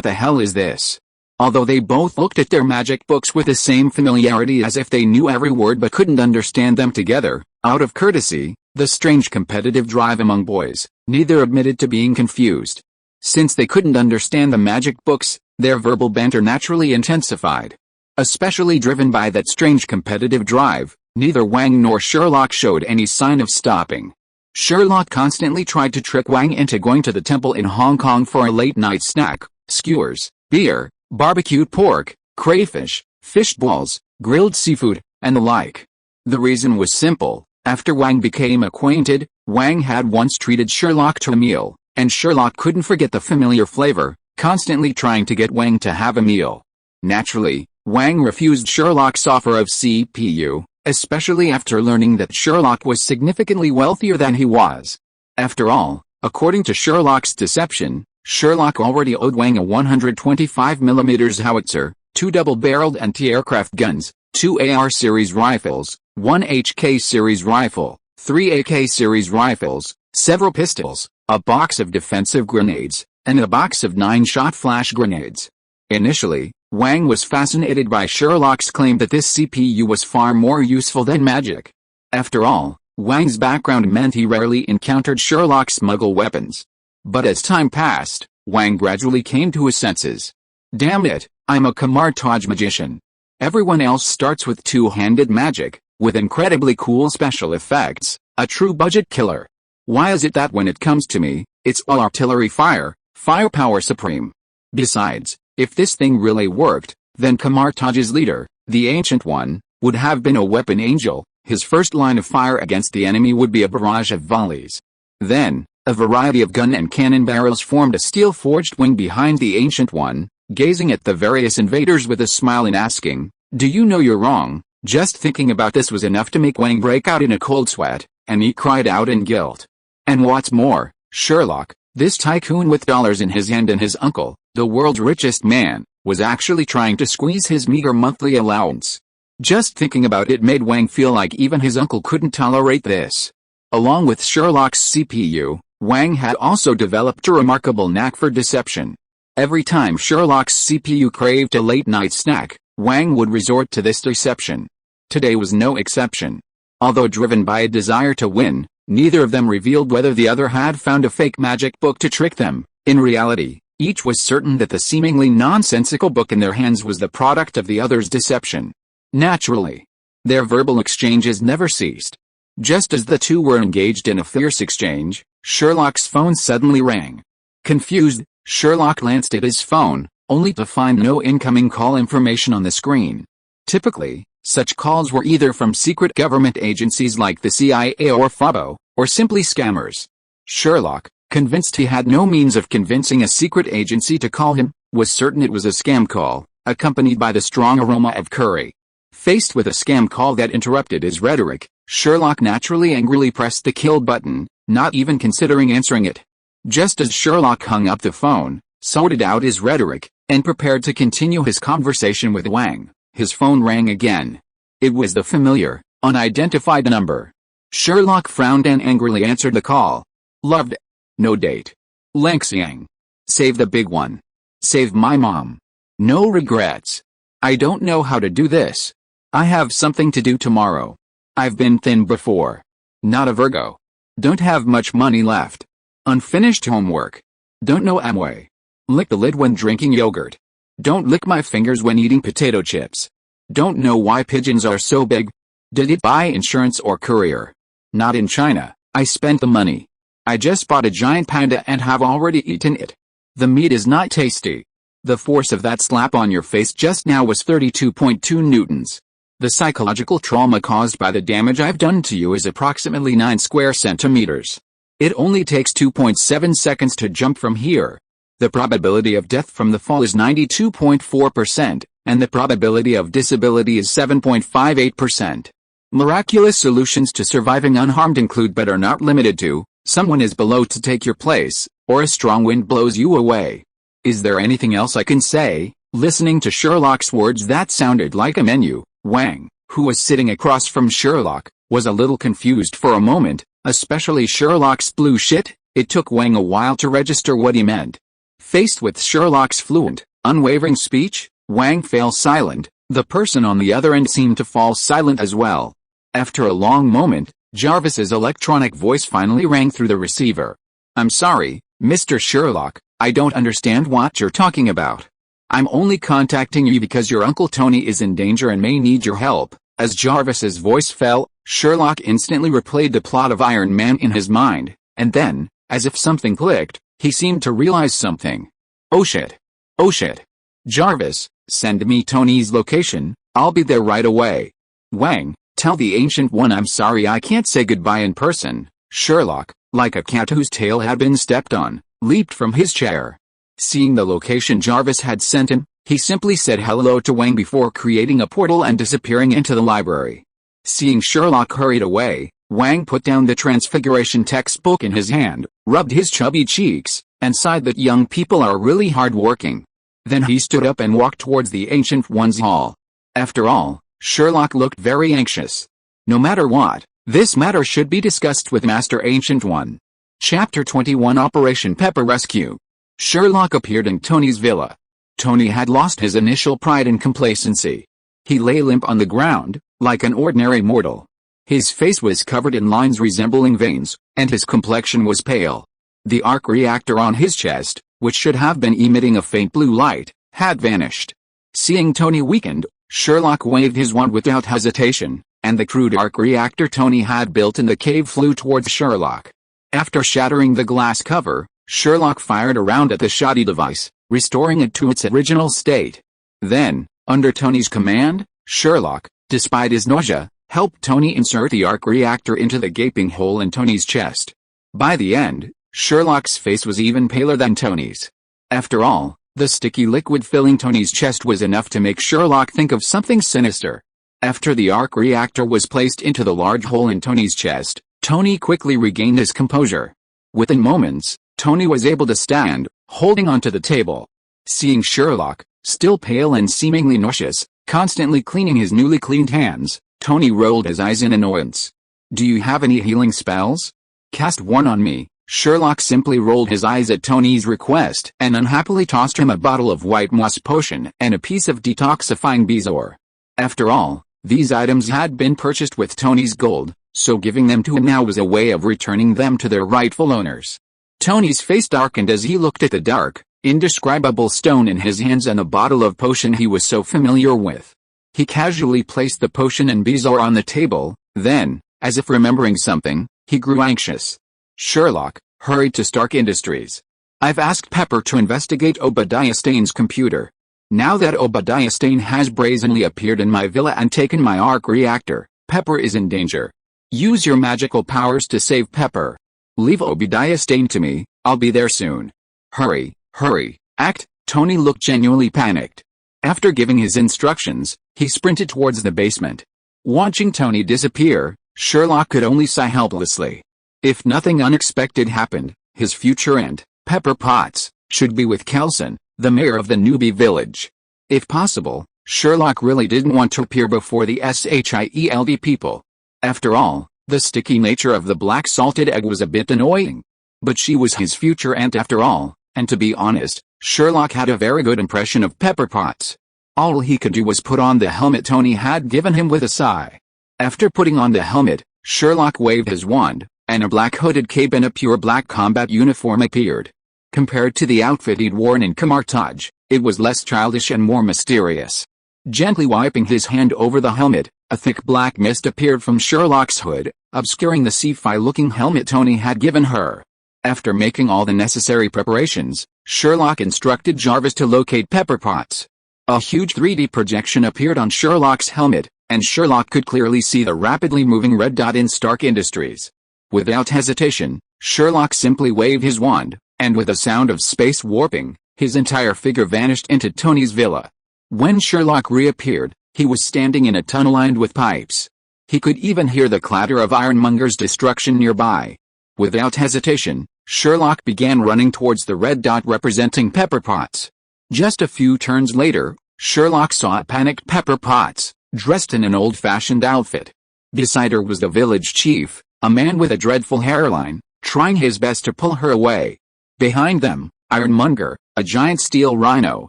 the hell is this? Although they both looked at their magic books with the same familiarity as if they knew every word but couldn't understand them together, out of courtesy, the strange competitive drive among boys, neither admitted to being confused. Since they couldn't understand the magic books, their verbal banter naturally intensified. Especially driven by that strange competitive drive, neither Wang nor Sherlock showed any sign of stopping. Sherlock constantly tried to trick Wang into going to the temple in Hong Kong for a late-night snack: skewers, beer, barbecued pork, crayfish, fish balls, grilled seafood, and the like. The reason was simple: after Wang became acquainted, Wang had once treated Sherlock to a meal, and Sherlock couldn't forget the familiar flavor, constantly trying to get Wang to have a meal. Naturally, Wang refused Sherlock's offer of CPU, especially after learning that Sherlock was significantly wealthier than he was. After all, according to Sherlock's deception, Sherlock already owed Wang a 125mm howitzer, 2 double-barreled anti-aircraft guns, 2 AR series rifles, 1 HK series rifle, 3 AK series rifles, several pistols, a box of defensive grenades, and a box of 9-shot flash grenades. Initially, Wang was fascinated by Sherlock's claim that this CPU was far more useful than magic. After all, Wang's background meant he rarely encountered Sherlock's Muggle weapons. But as time passed, Wang gradually came to his senses. Damn it, I'm a Camartage magician. Everyone else starts with two-handed magic, with incredibly cool special effects, a true budget killer. Why is it that when it comes to me, it's all artillery fire, firepower supreme? Besides, if this thing really worked, then Camartage's leader, the Ancient One, would have been a weapon angel. His first line of fire against the enemy would be a barrage of volleys. Then, a variety of gun and cannon barrels formed a steel-forged wing behind the Ancient One, gazing at the various invaders with a smile and asking, "Do you know you're wrong?" Just thinking about this was enough to make Wang break out in a cold sweat, and he cried out in guilt. And what's more, Sherlock, this tycoon with dollars in his hand and his uncle, the world's richest man, was actually trying to squeeze his meager monthly allowance. Just thinking about it made Wang feel like even his uncle couldn't tolerate this. Along with Sherlock's CPU, Wang had also developed a remarkable knack for deception. Every time Sherlock's CPU craved a late-night snack, Wang would resort to this deception. Today was no exception. Although driven by a desire to win, neither of them revealed whether the other had found a fake magic book to trick them. In reality, each was certain that the seemingly nonsensical book in their hands was the product of the other's deception. Naturally, their verbal exchanges never ceased. Just as the two were engaged in a fierce exchange, Sherlock's phone suddenly rang. Confused, Sherlock glanced at his phone, only to find no incoming call information on the screen. Typically, such calls were either from secret government agencies like the CIA or FABO, or simply scammers. Sherlock, convinced he had no means of convincing a secret agency to call him, was certain it was a scam call, accompanied by the strong aroma of curry. Faced with a scam call that interrupted his rhetoric, Sherlock naturally angrily pressed the kill button, not even considering answering it. Just as Sherlock hung up the phone, sorted out his rhetoric, and prepared to continue his conversation with Wang, his phone rang again. It was the familiar, unidentified number. Sherlock frowned and angrily answered the call. Loved. No date. Langxiang. Save the big one. Save my mom. No regrets. I don't know how to do this. I have something to do tomorrow. I've been thin before. Not a Virgo. Don't have much money left. Unfinished homework. Don't know Amway. Lick the lid when drinking yogurt. Don't lick my fingers when eating potato chips. Don't know why pigeons are so big. Did it buy insurance or courier? Not in China. I spent the money. I just bought a giant panda and have already eaten it. The meat is not tasty. The force of that slap on your face just now was 32.2 newtons. The psychological trauma caused by the damage I've done to you is approximately 9 square centimeters. It only takes 2.7 seconds to jump from here. The probability of death from the fall is 92.4%, and the probability of disability is 7.58%. Miraculous solutions to surviving unharmed include but are not limited to, someone is below to take your place, or a strong wind blows you away. Is there anything else I can say? Listening to Sherlock's words that sounded like a menu, Wang, who was sitting across from Sherlock, was a little confused for a moment, especially Sherlock's blue shit. It took Wang a while to register what he meant. Faced with Sherlock's fluent, unwavering speech, Wang fell silent. The person on the other end seemed to fall silent as well. After a long moment, Jarvis's electronic voice finally rang through the receiver. I'm sorry, Mr. Sherlock, I don't understand what you're talking about. I'm only contacting you because your Uncle Tony is in danger and may need your help. As Jarvis's voice fell, Sherlock instantly replayed the plot of Iron Man in his mind, and then, as if something clicked, he seemed to realize something. Oh shit. Oh shit. Jarvis, send me Tony's location, I'll be there right away. Wang, tell the Ancient One I'm sorry I can't say goodbye in person. Sherlock, like a cat whose tail had been stepped on, leaped from his chair. Seeing the location Jarvis had sent him, he simply said hello to Wang before creating a portal and disappearing into the library. Seeing Sherlock hurried away, Wang put down the Transfiguration textbook in his hand, rubbed his chubby cheeks, and sighed that young people are really hard-working. Then he stood up and walked towards the Ancient One's hall. After all, Sherlock looked very anxious. No matter what, this matter should be discussed with Master Ancient One. Chapter 21 Operation Pepper Rescue. Sherlock appeared in Tony's villa. Tony had lost his initial pride and complacency. He lay limp on the ground, like an ordinary mortal. His face was covered in lines resembling veins, and his complexion was pale. The arc reactor on his chest, which should have been emitting a faint blue light, had vanished. Seeing Tony weakened, Sherlock waved his wand without hesitation, and the crude arc reactor Tony had built in the cave flew towards Sherlock. After shattering the glass cover, Sherlock fired a round at the shoddy device, restoring it to its original state. Then, under Tony's command, Sherlock, despite his nausea, helped Tony insert the arc reactor into the gaping hole in Tony's chest. By the end, Sherlock's face was even paler than Tony's. After all, the sticky liquid filling Tony's chest was enough to make Sherlock think of something sinister. After the arc reactor was placed into the large hole in Tony's chest, Tony quickly regained his composure. Within moments, Tony was able to stand, holding onto the table. Seeing Sherlock, still pale and seemingly nauseous, constantly cleaning his newly cleaned hands, Tony rolled his eyes in annoyance. Do you have any healing spells? Cast one on me. Sherlock simply rolled his eyes at Tony's request and unhappily tossed him a bottle of white moss potion and a piece of detoxifying bezoar. After all, These items had been purchased with Tony's gold, so giving them to him now was a way of returning them to their rightful owners. Tony's face darkened as he looked at the dark, indescribable stone in his hands and the bottle of potion he was so familiar with. He casually placed the potion and bezoar on the table, then, as if remembering something, he grew anxious. Sherlock hurried to Stark Industries. I've asked Pepper to investigate Obadiah Stane's computer. Now that Obadiah Stane has brazenly appeared in my villa and taken my arc reactor, Pepper is in danger. Use your magical powers to save Pepper. Leave Obadiah Stane to me, I'll be there soon. Hurry, hurry, act. Tony looked genuinely panicked. After giving his instructions, he sprinted towards the basement. Watching Tony disappear, Sherlock could only sigh helplessly. If nothing unexpected happened, his future aunt, Pepper Potts, should be with Kelson, the mayor of the newbie village. If possible, Sherlock really didn't want to appear before the SHIELD people. After all, the sticky nature of the black salted egg was a bit annoying. But she was his future aunt after all, and to be honest, Sherlock had a very good impression of Pepper Potts. All he could do was put on the helmet Tony had given him with a sigh. After putting on the helmet, Sherlock waved his wand, and a black hooded cape and a pure black combat uniform appeared. Compared to the outfit he'd worn in Camartage, it was less childish and more mysterious. Gently wiping his hand over the helmet, a thick black mist appeared from Sherlock's hood, obscuring the sci-fi-looking helmet Tony had given her. After making all the necessary preparations, Sherlock instructed Jarvis to locate Pepper Potts. A huge 3D projection appeared on Sherlock's helmet, and Sherlock could clearly see the rapidly moving red dot in Stark Industries. Without hesitation, Sherlock simply waved his wand, and with a sound of space warping, his entire figure vanished into Tony's villa. When Sherlock reappeared, he was standing in a tunnel lined with pipes. He could even hear the clatter of Ironmonger's destruction nearby. Without hesitation, Sherlock began running towards the red dot representing Pepper Potts. Just a few turns later, Sherlock saw a panicked Pepper Potts, dressed in an old-fashioned outfit. Beside her was the village chief, a man with a dreadful hairline, trying his best to pull her away. Behind them, Ironmonger, a giant steel rhino,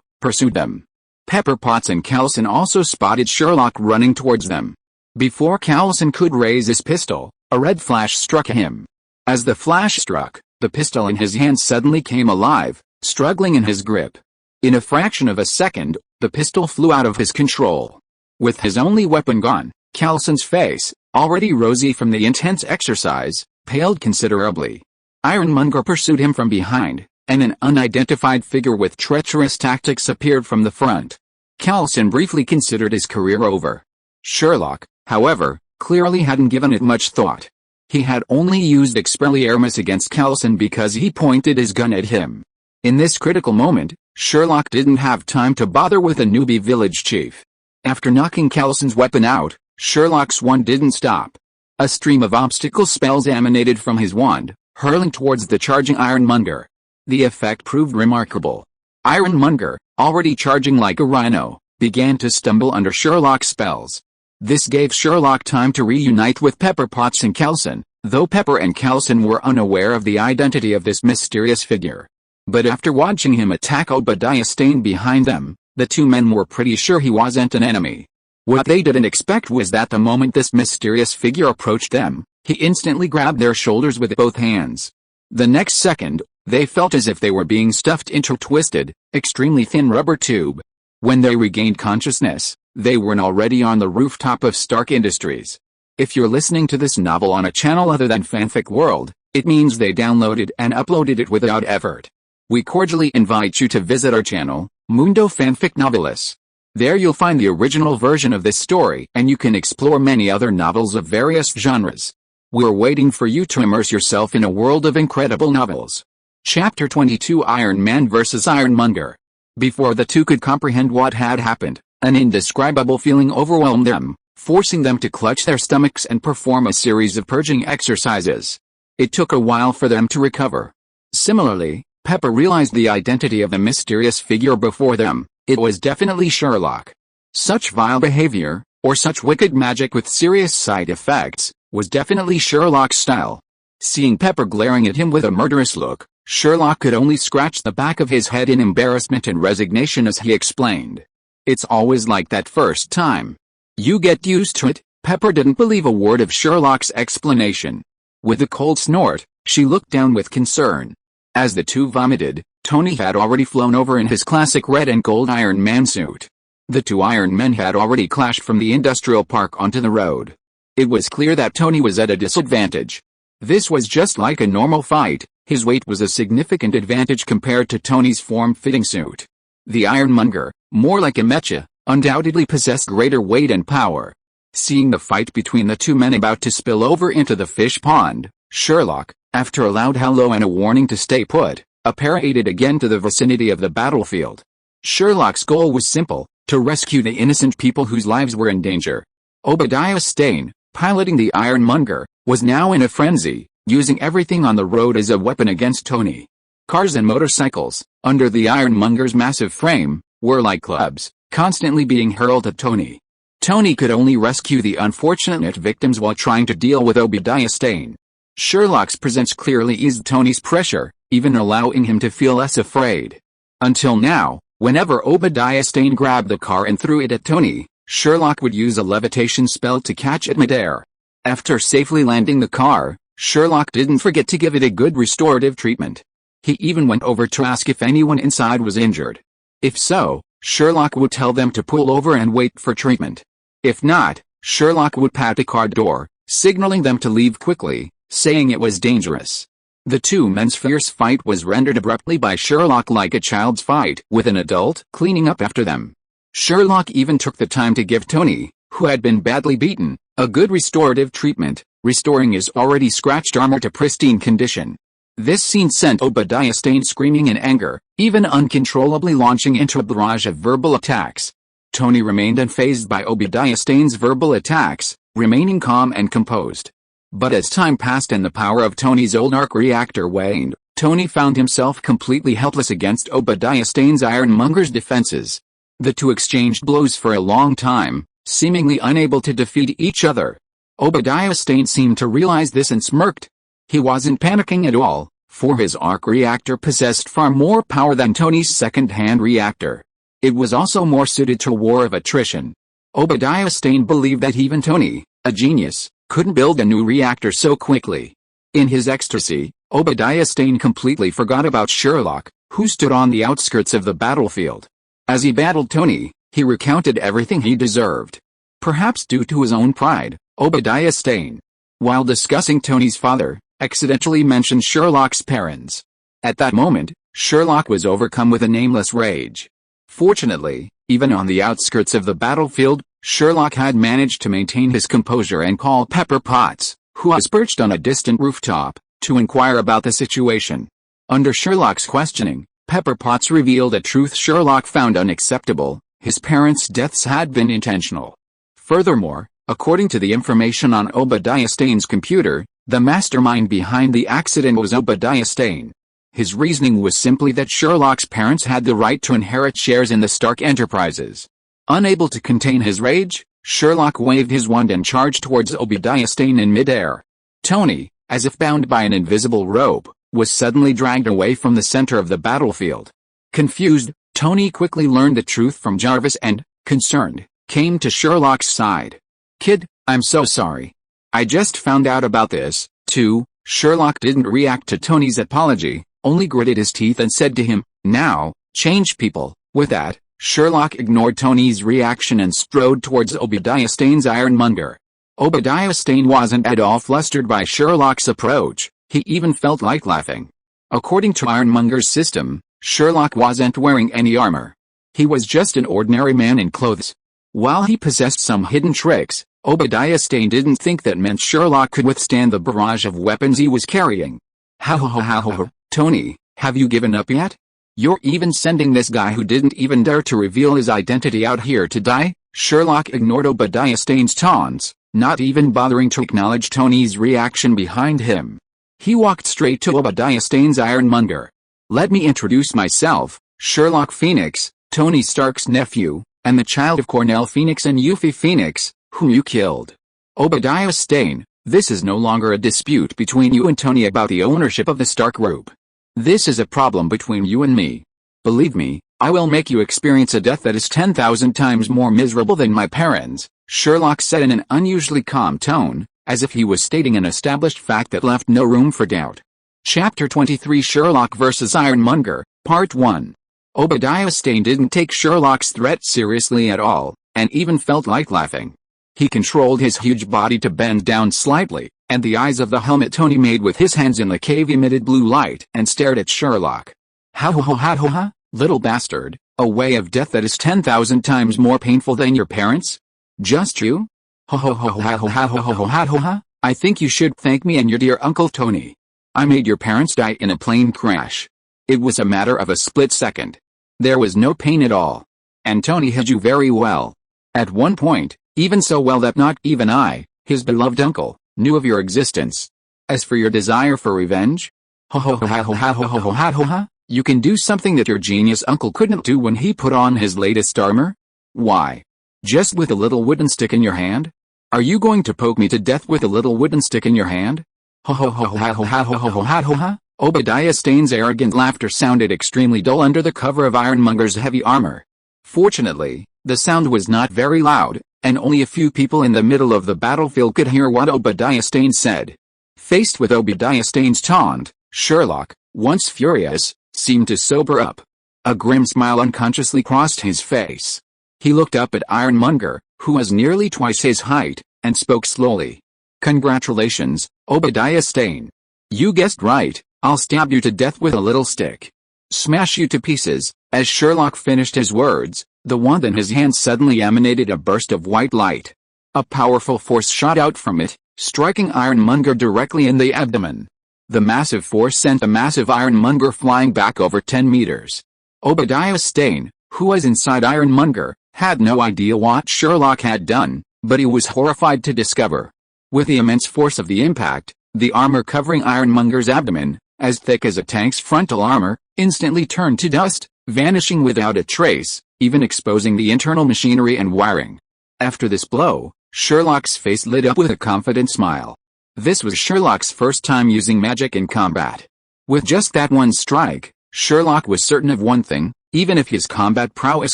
pursued them. Pepper Potts and Kelson also spotted Sherlock running towards them. Before Kelson could raise his pistol, a red flash struck him. As the flash struck, the pistol in his hand suddenly came alive, struggling in his grip. In a fraction of a second, the pistol flew out of his control. With his only weapon gone, Kelson's face, already rosy from the intense exercise, paled considerably. Ironmonger pursued him from behind, and an unidentified figure with treacherous tactics appeared from the front. Kelson briefly considered his career over. Sherlock, however, clearly hadn't given it much thought. He had only used Expelliarmus against Kelson because he pointed his gun at him. In this critical moment, Sherlock didn't have time to bother with the newbie village chief. After knocking Kelson's weapon out, Sherlock's wand didn't stop. A stream of obstacle spells emanated from his wand, hurling towards the charging Ironmonger. The effect proved remarkable. Ironmonger, already charging like a rhino, began to stumble under Sherlock's spells. This gave Sherlock time to reunite with Pepper Potts and Kelson, though Pepper and Kelson were unaware of the identity of this mysterious figure. But after watching him attack Obadiah Stane behind them, the two men were pretty sure he wasn't an enemy. What they didn't expect was that the moment this mysterious figure approached them, he instantly grabbed their shoulders with both hands. The next second, they felt as if they were being stuffed into a twisted, extremely thin rubber tube. When they regained consciousness, they were already on the rooftop of Stark Industries. If you're listening to this novel on a channel other than Fanfic World, it means they downloaded and uploaded it without effort. We cordially invite you to visit our channel, Mundo Fanfic Novelis. There you'll find the original version of this story and you can explore many other novels of various genres. We're waiting for you to immerse yourself in a world of incredible novels. Chapter 22 Iron Man vs. Ironmonger. Before the two could comprehend what had happened, an indescribable feeling overwhelmed them, forcing them to clutch their stomachs and perform a series of purging exercises. It took a while for them to recover. Similarly, Pepper realized the identity of the mysterious figure before them. It was definitely Sherlock. Such vile behavior, or such wicked magic with serious side effects, was definitely Sherlock's style. Seeing Pepper glaring at him with a murderous look, Sherlock could only scratch the back of his head in embarrassment and resignation as he explained. It's always like that first time. You get used to it." Pepper didn't believe a word of Sherlock's explanation. With a cold snort, she looked down with concern. As the two vomited, Tony had already flown over in his classic red and gold Iron Man suit. The two Iron Men had already clashed from the industrial park onto the road. It was clear that Tony was at a disadvantage. This was just like a normal fight. His weight was a significant advantage compared to Tony's form-fitting suit. The Ironmonger, more like a mecha, undoubtedly possessed greater weight and power. Seeing the fight between the two men about to spill over into the fish pond, Sherlock, after a loud hello and a warning to stay put, apparated again to the vicinity of the battlefield. Sherlock's goal was simple: to rescue the innocent people whose lives were in danger. Obadiah Stane, piloting the Ironmonger, was now in a frenzy, using everything on the road as a weapon against Tony. Cars and motorcycles, under the Ironmonger's massive frame, were like clubs, constantly being hurled at Tony. Tony could only rescue the unfortunate victims while trying to deal with Obadiah Stane. Sherlock's presence clearly eased Tony's pressure, even allowing him to feel less afraid. Until now, whenever Obadiah Stane grabbed the car and threw it at Tony, Sherlock would use a levitation spell to catch it midair. After safely landing the car, Sherlock didn't forget to give it a good restorative treatment. He even went over to ask if anyone inside was injured. If so, Sherlock would tell them to pull over and wait for treatment. If not, Sherlock would pat the car door, signaling them to leave quickly, saying it was dangerous. The two men's fierce fight was rendered abruptly by Sherlock like a child's fight with an adult cleaning up after them. Sherlock even took the time to give Tony, who had been badly beaten, a good restorative treatment, restoring his already scratched armor to pristine condition. This scene sent Obadiah Stane screaming in anger, even uncontrollably launching into a barrage of verbal attacks. Tony remained unfazed by Obadiah Stane's verbal attacks, remaining calm and composed. But as time passed and the power of Tony's old arc reactor waned, Tony found himself completely helpless against Obadiah Stane's Ironmonger's defenses. The two exchanged blows for a long time, seemingly unable to defeat each other. Obadiah Stane seemed to realize this and smirked. He wasn't panicking at all, for his arc reactor possessed far more power than Tony's second-hand reactor. It was also more suited to a war of attrition. Obadiah Stane believed that even Tony, a genius, couldn't build a new reactor so quickly. In his ecstasy, Obadiah Stane completely forgot about Sherlock, who stood on the outskirts of the battlefield. As he battled Tony, he recounted everything he deserved. Perhaps due to his own pride, Obadiah Stane, while discussing Tony's father, accidentally mentioned Sherlock's parents. At that moment, Sherlock was overcome with a nameless rage. Fortunately, even on the outskirts of the battlefield, Sherlock had managed to maintain his composure and call Pepper Potts, who was perched on a distant rooftop, to inquire about the situation. Under Sherlock's questioning, Pepper Potts revealed a truth Sherlock found unacceptable: his parents' deaths had been intentional. Furthermore, according to the information on Obadiah Stane's computer, the mastermind behind the accident was Obadiah Stane. His reasoning was simply that Sherlock's parents had the right to inherit shares in the Stark Enterprises. Unable to contain his rage, Sherlock waved his wand and charged towards Obadiah Stane in midair. Tony, as if bound by an invisible rope, was suddenly dragged away from the center of the battlefield. Confused, Tony quickly learned the truth from Jarvis and, concerned, came to Sherlock's side. "Kid, I'm so sorry. I just found out about this, too." Sherlock didn't react to Tony's apology, only gritted his teeth and said to him, "Now, change people." With that, Sherlock ignored Tony's reaction and strode towards Obadiah Stane's Ironmonger. Obadiah Stane wasn't at all flustered by Sherlock's approach, he even felt like laughing. According to Ironmonger's system, Sherlock wasn't wearing any armor. He was just an ordinary man in clothes. While he possessed some hidden tricks, Obadiah Stane didn't think that meant Sherlock could withstand the barrage of weapons he was carrying. "Ha, Tony, have you given up yet? You're even sending this guy who didn't even dare to reveal his identity out here to die?" Sherlock ignored Obadiah Stane's taunts, not even bothering to acknowledge Tony's reaction behind him. He walked straight to Obadiah Stane's Ironmonger. "Let me introduce myself, Sherlock Phoenix, Tony Stark's nephew, and the child of Cornell Phoenix and Yuffie Phoenix, whom you killed. Obadiah Stane, this is no longer a dispute between you and Tony about the ownership of the Stark Group. This is a problem between you and me. Believe me, I will make you experience a death that is 10,000 times more miserable than my parents," Sherlock said in an unusually calm tone, as if he was stating an established fact that left no room for doubt. Chapter 23 Sherlock vs. Ironmonger, Part 1. Obadiah Stane didn't take Sherlock's threat seriously at all, and even felt like laughing. He controlled his huge body to bend down slightly, and the eyes of the helmet Tony made with his hands in the cave emitted blue light and stared at Sherlock. "Ha ha ha ha ha ha, little bastard, a way of death that is 10,000 times more painful than your parents? Just you? Ha ha ha ha ha ha ha ha ha ha ha, I think you should thank me and your dear Uncle Tony. I made your parents die in a plane crash. It was a matter of a split second. There was no pain at all. And Tony hid you very well. At one point, even so well that not even I, his beloved uncle, knew of your existence. As for your desire for revenge, ha ha ha ha ha ha ha ha ha ha, you can do something that your genius uncle couldn't do when he put on his latest armor? Why? Just with a little wooden stick in your hand? Are you going to poke me to death with a little wooden stick in your hand? Ha ha ha ha ha ha ha ha ha ha. Obadiah Stane's arrogant laughter sounded extremely dull under the cover of Ironmonger's heavy armor. Fortunately, the sound was not very loud, and only a few people in the middle of the battlefield could hear what Obadiah Stane said. Faced with Obadiah Stane's taunt, Sherlock, once furious, seemed to sober up. A grim smile unconsciously crossed his face. He looked up at Ironmonger, who was nearly twice his height, and spoke slowly. "Congratulations, Obadiah Stane. You guessed right, I'll stab you to death with a little stick. Smash you to pieces." As Sherlock finished his words, the wand in his hand suddenly emanated a burst of white light. A powerful force shot out from it, striking Ironmonger directly in the abdomen. The massive force sent a massive Ironmonger flying back over 10 meters. Obadiah Stane, who was inside Ironmonger, had no idea what Sherlock had done, but he was horrified to discover. With the immense force of the impact, the armor covering Ironmonger's abdomen, as thick as a tank's frontal armor, instantly turned to dust, vanishing without a trace, even exposing the internal machinery and wiring. After this blow, Sherlock's face lit up with a confident smile. This was Sherlock's first time using magic in combat. With just that one strike, Sherlock was certain of one thing: even if his combat prowess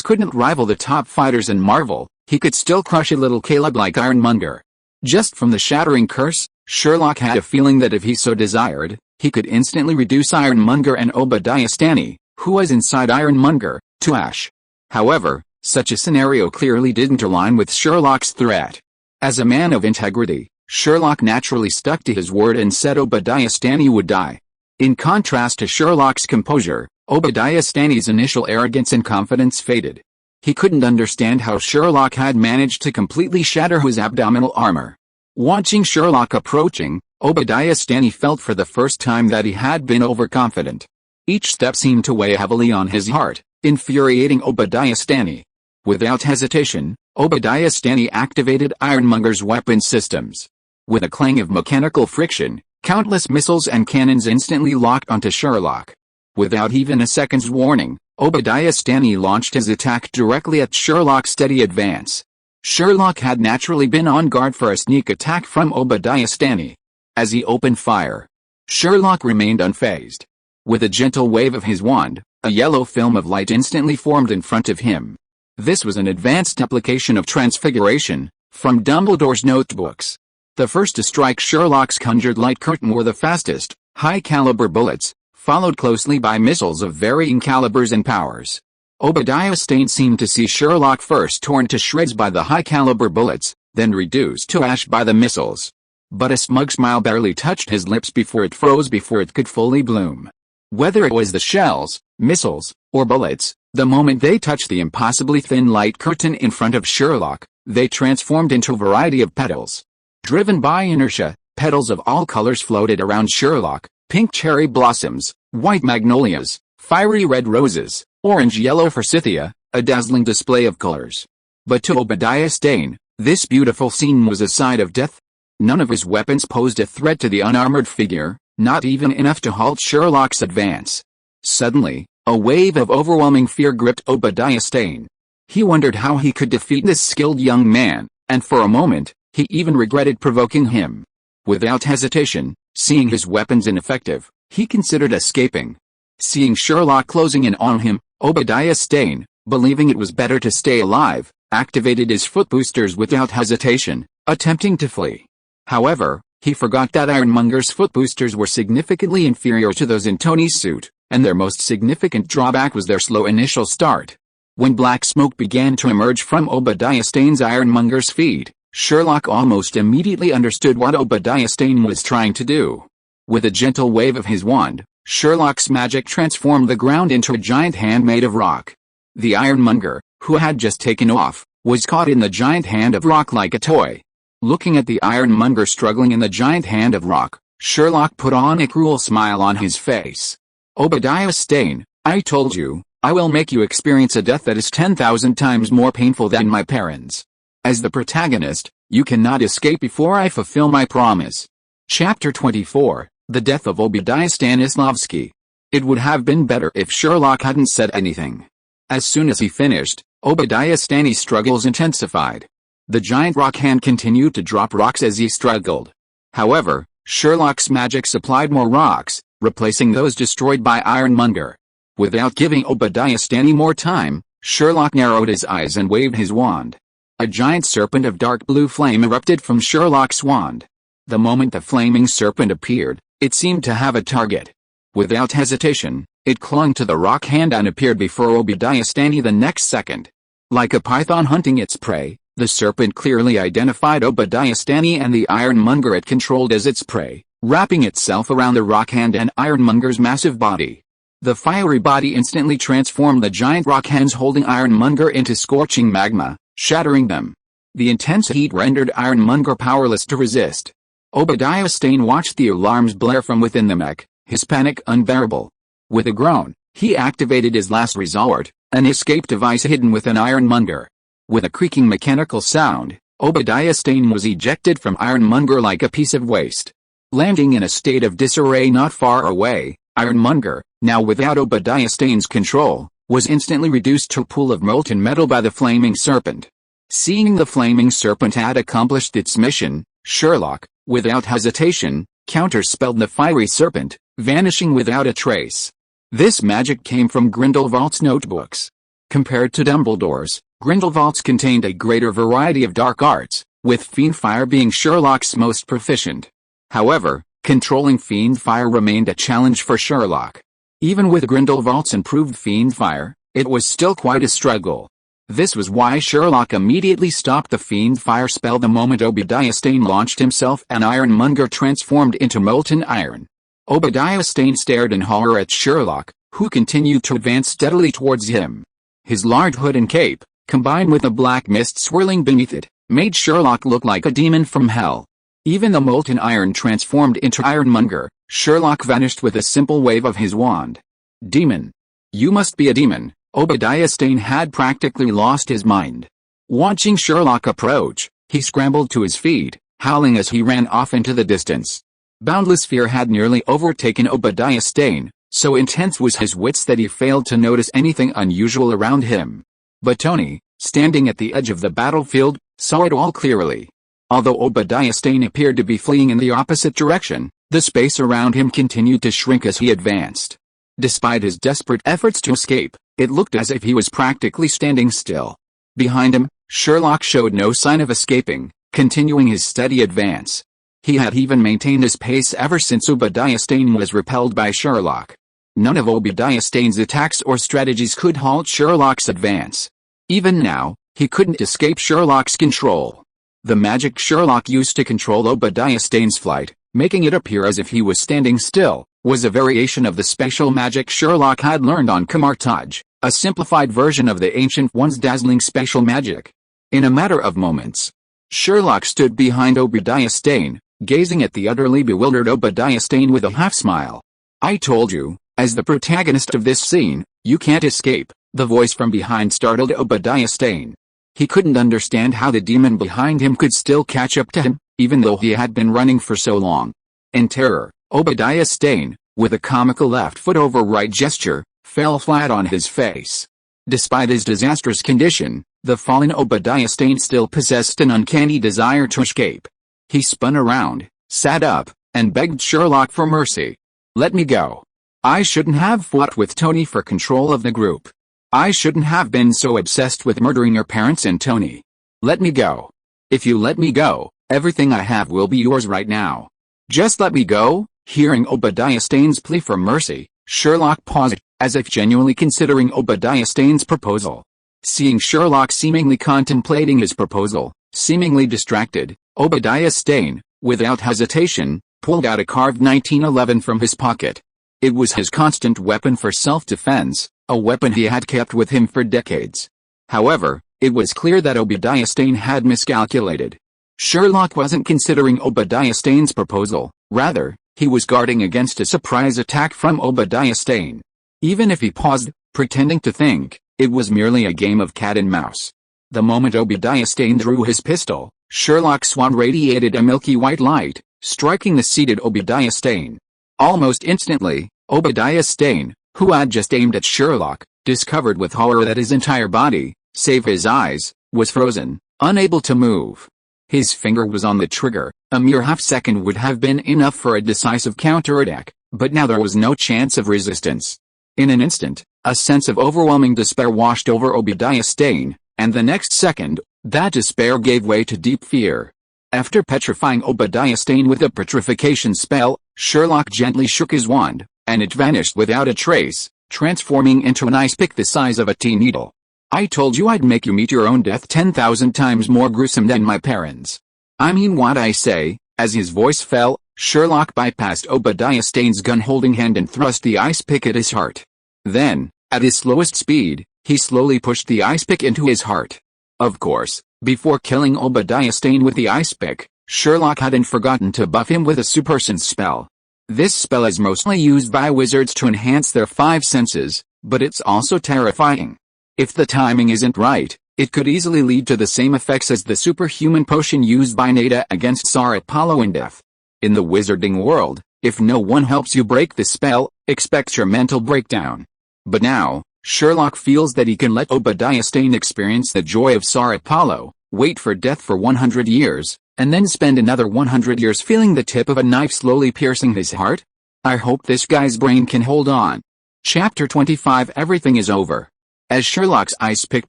couldn't rival the top fighters in Marvel, he could still crush a little Caleb like Ironmonger. Just from the shattering curse, Sherlock had a feeling that if he so desired, he could instantly reduce Ironmonger and Obadiah Stane, who was inside Ironmonger, to ash. However, such a scenario clearly didn't align with Sherlock's threat. As a man of integrity, Sherlock naturally stuck to his word and said Obadiah Stane would die. In contrast to Sherlock's composure, Obadiah Stane's initial arrogance and confidence faded. He couldn't understand how Sherlock had managed to completely shatter his abdominal armor. Watching Sherlock approaching, Obadiah Stane felt for the first time that he had been overconfident. Each step seemed to weigh heavily on his heart, infuriating Obadiah Stane. Without hesitation, Obadiah Stane activated Ironmonger's weapon systems. With a clang of mechanical friction, countless missiles and cannons instantly locked onto Sherlock. Without even a second's warning, Obadiah Stane launched his attack directly at Sherlock's steady advance. Sherlock had naturally been on guard for a sneak attack from Obadiah Stane. As he opened fire, Sherlock remained unfazed. With a gentle wave of his wand, a yellow film of light instantly formed in front of him. This was an advanced application of transfiguration, from Dumbledore's notebooks. The first to strike Sherlock's conjured light curtain were the fastest, high-caliber bullets, followed closely by missiles of varying calibers and powers. Obadiah Stane seemed to see Sherlock first torn to shreds by the high-caliber bullets, then reduced to ash by the missiles. But a smug smile barely touched his lips before it froze before it could fully bloom. Whether it was the shells, missiles, or bullets, the moment they touched the impossibly thin light curtain in front of Sherlock, they transformed into a variety of petals. Driven by inertia, petals of all colors floated around Sherlock: pink cherry blossoms, white magnolias, fiery red roses, orange-yellow forsythia, a dazzling display of colors. But to Obadiah Stane, this beautiful scene was a sign of death. None of his weapons posed a threat to the unarmored figure, not even enough to halt Sherlock's advance. Suddenly, a wave of overwhelming fear gripped Obadiah Stane. He wondered how he could defeat this skilled young man, and for a moment, he even regretted provoking him. Without hesitation, seeing his weapons ineffective, he considered escaping. Seeing Sherlock closing in on him, Obadiah Stane, believing it was better to stay alive, activated his foot boosters without hesitation, attempting to flee. However, he forgot that Ironmonger's foot boosters were significantly inferior to those in Tony's suit, and their most significant drawback was their slow initial start. When black smoke began to emerge from Obadiah Stane's Ironmonger's feet, Sherlock almost immediately understood what Obadiah Stane was trying to do. With a gentle wave of his wand, Sherlock's magic transformed the ground into a giant hand made of rock. The Ironmonger, who had just taken off, was caught in the giant hand of rock like a toy. Looking at the Ironmonger struggling in the giant hand of rock, Sherlock put on a cruel smile on his face. Obadiah Stane, I told you, I will make you experience a death that is 10,000 times more painful than my parents. As the protagonist, you cannot escape before I fulfill my promise. Chapter 24, The Death of Obadiah Stanislavski. It would have been better if Sherlock hadn't said anything. As soon as he finished, Obadiah Stane's struggles intensified. The giant rock hand continued to drop rocks as he struggled. However, Sherlock's magic supplied more rocks, replacing those destroyed by Ironmonger. Without giving Obadiah Stane more time, Sherlock narrowed his eyes and waved his wand. A giant serpent of dark blue flame erupted from Sherlock's wand. The moment the flaming serpent appeared, it seemed to have a target. Without hesitation, it clung to the rock hand and appeared before Obadiah Stane the next second. Like a python hunting its prey, the serpent clearly identified Obadiah Stane and the Ironmonger it controlled as its prey, wrapping itself around the rock hand and Ironmonger's massive body. The fiery body instantly transformed the giant rock hands holding Ironmonger into scorching magma, shattering them. The intense heat rendered Ironmonger powerless to resist. Obadiah Stane watched the alarms blare from within the mech, his panic unbearable. With a groan, he activated his last resort, an escape device hidden within Ironmonger. With a creaking mechanical sound, Obadiah Stane was ejected from Ironmonger like a piece of waste. Landing in a state of disarray not far away, Ironmonger, now without Obadiah Stane's control, was instantly reduced to a pool of molten metal by the flaming serpent. Seeing the flaming serpent had accomplished its mission, Sherlock, without hesitation, counterspelled the fiery serpent, vanishing without a trace. This magic came from Grindelwald's notebooks. Compared to Dumbledore's, Grindelwald's contained a greater variety of dark arts, with fiendfire being Sherlock's most proficient. However, controlling fiendfire remained a challenge for Sherlock. Even with Grindelwald's improved fiendfire, it was still quite a struggle. This was why Sherlock immediately stopped the fiendfire spell the moment Obadiah Stane launched himself and Ironmonger transformed into molten iron. Obadiah Stane stared in horror at Sherlock, who continued to advance steadily towards him. His large hood and cape, combined with the black mist swirling beneath it, made Sherlock look like a demon from hell. Even the molten iron transformed into Ironmonger, Sherlock vanished with a simple wave of his wand. Demon. You must be a demon. Obadiah Stane had practically lost his mind. Watching Sherlock approach, he scrambled to his feet, howling as he ran off into the distance. Boundless fear had nearly overtaken Obadiah Stane, so intense was his wits that he failed to notice anything unusual around him. But Tony, standing at the edge of the battlefield, saw it all clearly. Although Obadiah Stane appeared to be fleeing in the opposite direction, the space around him continued to shrink as he advanced. Despite his desperate efforts to escape, it looked as if he was practically standing still. Behind him, Sherlock showed no sign of escaping, continuing his steady advance. He had even maintained his pace ever since Obadiah Stane was repelled by Sherlock. None of Obadiah Stane's attacks or strategies could halt Sherlock's advance. Even now, he couldn't escape Sherlock's control. The magic Sherlock used to control Obadiah Stane's flight, making it appear as if he was standing still, was a variation of the special magic Sherlock had learned on Camartage, a simplified version of the Ancient One's dazzling special magic. In a matter of moments, Sherlock stood behind Obadiah Stane, gazing at the utterly bewildered Obadiah Stane with a half-smile. I told you, as the protagonist of this scene, you can't escape, the voice from behind startled Obadiah Stane. He couldn't understand how the demon behind him could still catch up to him, even though he had been running for so long. In terror, Obadiah Stane, with a comical left foot over right gesture, fell flat on his face. Despite his disastrous condition, the fallen Obadiah Stane still possessed an uncanny desire to escape. He spun around, sat up, and begged Sherlock for mercy. Let me go. I shouldn't have fought with Tony for control of the group. I shouldn't have been so obsessed with murdering your parents and Tony. Let me go. If you let me go, everything I have will be yours right now. Just let me go." Hearing Obadiah Stane's plea for mercy, Sherlock paused, as if genuinely considering Obadiah Stane's proposal. Seeing Sherlock seemingly contemplating his proposal, seemingly distracted, Obadiah Stane, without hesitation, pulled out a carved 1911 from his pocket. It was his constant weapon for self-defense, a weapon he had kept with him for decades. However, it was clear that Obadiah Stane had miscalculated. Sherlock wasn't considering Obadiah Stane's proposal, rather, he was guarding against a surprise attack from Obadiah Stane. Even if he paused, pretending to think, it was merely a game of cat and mouse. The moment Obadiah Stane drew his pistol, Sherlock's swan radiated a milky white light, striking the seated Obadiah Stane. Almost instantly, Obadiah Stane, who had just aimed at Sherlock, discovered with horror that his entire body, save his eyes, was frozen, unable to move. His finger was on the trigger. A mere half-second would have been enough for a decisive counterattack, but now there was no chance of resistance. In an instant, a sense of overwhelming despair washed over Obadiah Stane, and the next second, that despair gave way to deep fear. After petrifying Obadiah Stane with a petrification spell, Sherlock gently shook his wand, and it vanished without a trace, transforming into an ice pick the size of a tea needle. "I told you I'd make you meet your own death 10,000 times more gruesome than my parents. I mean what I say." As his voice fell, Sherlock bypassed Obadiah Stane's gun-holding hand and thrust the ice pick at his heart. Then, at his slowest speed, he slowly pushed the ice pick into his heart. Of course, before killing Obadiah Stane with the ice pick, Sherlock hadn't forgotten to buff him with a supersense spell. This spell is mostly used by wizards to enhance their five senses, but it's also terrifying. If the timing isn't right, it could easily lead to the same effects as the superhuman potion used by Nada against Tsar Apollo in death. In the wizarding world, if no one helps you break the spell, expect your mental breakdown. But now, Sherlock feels that he can let Obadiah Stane experience the joy of Tsar Apollo, wait for death for 100 years, and then spend another 100 years feeling the tip of a knife slowly piercing his heart? I hope this guy's brain can hold on. Chapter 25. Everything is over. As Sherlock's ice pick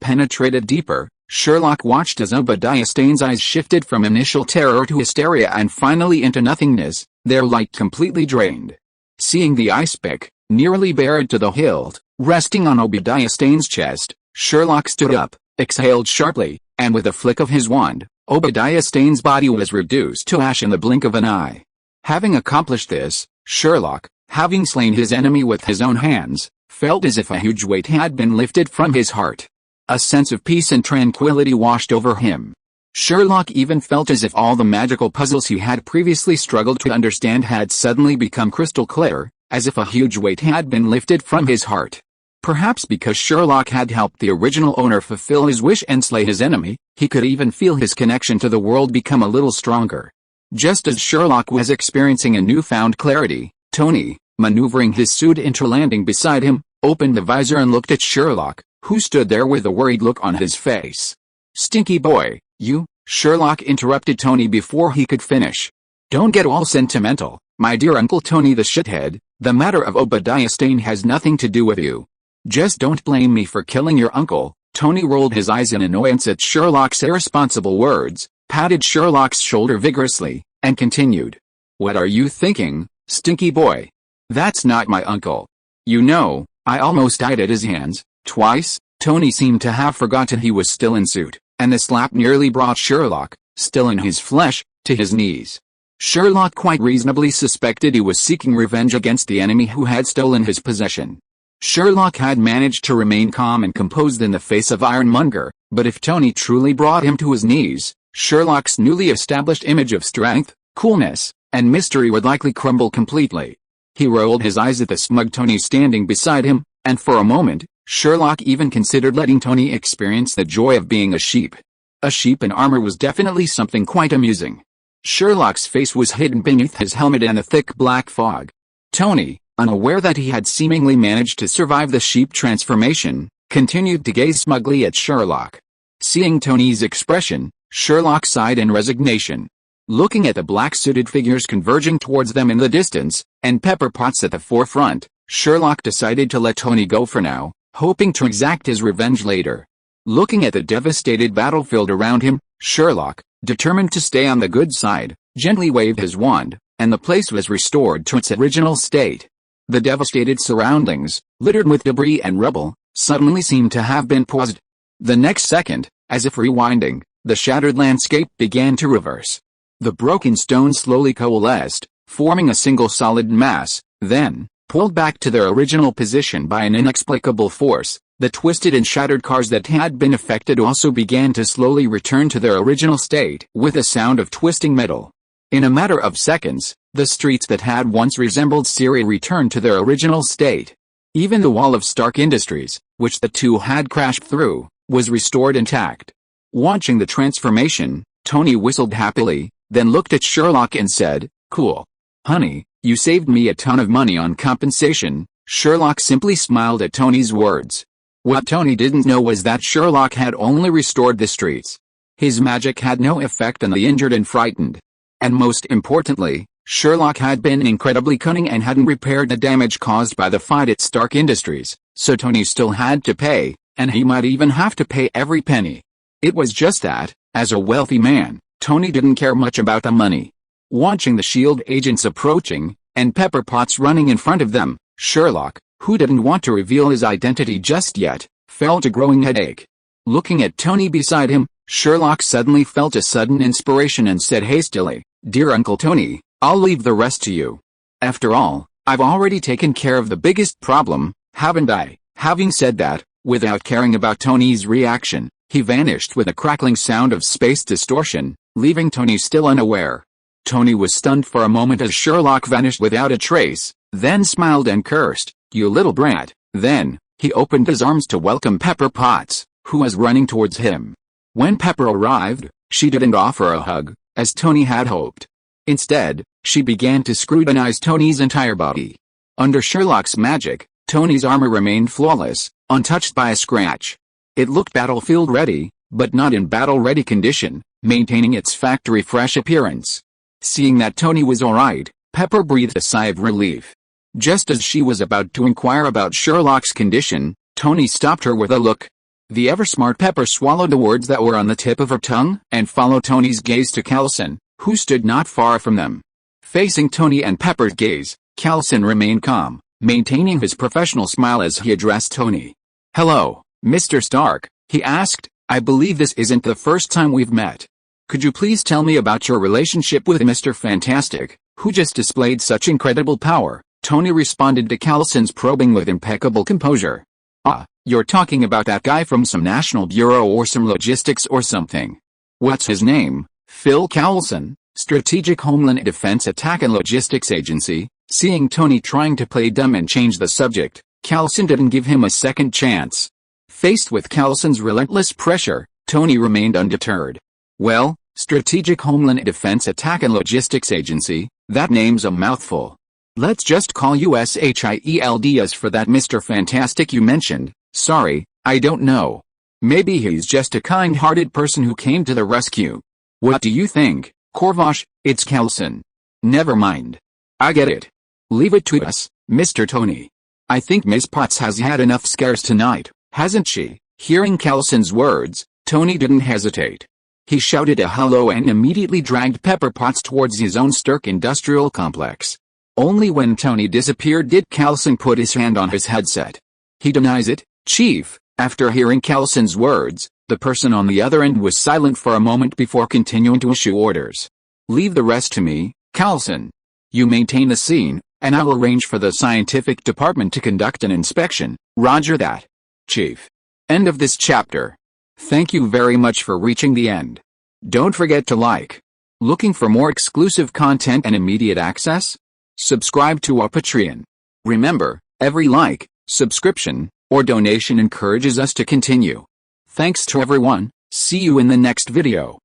penetrated deeper, Sherlock watched as Obadiah Stane's eyes shifted from initial terror to hysteria and finally into nothingness, their light completely drained. Seeing the ice pick, nearly bared to the hilt, resting on Obadiah Stane's chest, Sherlock stood up, exhaled sharply, and with a flick of his wand, Obadiah Stane's body was reduced to ash in the blink of an eye. Having accomplished this, Sherlock, having slain his enemy with his own hands, felt as if a huge weight had been lifted from his heart. A sense of peace and tranquility washed over him. Sherlock even felt as if all the magical puzzles he had previously struggled to understand had suddenly become crystal clear, as if a huge weight had been lifted from his heart. Perhaps because Sherlock had helped the original owner fulfill his wish and slay his enemy, he could even feel his connection to the world become a little stronger. Just as Sherlock was experiencing a newfound clarity, Tony, maneuvering his suit into landing beside him, opened the visor and looked at Sherlock, who stood there with a worried look on his face. "Stinky boy, you," Sherlock interrupted Tony before he could finish. "Don't get all sentimental, my dear Uncle Tony the shithead, the matter of Obadiah Stane has nothing to do with you. Just don't blame me for killing your uncle." Tony rolled his eyes in annoyance at Sherlock's irresponsible words, patted Sherlock's shoulder vigorously, and continued. "What are you thinking, stinky boy? That's not my uncle. You know, I almost died at his hands, twice." Tony seemed to have forgotten he was still in suit, and the slap nearly brought Sherlock, still in his flesh, to his knees. Sherlock quite reasonably suspected he was seeking revenge against the enemy who had stolen his possession. Sherlock had managed to remain calm and composed in the face of Ironmonger, but if Tony truly brought him to his knees, Sherlock's newly established image of strength, coolness, and mystery would likely crumble completely. He rolled his eyes at the smug Tony standing beside him, and for a moment, Sherlock even considered letting Tony experience the joy of being a sheep. A sheep in armor was definitely something quite amusing. Sherlock's face was hidden beneath his helmet and a thick black fog. Tony, unaware that he had seemingly managed to survive the sheep transformation, continued to gaze smugly at Sherlock. Seeing Tony's expression, Sherlock sighed in resignation. Looking at the black-suited figures converging towards them in the distance, and pepper pots at the forefront, Sherlock decided to let Tony go for now, hoping to exact his revenge later. Looking at the devastated battlefield around him, Sherlock, determined to stay on the good side, gently waved his wand, and the place was restored to its original state. The devastated surroundings, littered with debris and rubble, suddenly seemed to have been paused. The next second, as if rewinding, the shattered landscape began to reverse. The broken stones slowly coalesced, forming a single solid mass, then, pulled back to their original position by an inexplicable force, the twisted and shattered cars that had been affected also began to slowly return to their original state with a sound of twisting metal. In a matter of seconds, the streets that had once resembled Syria returned to their original state. Even the wall of Stark Industries, which the two had crashed through, was restored intact. Watching the transformation, Tony whistled happily, then looked at Sherlock and said, "Cool. Honey, you saved me a ton of money on compensation." Sherlock simply smiled at Tony's words. What Tony didn't know was that Sherlock had only restored the streets. His magic had no effect on the injured and frightened. And most importantly, Sherlock had been incredibly cunning and hadn't repaired the damage caused by the fight at Stark Industries, so Tony still had to pay, and he might even have to pay every penny. It was just that, as a wealthy man, Tony didn't care much about the money. Watching the S.H.I.E.L.D. agents approaching, and Pepper Potts running in front of them, Sherlock, who didn't want to reveal his identity just yet, felt a growing headache. Looking at Tony beside him, Sherlock suddenly felt a sudden inspiration and said hastily, "Dear Uncle Tony, I'll leave the rest to you. After all, I've already taken care of the biggest problem, haven't I?" Having said that, without caring about Tony's reaction, he vanished with a crackling sound of space distortion, leaving Tony still unaware. Tony was stunned for a moment as Sherlock vanished without a trace, then smiled and cursed, "You little brat." Then, he opened his arms to welcome Pepper Potts, who was running towards him. When Pepper arrived, she didn't offer a hug, as Tony had hoped. Instead, she began to scrutinize Tony's entire body. Under Sherlock's magic, Tony's armor remained flawless, untouched by a scratch. It looked battlefield-ready, but not in battle-ready condition, maintaining its factory-fresh appearance. Seeing that Tony was alright, Pepper breathed a sigh of relief. Just as she was about to inquire about Sherlock's condition, Tony stopped her with a look. The ever-smart Pepper swallowed the words that were on the tip of her tongue and followed Tony's gaze to Callison, who stood not far from them. Facing Tony and Pepper's gaze, Callison remained calm, maintaining his professional smile as he addressed Tony. "Hello, Mr. Stark," he asked. "I believe this isn't the first time we've met. Could you please tell me about your relationship with Mr. Fantastic, who just displayed such incredible power?" Tony responded to Callison's probing with impeccable composure. "Ah, you're talking about that guy from some National Bureau or some logistics or something. What's his name?" "Phil Callison, Strategic Homeland Defense Attack and Logistics Agency." Seeing Tony trying to play dumb and change the subject, Callison didn't give him a second chance. Faced with Callison's relentless pressure, Tony remained undeterred. "Well, Strategic Homeland Defense Attack and Logistics Agency, that name's a mouthful. Let's just call you SHIELD. As for that Mr. Fantastic you mentioned, sorry, I don't know. Maybe he's just a kind-hearted person who came to the rescue. What do you think, Corvash?" "It's Callison." "Never mind. I get it. Leave it to us, Mr. Tony. I think Miss Potts has had enough scares tonight, hasn't she?" Hearing Callison's words, Tony didn't hesitate. He shouted a hello and immediately dragged Pepper Potts towards his own Stark industrial complex. Only when Tony disappeared did Callison put his hand on his headset. "He denies it, Chief." After hearing Callison's words, the person on the other end was silent for a moment before continuing to issue orders. "Leave the rest to me, Callison. You maintain the scene, and I'll arrange for the scientific department to conduct an inspection." "Roger that, Chief." End of this chapter. Thank you very much for reaching the end. Don't forget to like. Looking for more exclusive content and immediate access? Subscribe to our Patreon. Remember, every like, subscription, or donation encourages us to continue. Thanks to everyone. See you in the next video.